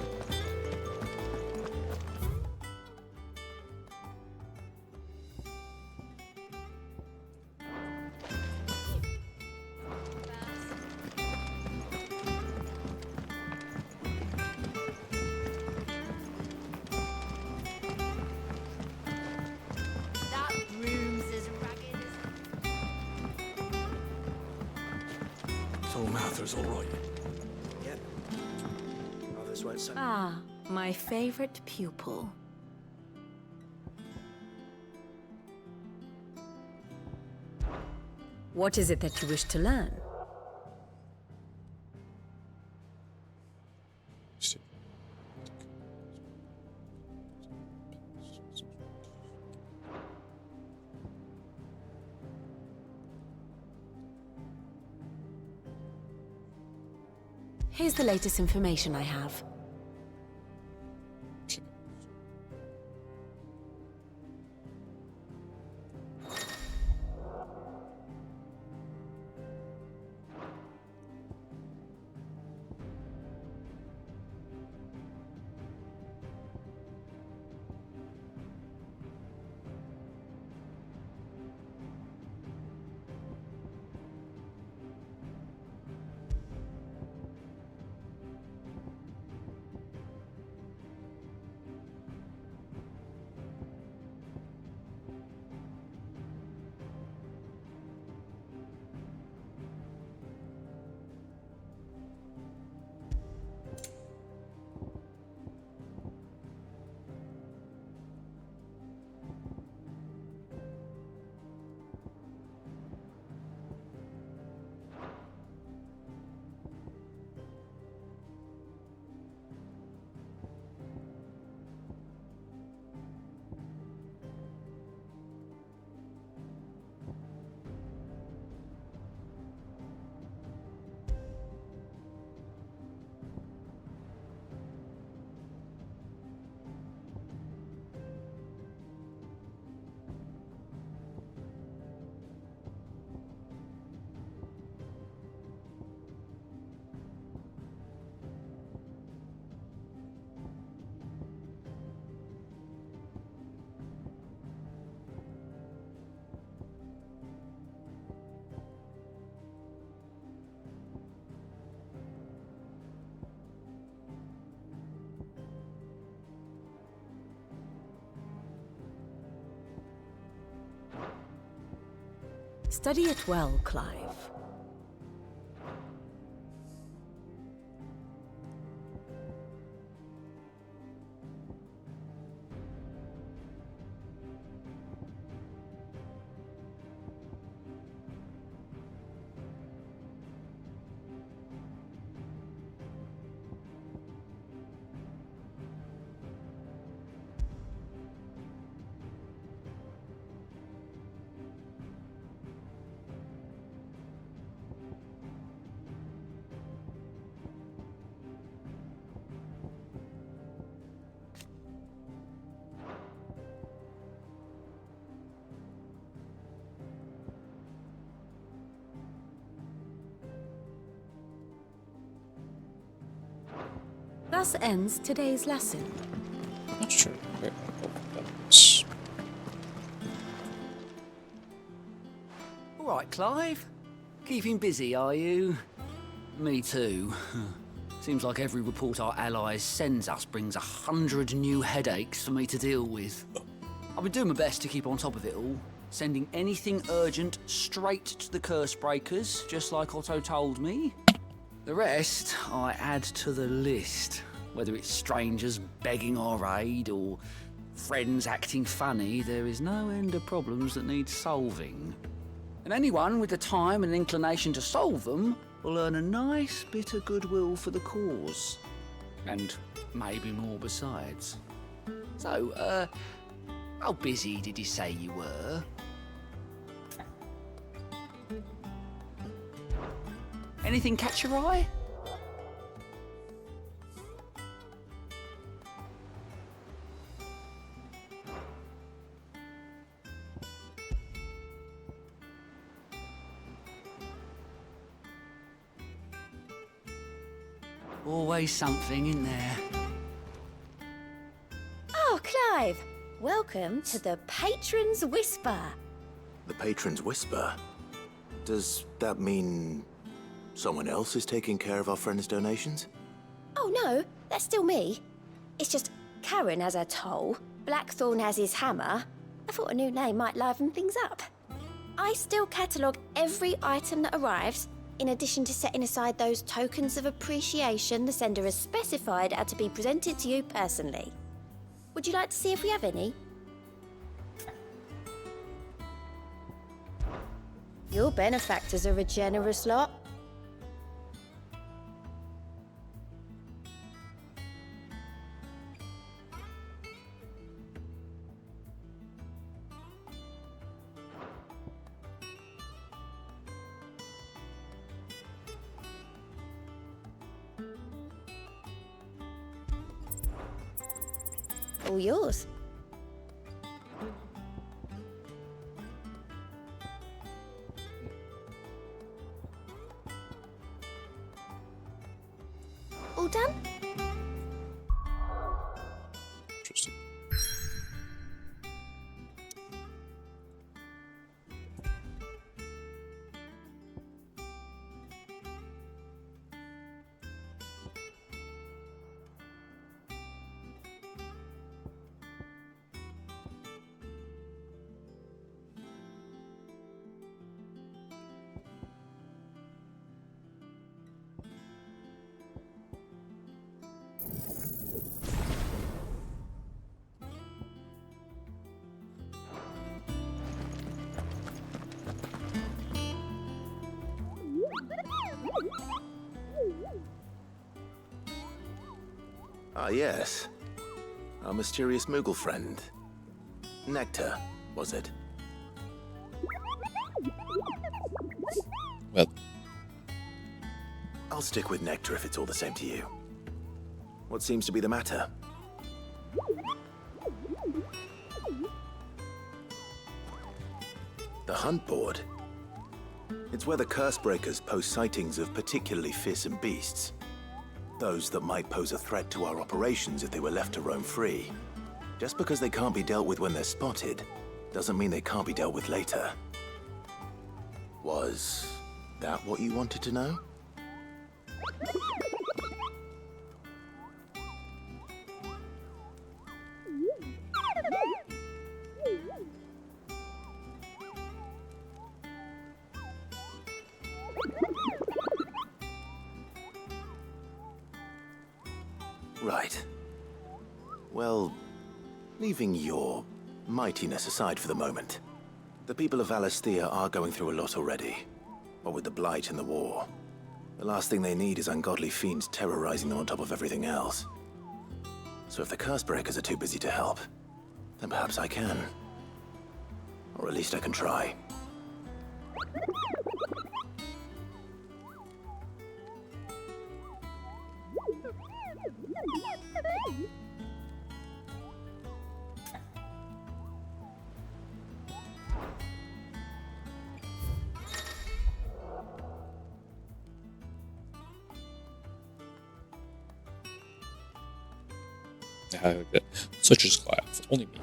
That room's as ragged as... So Martha's all right. Yep. Others won't say. Ah, my favorite pupil. What is it that you wish to learn? Here's the latest information I have. Study it well, Clive. Thus ends today's lesson. Not sure where All right, Clive. Keeping busy, are you? Me too. Seems like every report our allies sends us brings 100 new headaches for me to deal with. I've been doing my best to keep on top of it all, sending anything urgent straight to the curse breakers, just like Otto told me. The rest I add to the list, whether it's strangers begging our aid or friends acting funny. There is no end of problems that need solving. And anyone with the time and inclination to solve them will earn a nice bit of goodwill for the cause. And maybe more besides. So, how busy did you say you were? Anything catch your eye? Always something in there. Oh, Clive! Welcome to the Patron's Whisper. The Patron's Whisper? Does that mean someone else is taking care of our friend's donations? Oh no, that's still me. It's just Karen has her toll, Blackthorn has his hammer. I thought a new name might liven things up. I still catalogue every item that arrives, in addition to setting aside those tokens of appreciation the sender has specified are to be presented to you personally. Would you like to see if we have any? Your benefactors are a generous lot. All yours. All done? Interesting. Ah, yes. Our mysterious Moogle friend. Nectar, was it? Well, I'll stick with Nectar if it's all the same to you. What seems to be the matter? The hunt board? It's where the curse breakers post sightings of particularly fearsome beasts. Those that might pose a threat to our operations if they were left to roam free. Just because they can't be dealt with when they're spotted, doesn't mean they can't be dealt with later. Was that what you wanted to know? Leaving your mightiness aside for the moment, the people of Valisthea are going through a lot already. What with the Blight and the war, the last thing they need is ungodly fiends terrorizing them on top of everything else. So if the Cursebreakers are too busy to help, then perhaps I can. Or at least I can try. Such as class, only me.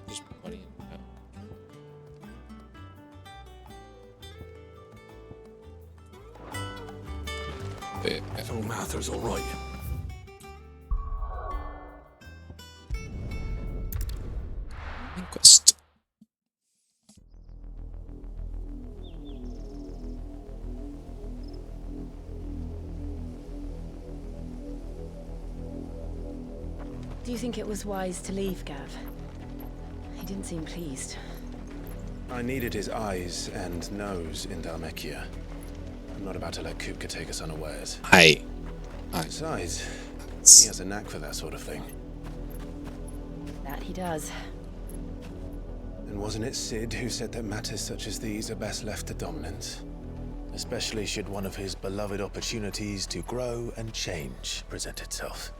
Just put money in now. So Mather's all right. Inquest. Do you think it was wise to leave, Gav? He didn't seem pleased. I needed his eyes and nose in Dhalmekia. I'm not about to let Kupka take us unawares. Besides, he has a knack for that sort of thing. That he does. And wasn't it Sid who said that matters such as these are best left to dominance? Especially should one of his beloved opportunities to grow and change present itself.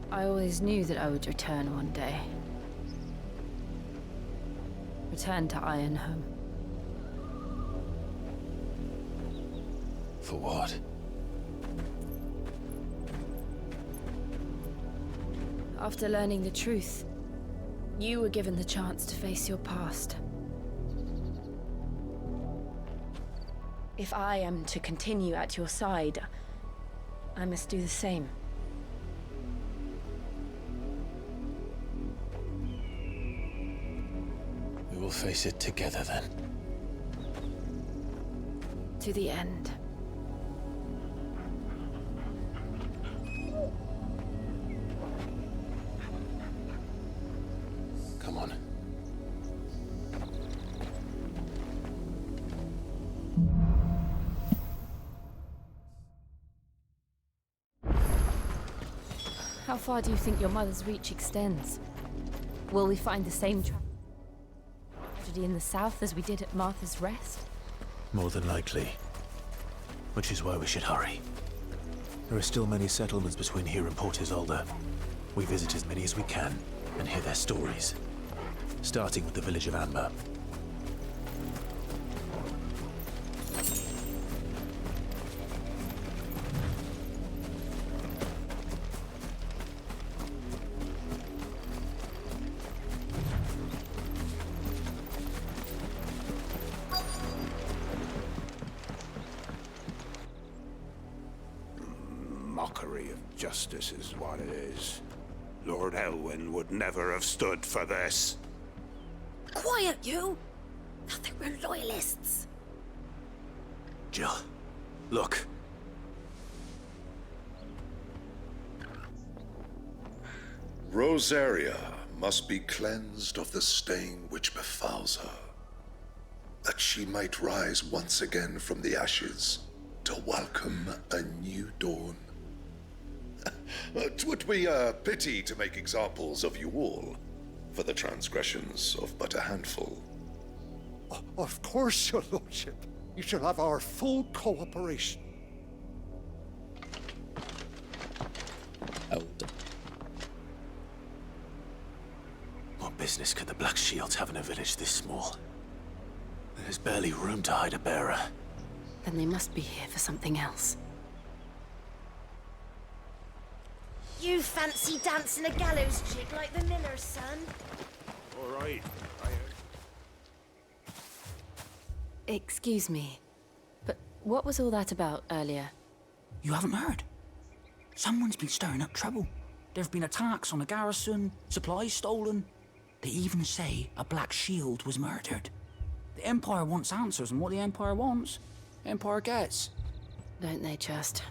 I always knew that I would return one day. Return to Ironhome. For what? After learning the truth, you were given the chance to face your past. If I am to continue at your side, I must do the same. We will face it together then. To the end. Come on. How far do you think your mother's reach extends? Will we find the same tragedy in the south as we did at Martha's Rest? More than likely. Which is why we should hurry. There are still many settlements between here and Port Isolde. We visit as many as we can and hear their stories. Starting with the village of Amber. Mockery of justice is what it is. Lord Elwyn would never have stood for this. Quiet, you! Thought they were loyalists. Jill, look. Rosaria must be cleansed of the stain which befouls her, that she might rise once again from the ashes to welcome a new dawn. 'Twould be a pity to make examples of you all, for the transgressions of but a handful. Of course, your lordship. You shall have our full cooperation. What business could the Black Shields have in a village this small? There's barely room to hide a bearer. Then they must be here for something else. You fancy dancing a gallows jig like the miller's son? All right. Excuse me, but what was all that about earlier? You haven't heard? Someone's been stirring up trouble. There've been attacks on the garrison, supplies stolen. They even say a Black Shield was murdered. The Empire wants answers, and what the Empire wants, Empire gets. Don't they just?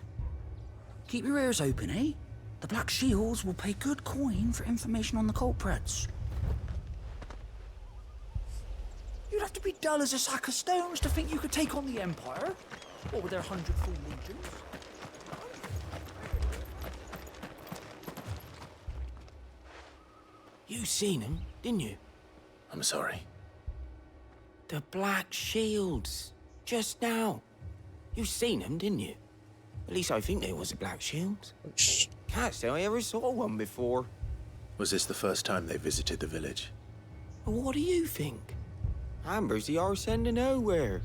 Keep your ears open, eh? The Black Shields will pay good coin for information on the culprits. You'd have to be dull as a sack of stones to think you could take on the Empire. What with their 100 full legions? You seen him, didn't you? I'm sorry. The Black Shields. Just now. You seen them, didn't you? At least I think they was the Black Shields. Can't say I ever saw one before. Was this the first time they visited the village? What do you think? Amber's the arse end of nowhere.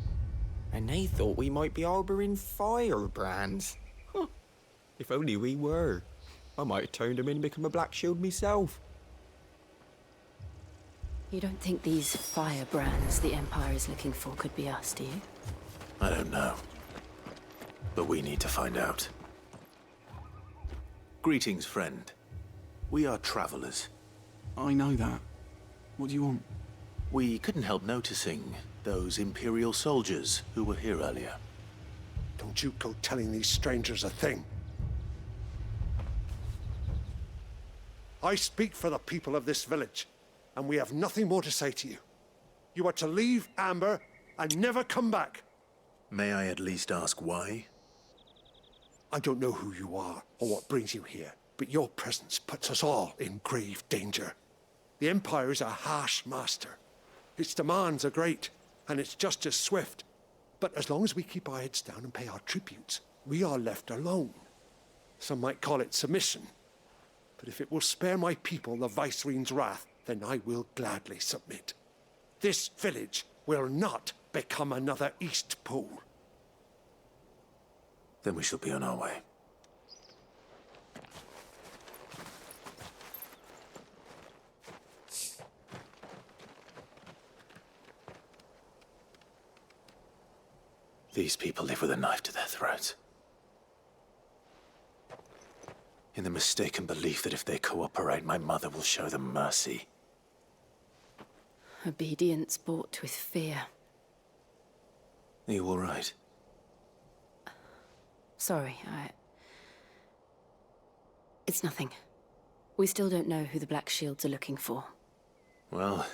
And they thought we might be harboring firebrands. Huh. If only we were. I might have turned them in and become a Black Shield myself. You don't think these firebrands the Empire is looking for could be us, do you? I don't know. But we need to find out. Greetings, friend. We are travelers. I know that. What do you want? We couldn't help noticing those Imperial soldiers who were here earlier. Don't you go telling these strangers a thing. I speak for the people of this village, and we have nothing more to say to you. You are to leave Amber and never come back. May I at least ask why? I don't know who you are or what brings you here, but your presence puts us all in grave danger. The Empire is a harsh master. Its demands are great, and its justice swift. But as long as we keep our heads down and pay our tributes, we are left alone. Some might call it submission. But if it will spare my people the Viceroy's wrath, then I will gladly submit. This village will not become another Eastpool. Then we shall be on our way. These people live with a knife to their throats. In the mistaken belief that if they cooperate, my mother will show them mercy. Obedience bought with fear. Are you all right? Sorry, It's nothing. We still don't know who the Black Shields are looking for. Well,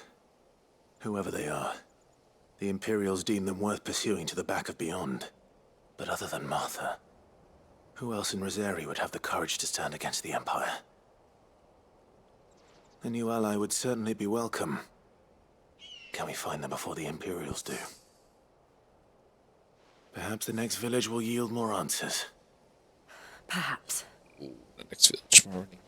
whoever they are, the Imperials deem them worth pursuing to the back of beyond. But other than Martha, who else in Rosari would have the courage to stand against the Empire? A new ally would certainly be welcome. Can we find them before the Imperials do? Perhaps the next village will yield more answers. Perhaps. Ooh, the next village morning.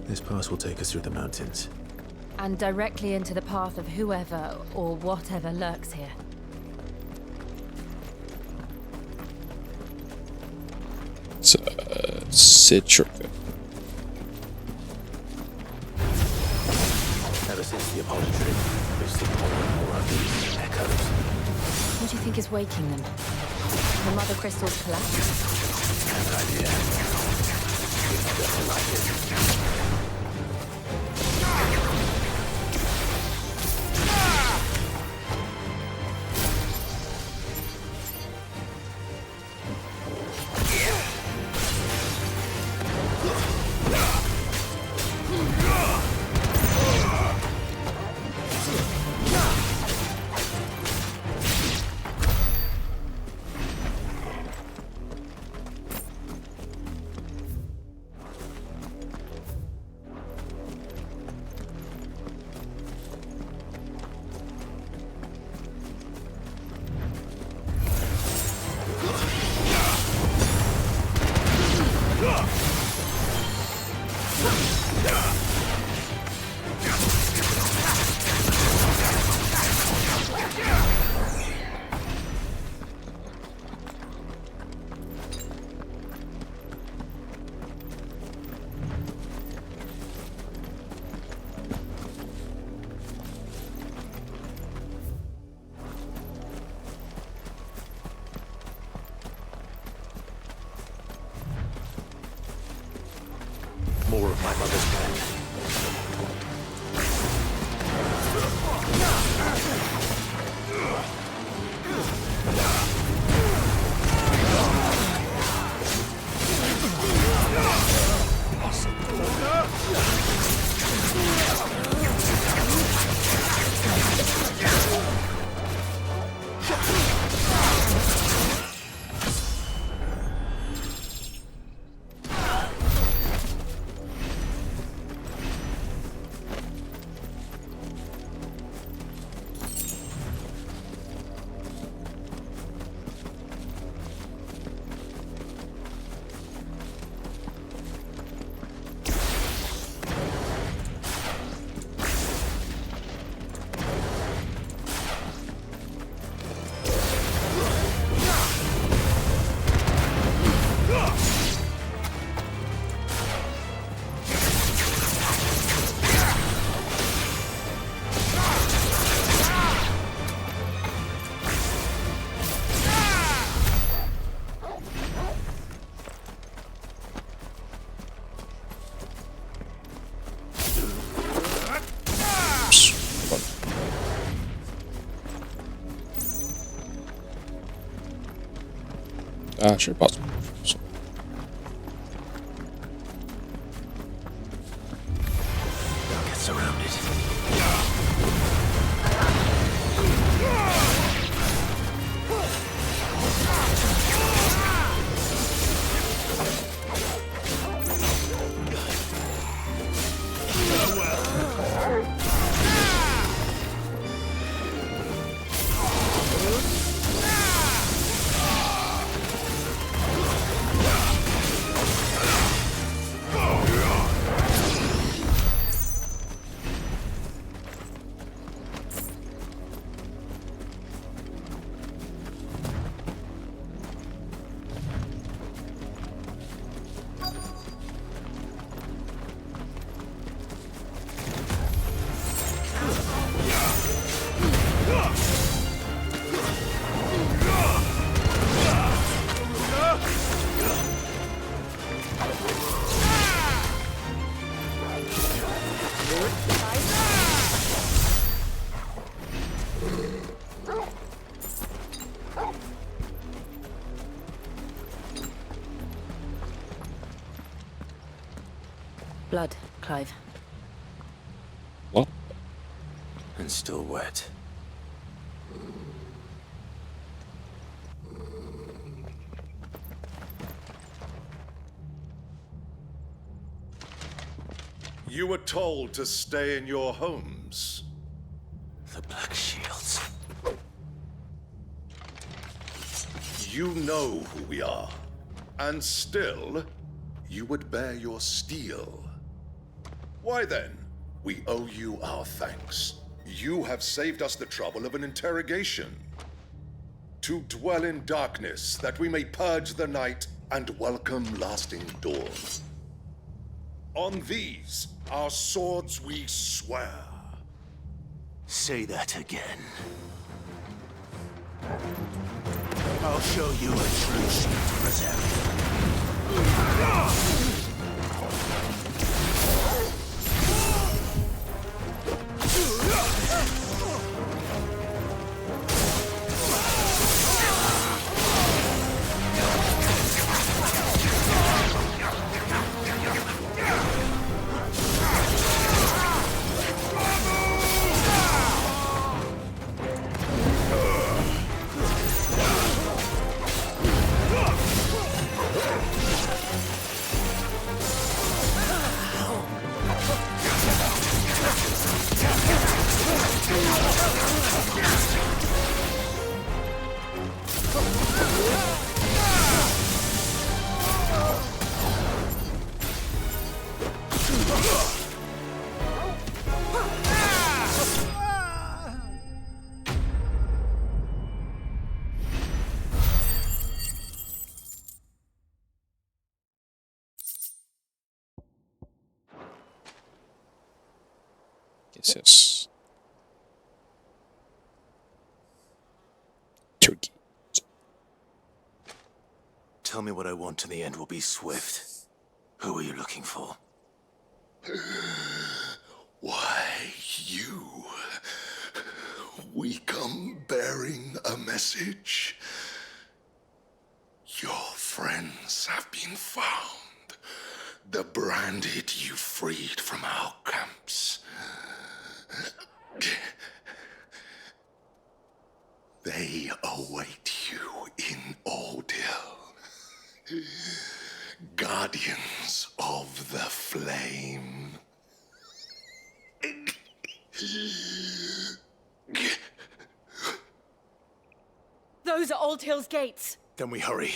This pass will take us through the mountains. And directly into the path of whoever or whatever lurks here. It's Sid shortcut. Ever since the apology, we've seen more and more of these echoes. What do you think is waking them? The Mother Crystal's collapse? An idea. It's just like it. grandmother's pen. Sure, possible. So. Get surrounded. Blood, Clive. What? And still wet. You were told to stay in your homes. The Black Shields. You know who we are. And still, you would bear your steel. Why then, we owe you our thanks. You have saved us the trouble of an interrogation. To dwell in darkness, that we may purge the night and welcome lasting dawn. On these, our swords we swear. Say that again. I'll show you a true shield reserve. Yes. Turkey. Tell me what I want and the end will be swift. Who are you looking for? Why, you. We come bearing a message. Your friends have been found. The branded you freed from our camps. They await you in Aldil. Guardians of the Flame. Those are Old Hill's gates. Then we hurry.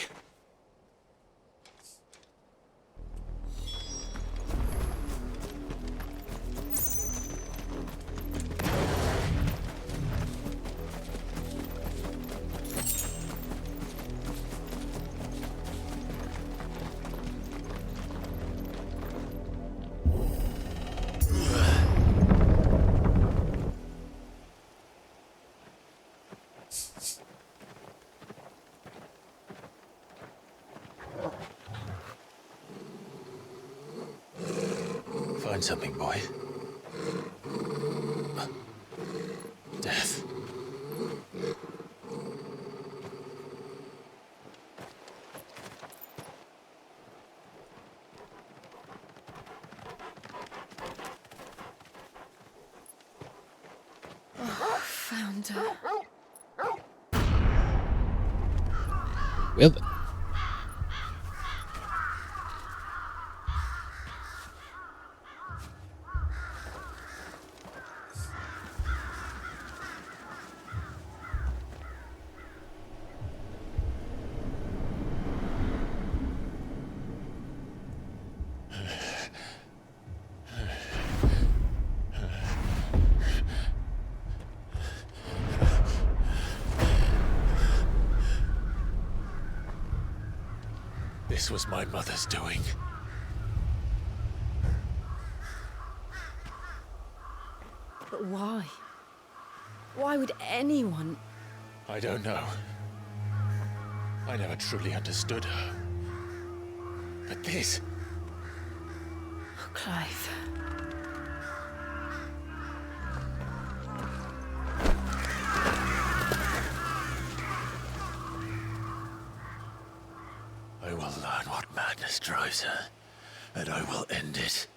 Find something, boy. Death. Oh, found her. Well then. This was my mother's doing. But why? Why would anyone? I don't know. I never truly understood her. But this... Oh, Clive. I will learn what madness drives her, and I will end it.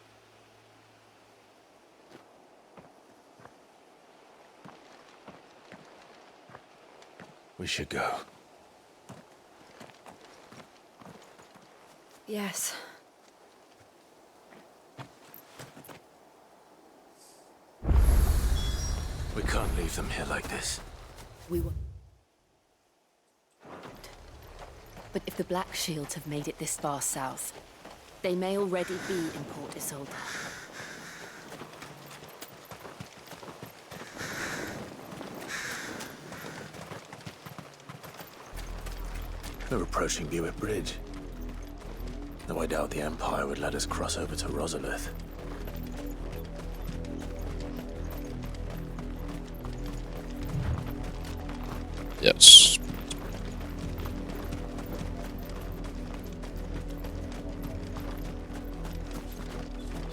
We should go. Yes. We can't leave them here like this. We were. But if the Black Shields have made it this far south, they may already be in Port Isolde. We're approaching Buick Bridge. Though I doubt the Empire would let us cross over to Rosalith. Yes.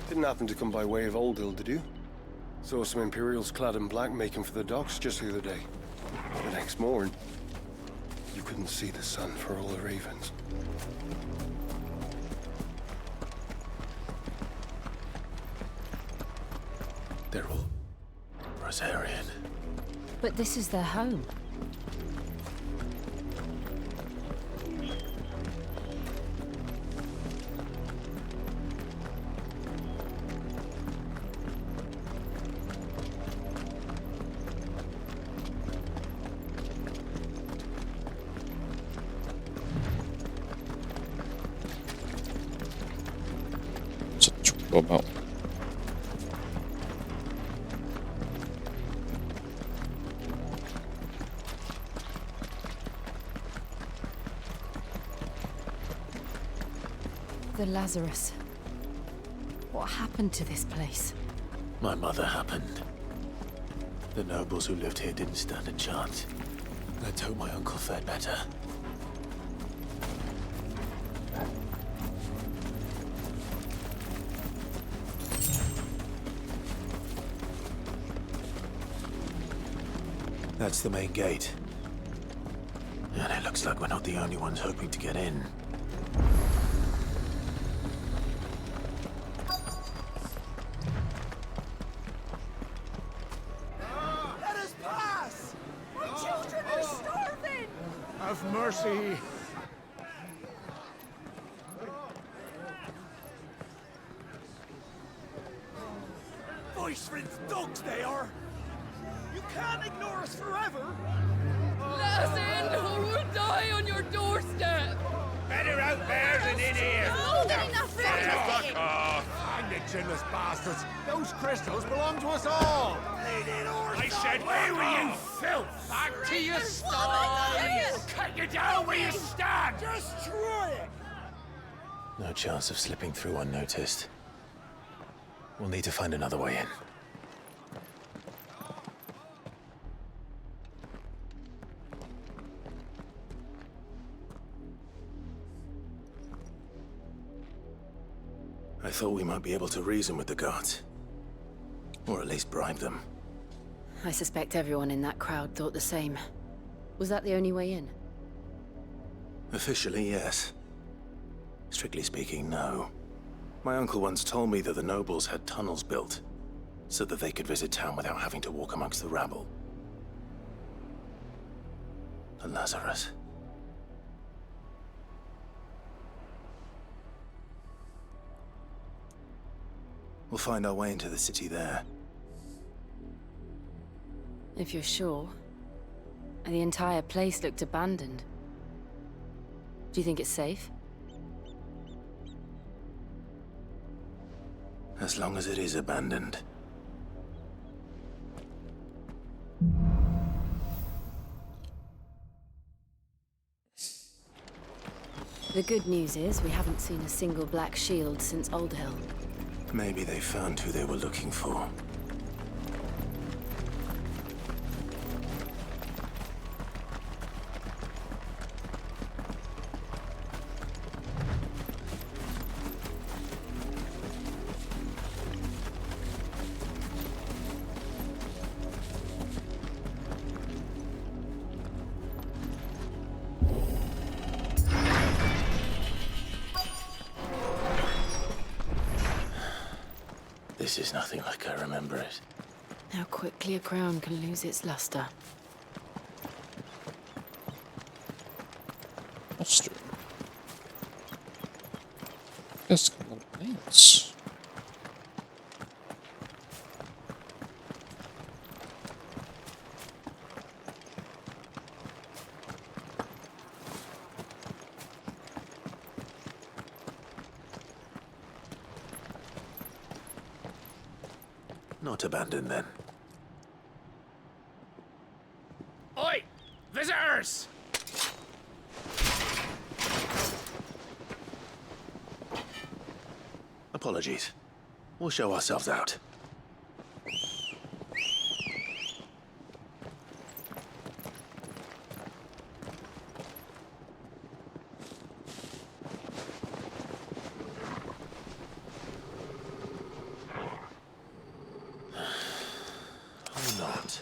Didn't happen to come by way of Oldhill, did you? Saw some Imperials clad in black making for the docks just the other day. The next morning, you couldn't see the sun for all the ravens. They're all Rosarian. But this is their home. About. The Lazarus. What happened to this place? My mother happened. The nobles who lived here didn't stand a chance. Let's hope my uncle fared better. That's the main gate. And it looks like we're not the only ones hoping to get in. Let us pass! My children are starving! Have mercy! Voice-rinsed dogs they are! You can't ignore us forever! Let us in, or we'll die on your doorstep! Better out there than in here! More than enough for Fuck off! Hang the chinless bastards! Those crystals belong to us all! I said, where were you, filth? Back to your stalls! Cut you down where you stand! Destroy it! No chance of slipping through unnoticed. We'll need to find another way in. I thought we might be able to reason with the guards. Or at least bribe them. I suspect everyone in that crowd thought the same. Was that the only way in? Officially, yes. Strictly speaking, no. My uncle once told me that the nobles had tunnels built, so that they could visit town without having to walk amongst the rabble. And Lazarus. We'll find our way into the city there. If you're sure. The entire place looked abandoned. Do you think it's safe? As long as it is abandoned. The good news is we haven't seen a single black shield since Old Hill. Maybe they found who they were looking for. This is nothing like I remember it. How quickly a crown can lose its luster. That's true. That's a lot of paints. Not abandoned then. Oi! Visitors! Apologies. We'll show ourselves out. Not.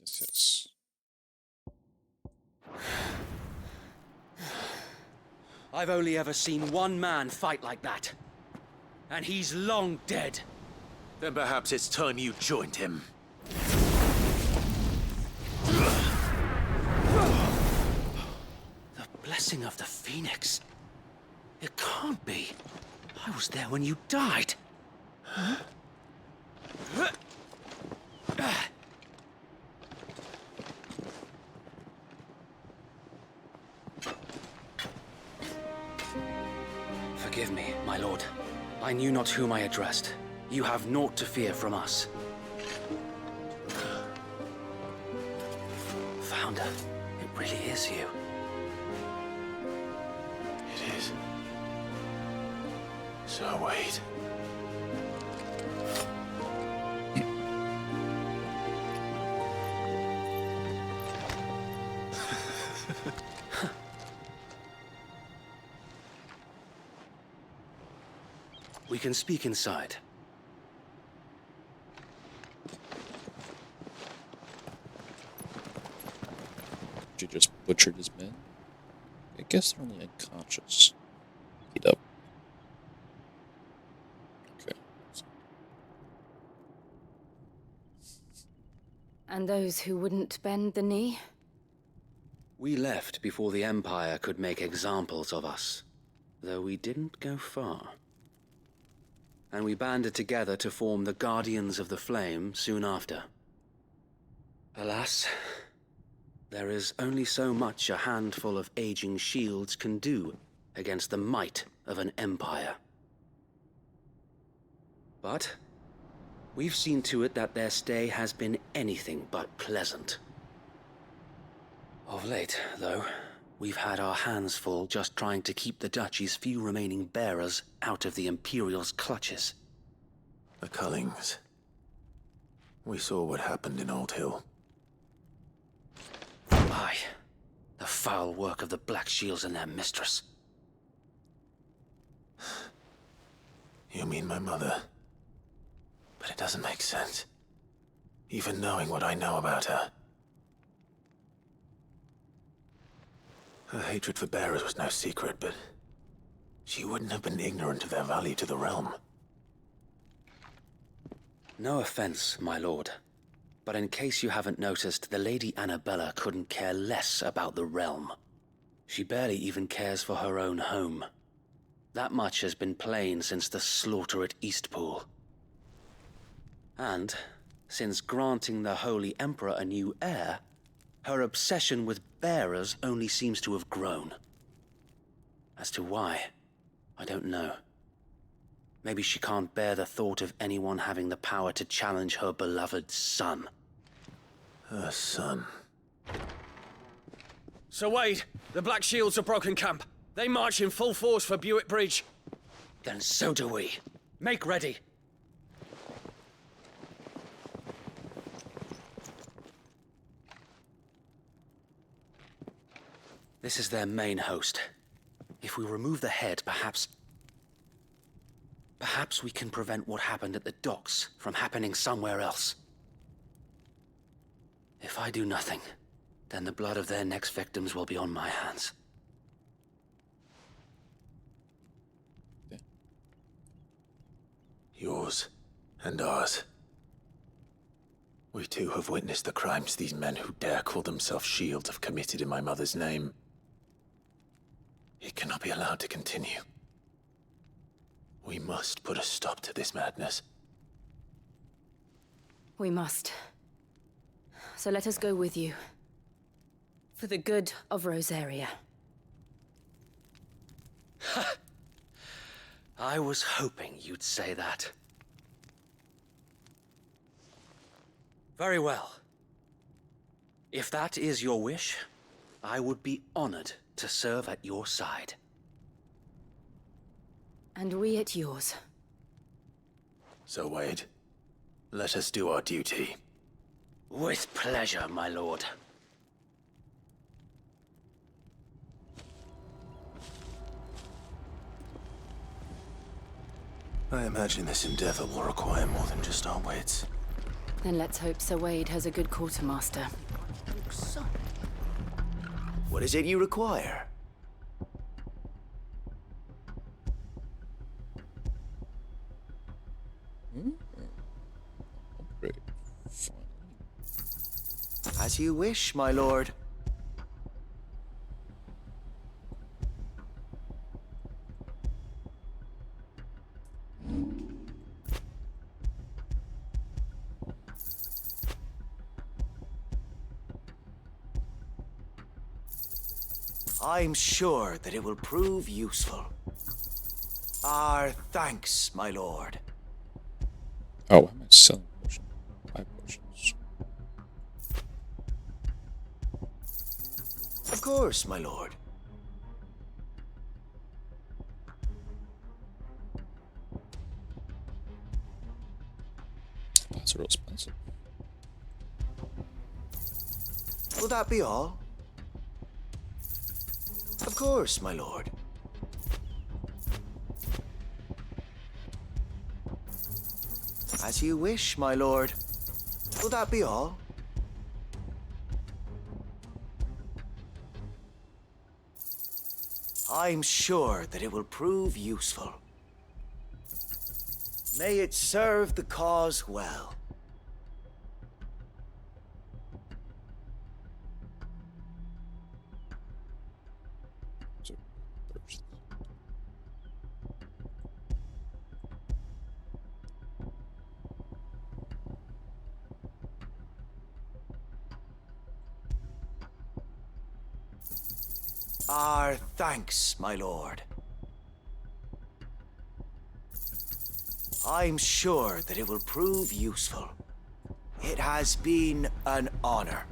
Yes. I've only ever seen one man fight like that. And he's long dead. Then perhaps it's time you joined him. The blessing of the Phoenix. It can't be. I was there when you died. Huh? Forgive me, my lord. I knew not whom I addressed. You have naught to fear from us. Founder, it really is you. It is. Sir Wade. We can speak inside. You just butchered his men? I guess they're only unconscious. Get up. Okay. And those who wouldn't bend the knee? We left before the Empire could make examples of us, though we didn't go far. And we banded together to form the Guardians of the Flame soon after. Alas, there is only so much a handful of aging shields can do against the might of an empire. But we've seen to it that their stay has been anything but pleasant. Of late, though, we've had our hands full just trying to keep the Duchy's few remaining bearers out of the Imperial's clutches. The Cullings. We saw what happened in Old Hill. Aye. The foul work of the Black Shields and their mistress. You mean my mother? But it doesn't make sense. Even knowing what I know about her. Her hatred for bearers was no secret, but she wouldn't have been ignorant of their value to the realm. No offense, my lord. But in case you haven't noticed, the Lady Annabella couldn't care less about the realm. She barely even cares for her own home. That much has been plain since the slaughter at Eastpool. And, since granting the Holy Emperor a new heir, her obsession with bearers only seems to have grown. As to why, I don't know. Maybe she can't bear the thought of anyone having the power to challenge her beloved son. Her son? Sir Wade, the Black Shields have broken camp. They march in full force for Buick Bridge. Then so do we. Make ready. This is their main host. If we remove the head, perhaps we can prevent what happened at the docks from happening somewhere else. If I do nothing, then the blood of their next victims will be on my hands. Yours and ours. We too have witnessed the crimes these men who dare call themselves Shields have committed in my mother's name. It cannot be allowed to continue. We must put a stop to this madness. We must. So let us go with you. For the good of Rosaria. I was hoping you'd say that. Very well. If that is your wish, I would be honored to serve at your side. And we at yours. So, Wade, let us do our duty. With pleasure, my lord. I imagine this endeavor will require more than just our wits. Then let's hope Sir Wade has a good quartermaster. What is it you require? Great. As you wish, my lord. I'm sure that it will prove useful. Our thanks, my lord. Oh, why am I selling potions? 5 potions. Of course, my lord. That's real expensive. Will that be all? Of course, my lord. As you wish, my lord. Will that be all? I'm sure that it will prove useful. May it serve the cause well. Our thanks, my lord. I'm sure that it will prove useful. It has been an honor.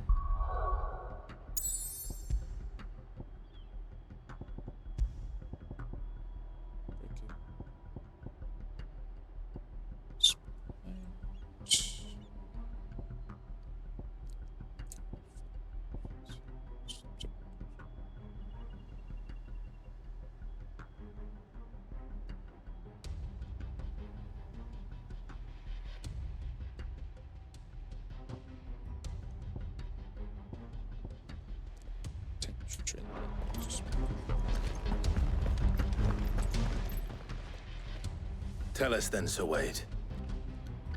Tell us then, Sir Wade.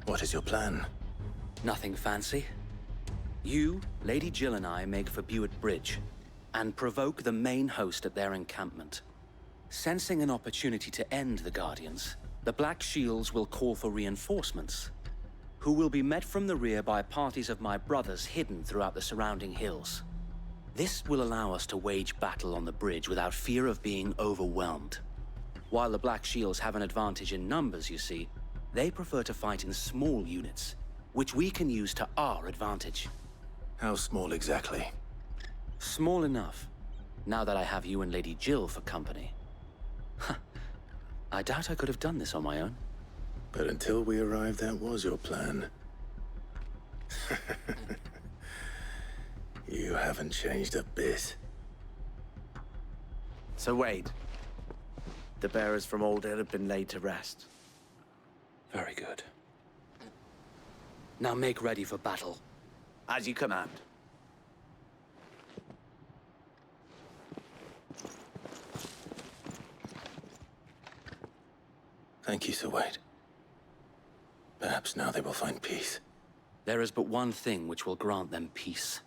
What is your plan? Nothing fancy. You, Lady Jill and I make for Buett Bridge and provoke the main host at their encampment. Sensing an opportunity to end the Guardians, the Black Shields will call for reinforcements, who will be met from the rear by parties of my brothers hidden throughout the surrounding hills. This will allow us to wage battle on the bridge without fear of being overwhelmed. While the Black Shields have an advantage in numbers, you see, they prefer to fight in small units, which we can use to our advantage. How small exactly? Small enough, now that I have you and Lady Jill for company. I doubt I could have done this on my own. But until we arrived, that was your plan. You haven't changed a bit. Sir Wade, the bearers from Old Hill have been laid to rest. Very good. Now make ready for battle. As you command. Thank you, Sir Wade. Perhaps now they will find peace. There is but one thing which will grant them peace.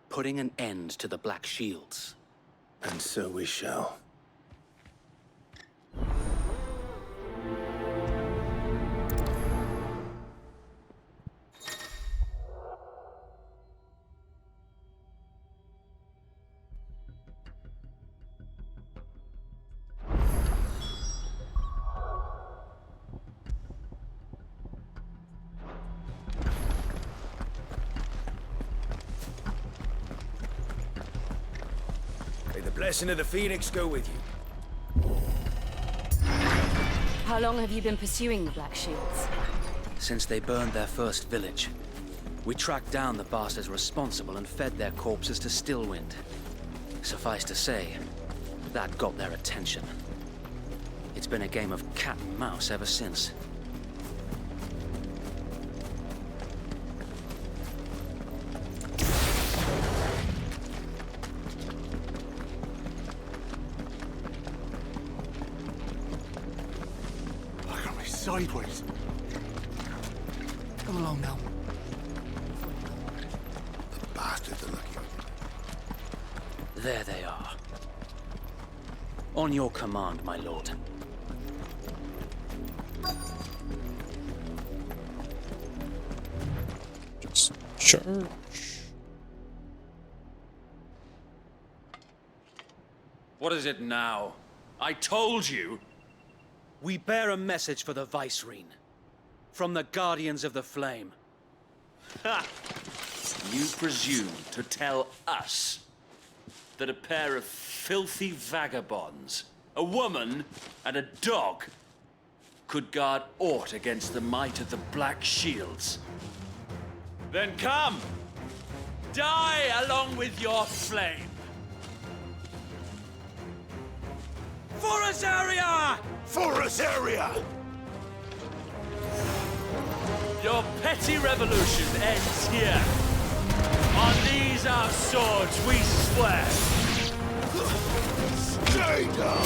Putting an end to the Black Shields. And so we shall. May the blessing of the Phoenix go with you. How long have you been pursuing the Black Shields? Since they burned their first village. We tracked down the bastards responsible and fed their corpses to Stillwind. Suffice to say, that got their attention. It's been a game of cat and mouse ever since. Look at me sideways. Come along now. The bastards are lucky. There they are. On your command, my lord. Just charge. What is it now? I told you! We bear a message for the Vicereine. From the Guardians of the Flame. Ha! You presume to tell us that a pair of filthy vagabonds, a woman and a dog, could guard aught against the might of the Black Shields? Then come! Die along with your flame! For Azaria! For Azaria! Your petty revolution ends here. On these our swords we swear. Stay down!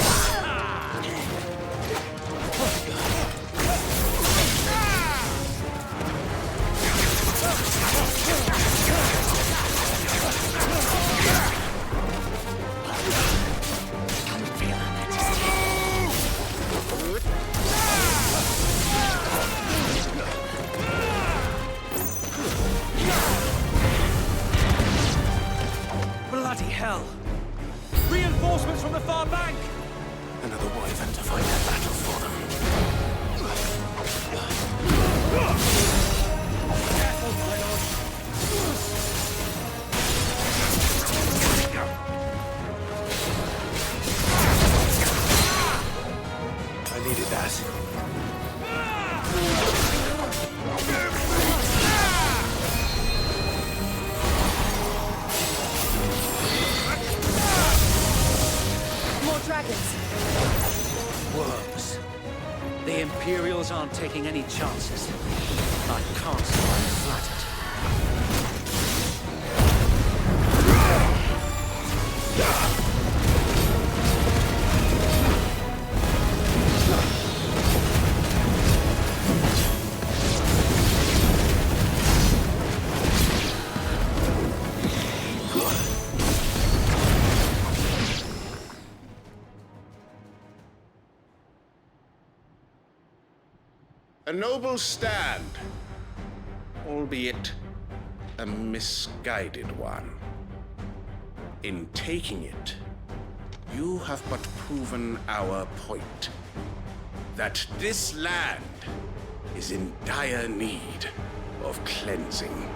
Bloody hell! Reinforcements from the far bank! Another wyvern to fight a battle for them. Careful, my lord! I needed that. More dragons. Worms. The Imperials aren't taking any chances. I can't say I'm flattered. A noble stand, albeit a misguided one. In taking it, you have but proven our point, that this land is in dire need of cleansing.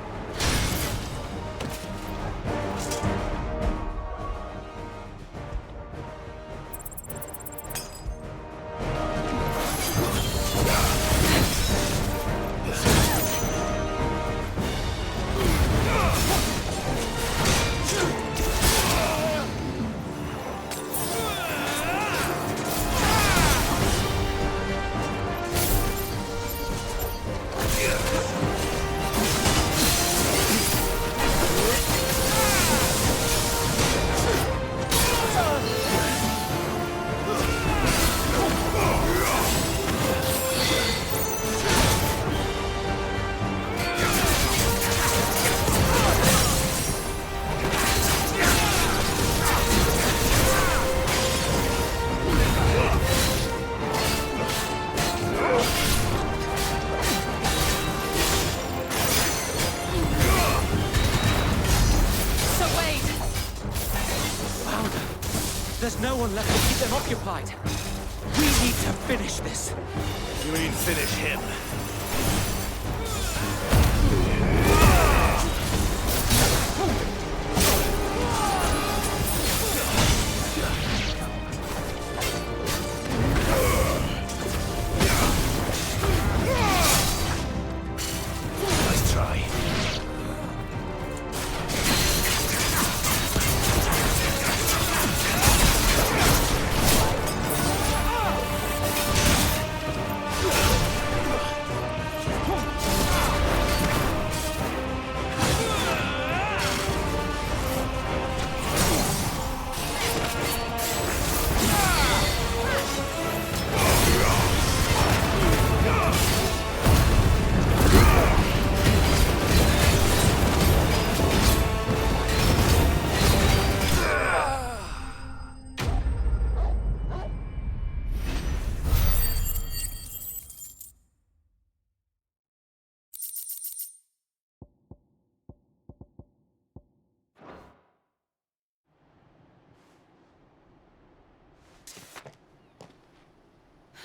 There's no one left to keep them occupied. We need to finish this. You mean finish him? Nice try.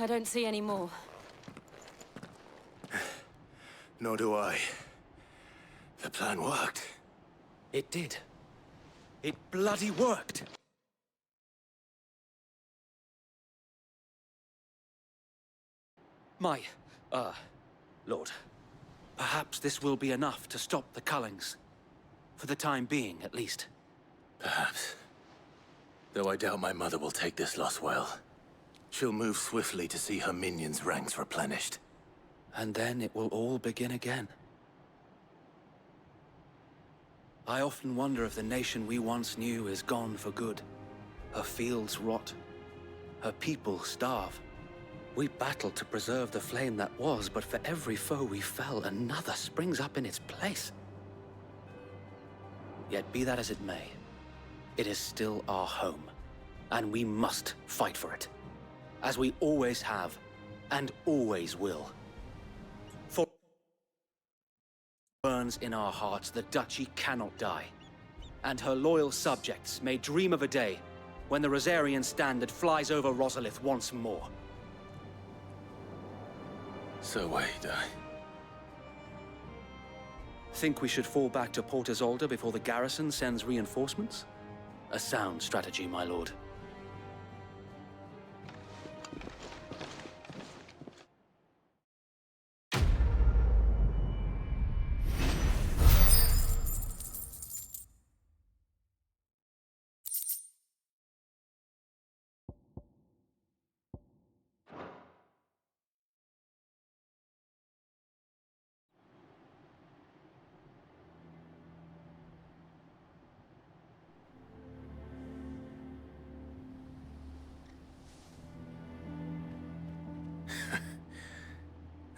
I don't see any more. Nor do I. The plan worked. It did. It bloody worked. My, Lord, perhaps this will be enough to stop the Cullings. For the time being, at least. Perhaps. Though I doubt my mother will take this loss well. She'll move swiftly to see her minions' ranks replenished. And then it will all begin again. I often wonder if the nation we once knew is gone for good. Her fields rot. Her people starve. We battled to preserve the flame that was, but for every foe we fell, another springs up in its place. Yet be that as it may, it is still our home, and we must fight for it, as we always have, and always will. For burns in our hearts, the Duchy cannot die, and her loyal subjects may dream of a day when the Rosarian standard flies over Rosalith once more. So wait, Think we should fall back to Port Isolde before the garrison sends reinforcements? A sound strategy, my lord.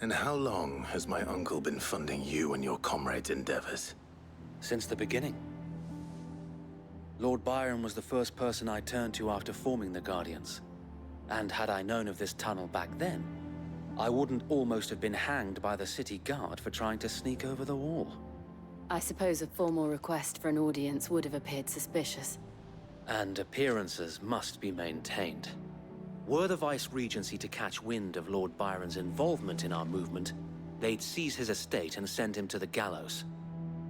And how long has my uncle been funding you and your comrades' endeavors? Since the beginning. Lord Byron was the first person I turned to after forming the Guardians. And had I known of this tunnel back then, I wouldn't almost have been hanged by the city guard for trying to sneak over the wall. I suppose a formal request for an audience would have appeared suspicious. And appearances must be maintained. Were the Vice-Regency to catch wind of Lord Byron's involvement in our movement, they'd seize his estate and send him to the gallows,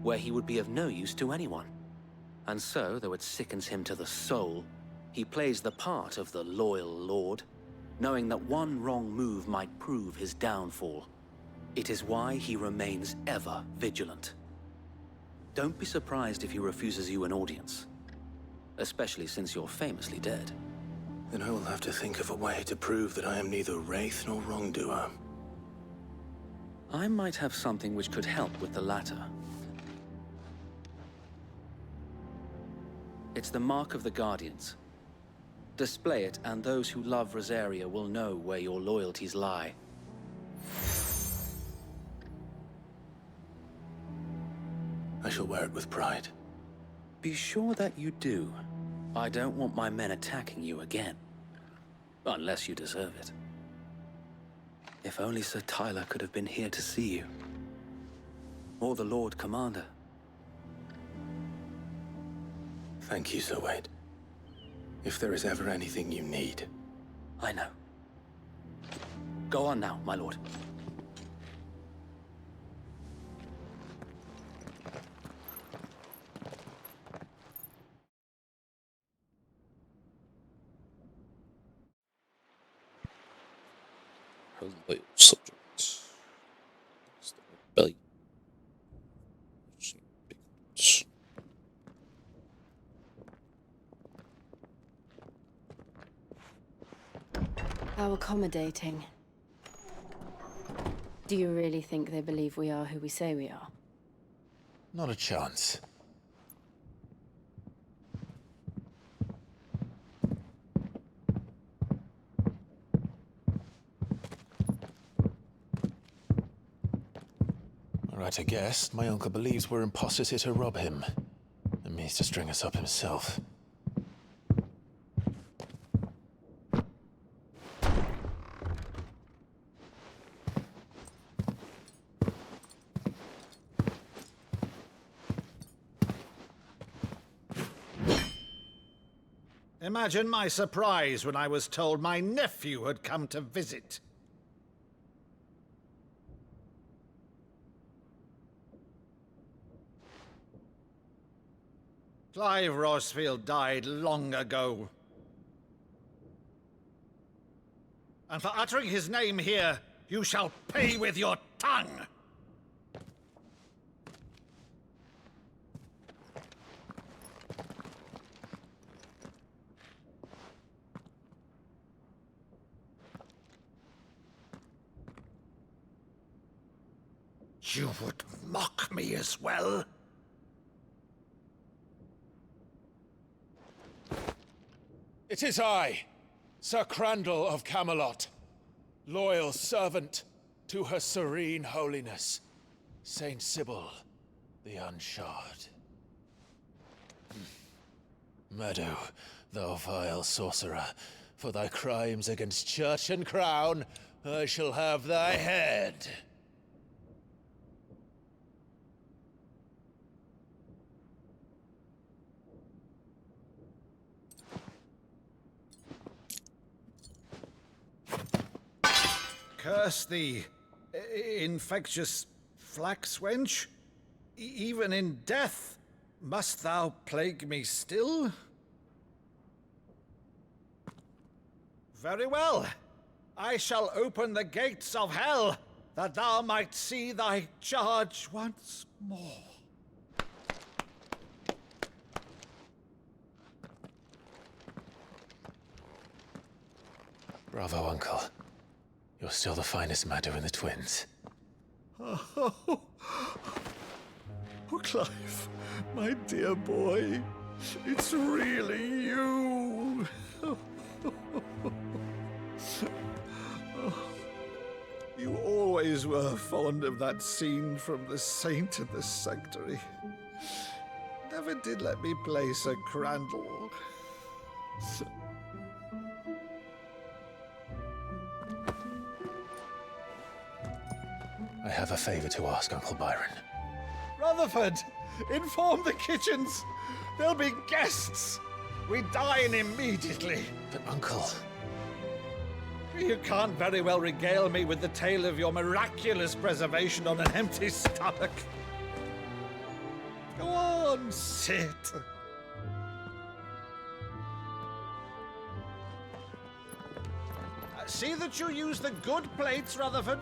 where he would be of no use to anyone. And so, though it sickens him to the soul, he plays the part of the loyal lord, knowing that one wrong move might prove his downfall. It is why he remains ever vigilant. Don't be surprised if he refuses you an audience, especially since you're famously dead. Then I will have to think of a way to prove that I am neither wraith nor wrongdoer. I might have something which could help with the latter. It's the Mark of the Guardians. Display it, and those who love Rosaria will know where your loyalties lie. I shall wear it with pride. Be sure that you do. I don't want my men attacking you again. Unless you deserve it. If only Sir Tyler could have been here to see you. Or the Lord Commander. Thank you, Sir Wade. If there is ever anything you need. I know. Go on now, my lord. Her loyal subject. It's the rebellion. How accommodating. Do you really think they believe we are who we say we are? Not a chance. Right, I guess. My uncle believes we're imposters here to rob him. And means to string us up himself. Imagine my surprise when I was told my nephew had come to visit. Clive Rosfield died long ago. And for uttering his name here, you shall pay with your tongue! You would mock me as well? It is I, Sir Crandall of Camelot, loyal servant to Her Serene Holiness, Saint Sybil the Unshod. Meadow, thou vile sorcerer, for thy crimes against church and crown, I shall have thy head. Curse thee, infectious flax wench. Even in death, must thou plague me still? Very well. I shall open the gates of hell, that thou might see thy charge once more. Bravo, Uncle. You're still the finest Meadow in the twins. Oh, Clive, my dear boy, it's really you. You always were fond of that scene from The Saint and the Sanctuary. Never did let me play Sir Crandall. I have a favor to ask, Uncle Byron. Rutherford, inform the kitchens. There'll be guests. We dine immediately. But, Uncle... You can't very well regale me with the tale of your miraculous preservation on an empty stomach. Go on, sit. See that you use the good plates, Rutherford.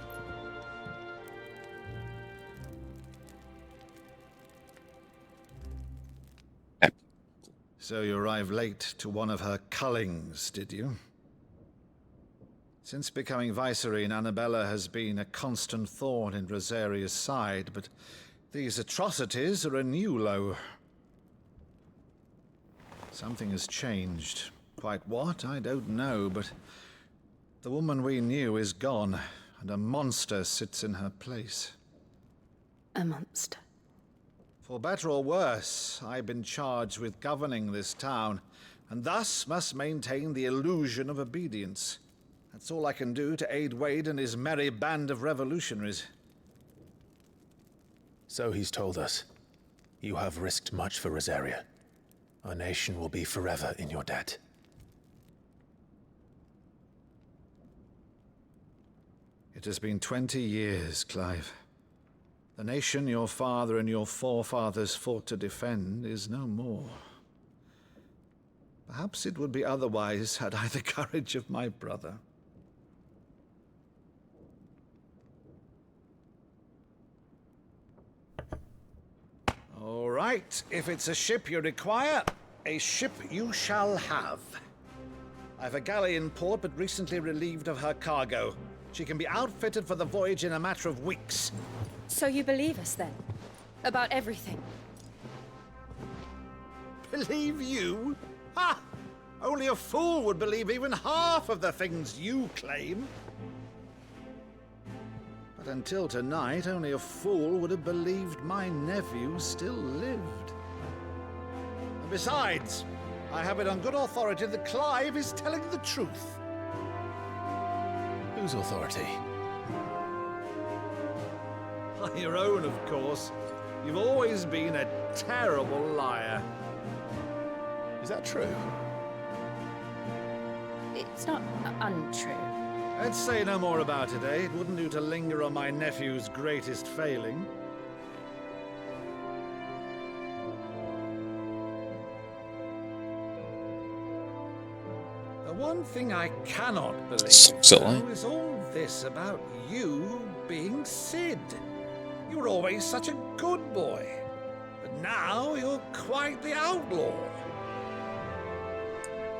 So you arrived late to one of her cullings, did you? Since becoming Vicereine, Annabella has been a constant thorn in Rosaria's side, but these atrocities are a new low. Something has changed. Quite what, I don't know, but the woman we knew is gone, and a monster sits in her place. A monster? For better or worse, I've been charged with governing this town, and thus must maintain the illusion of obedience. That's all I can do to aid Wade and his merry band of revolutionaries. So he's told us. You have risked much for Rosaria. Our nation will be forever in your debt. It has been 20 years, Clive. The nation your father and your forefathers fought to defend is no more. Perhaps it would be otherwise had I the courage of my brother. All right, if it's a ship you require, a ship you shall have. I've a galley in port, but recently relieved of her cargo. She can be outfitted for the voyage in a matter of weeks. So you believe us, then? About everything? Believe you? Ha! Only a fool would believe even half of the things you claim. But until tonight, only a fool would have believed my nephew still lived. And besides, I have it on good authority that Clive is telling the truth. Whose authority? Your own, of course. You've always been a terrible liar. Is that true? It's not untrue. Let's say no more about it, eh? It wouldn't do to linger on my nephew's greatest failing. The one thing I cannot believe Silly. though, is all this about you being Cid. You were always such a good boy, but now you're quite the outlaw.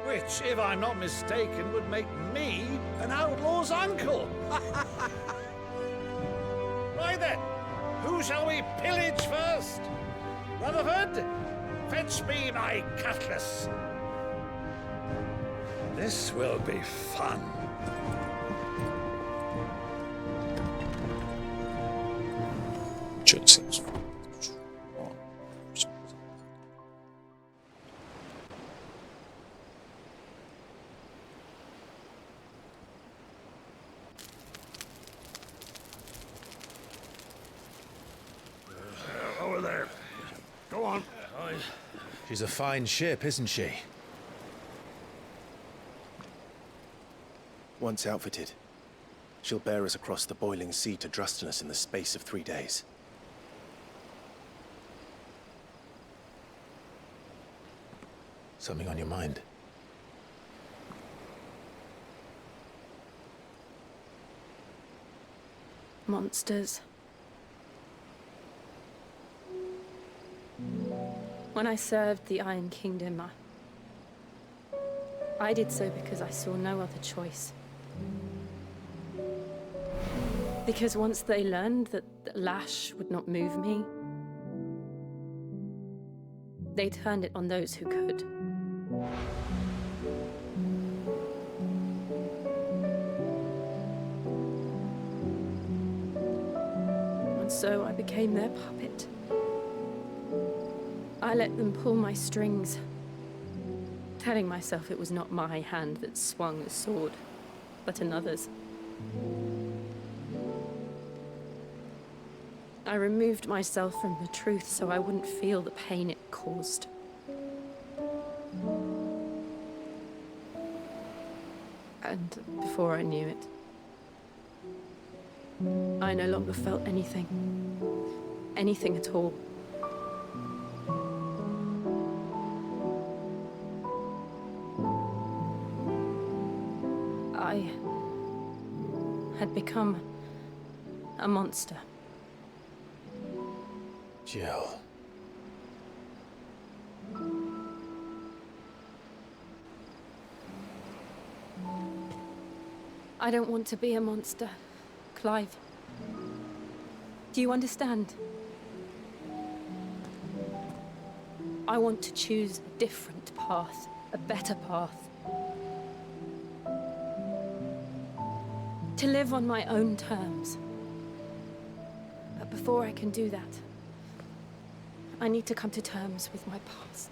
Which, if I'm not mistaken, would make me an outlaw's uncle. Right then, who shall we pillage first? Rutherford, fetch me my cutlass. This will be fun. Just seems wrong. Over there. Go on. She's a fine ship, isn't she? Once outfitted, she'll bear us across the boiling sea to Drustinus in the space of 3 days. Something on your mind? Monsters. When I served the Iron Kingdom, I did so because I saw no other choice. Because once they learned that the lash would not move me, they turned it on those who could. And so I became their puppet. I let them pull my strings, telling myself it was not my hand that swung the sword, but another's. I removed myself from the truth so I wouldn't feel the pain it caused. And before I knew it, I no longer felt anything. Anything at all. I had become a monster. Jill. I don't want to be a monster, Clive. Do you understand? I want to choose a different path, a better path. To live on my own terms. But before I can do that, I need to come to terms with my past.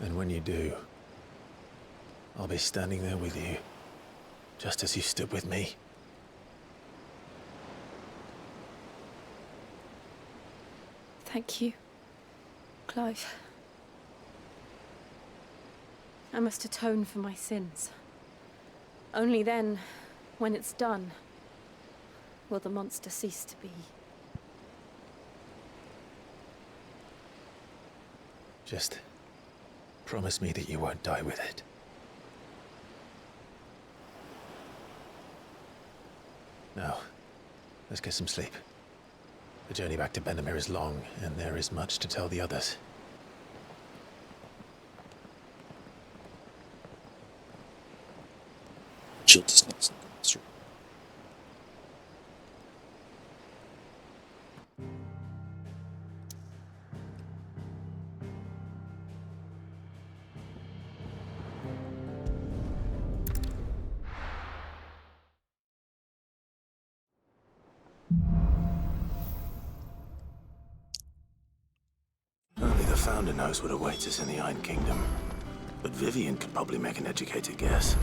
And when you do, I'll be standing there with you, just as you stood with me. Thank you, Clive. I must atone for my sins. Only then, when it's done, will the monster cease to be. Just promise me that you won't die with it. Now, let's get some sleep. The journey back to Benamir is long, and there is much to tell the others. Jill does not send the monster. Only the Founder knows what awaits us in the Iron Kingdom. But Vivian could probably make an educated guess.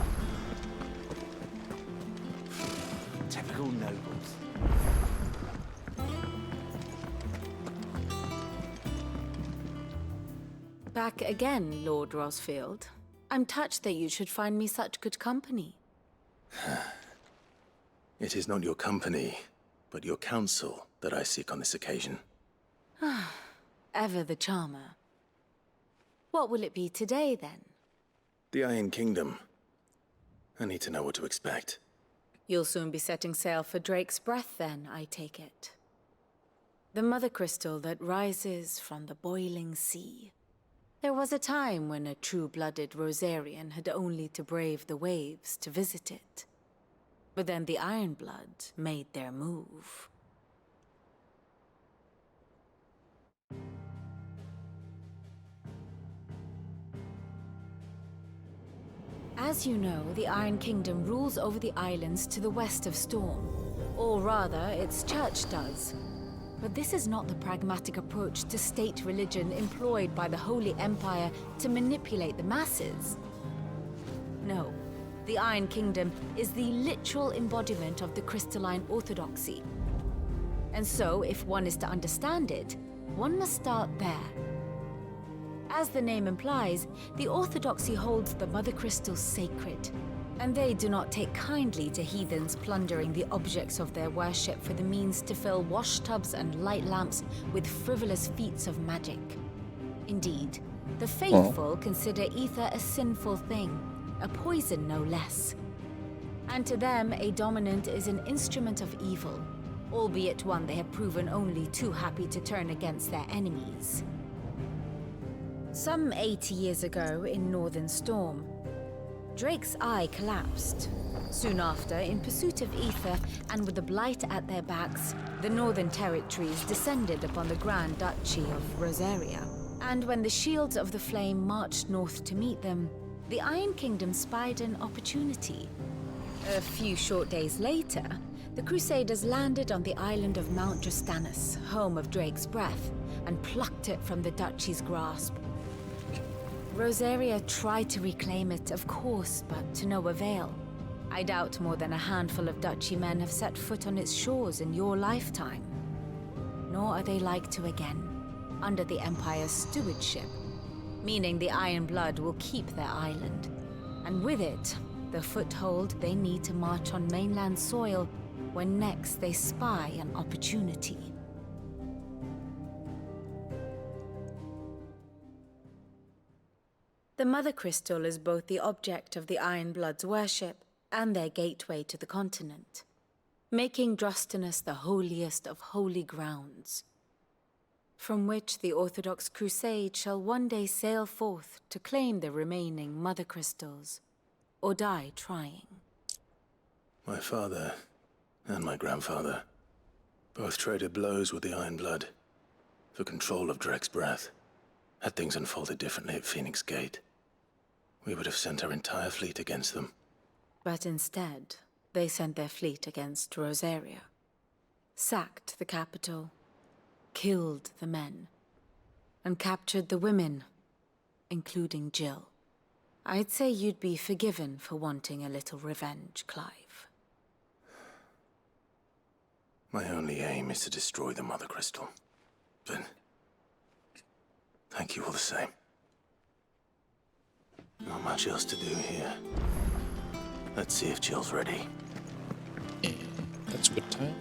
Typical nobles. Back again, Lord Rosfield. I'm touched that you should find me such good company. It is not your company, but your counsel that I seek on this occasion. Ever the charmer. What will it be today, then? The Iron Kingdom. I need to know what to expect. You'll soon be setting sail for Drake's Breath, then, I take it. The mother crystal that rises from the boiling sea. There was a time when a true-blooded Rosarian had only to brave the waves to visit it. But then the Ironblood made their move. As you know, the Iron Kingdom rules over the islands to the west of Storm. Or rather, its church does. But this is not the pragmatic approach to state religion employed by the Holy Empire to manipulate the masses. No, the Iron Kingdom is the literal embodiment of the crystalline orthodoxy. And so, if one is to understand it, one must start there. As the name implies, the orthodoxy holds the Mother Crystals sacred, and they do not take kindly to heathens plundering the objects of their worship for the means to fill washtubs and light lamps with frivolous feats of magic. Indeed, the faithful consider ether a sinful thing, a poison no less. And to them, a dominant is an instrument of evil, albeit one they have proven only too happy to turn against their enemies. Some 80 years ago in Northern Storm, Drake's eye collapsed. Soon after, in pursuit of ether and with the Blight at their backs, the Northern Territories descended upon the Grand Duchy of Rosaria. And when the Shields of the Flame marched north to meet them, the Iron Kingdom spied an opportunity. A few short days later, the Crusaders landed on the island of Mount Drastanus, home of Drake's Breath, and plucked it from the Duchy's grasp. Rosaria tried to reclaim it, of course, but to no avail. I doubt more than a handful of Duchy men have set foot on its shores in your lifetime. Nor are they like to again, under the Empire's stewardship, meaning the Ironblood will keep their island, and with it, the foothold they need to march on mainland soil when next they spy an opportunity. The Mother Crystal is both the object of the Ironblood's worship and their gateway to the continent, making Drastanus the holiest of holy grounds, from which the Orthodox Crusade shall one day sail forth to claim the remaining Mother Crystals, or die trying. My father and my grandfather both traded blows with the Ironblood for control of Drake's Breath. Had things unfolded differently at Phoenix Gate, we would have sent our entire fleet against them. But instead, they sent their fleet against Rosaria, sacked the capital, killed the men, and captured the women, including Jill. I'd say you'd be forgiven for wanting a little revenge, Clive. My only aim is to destroy the Mother Crystal. But thank you all the same. Not much else to do here. Let's see if Jill's ready. And that's good time.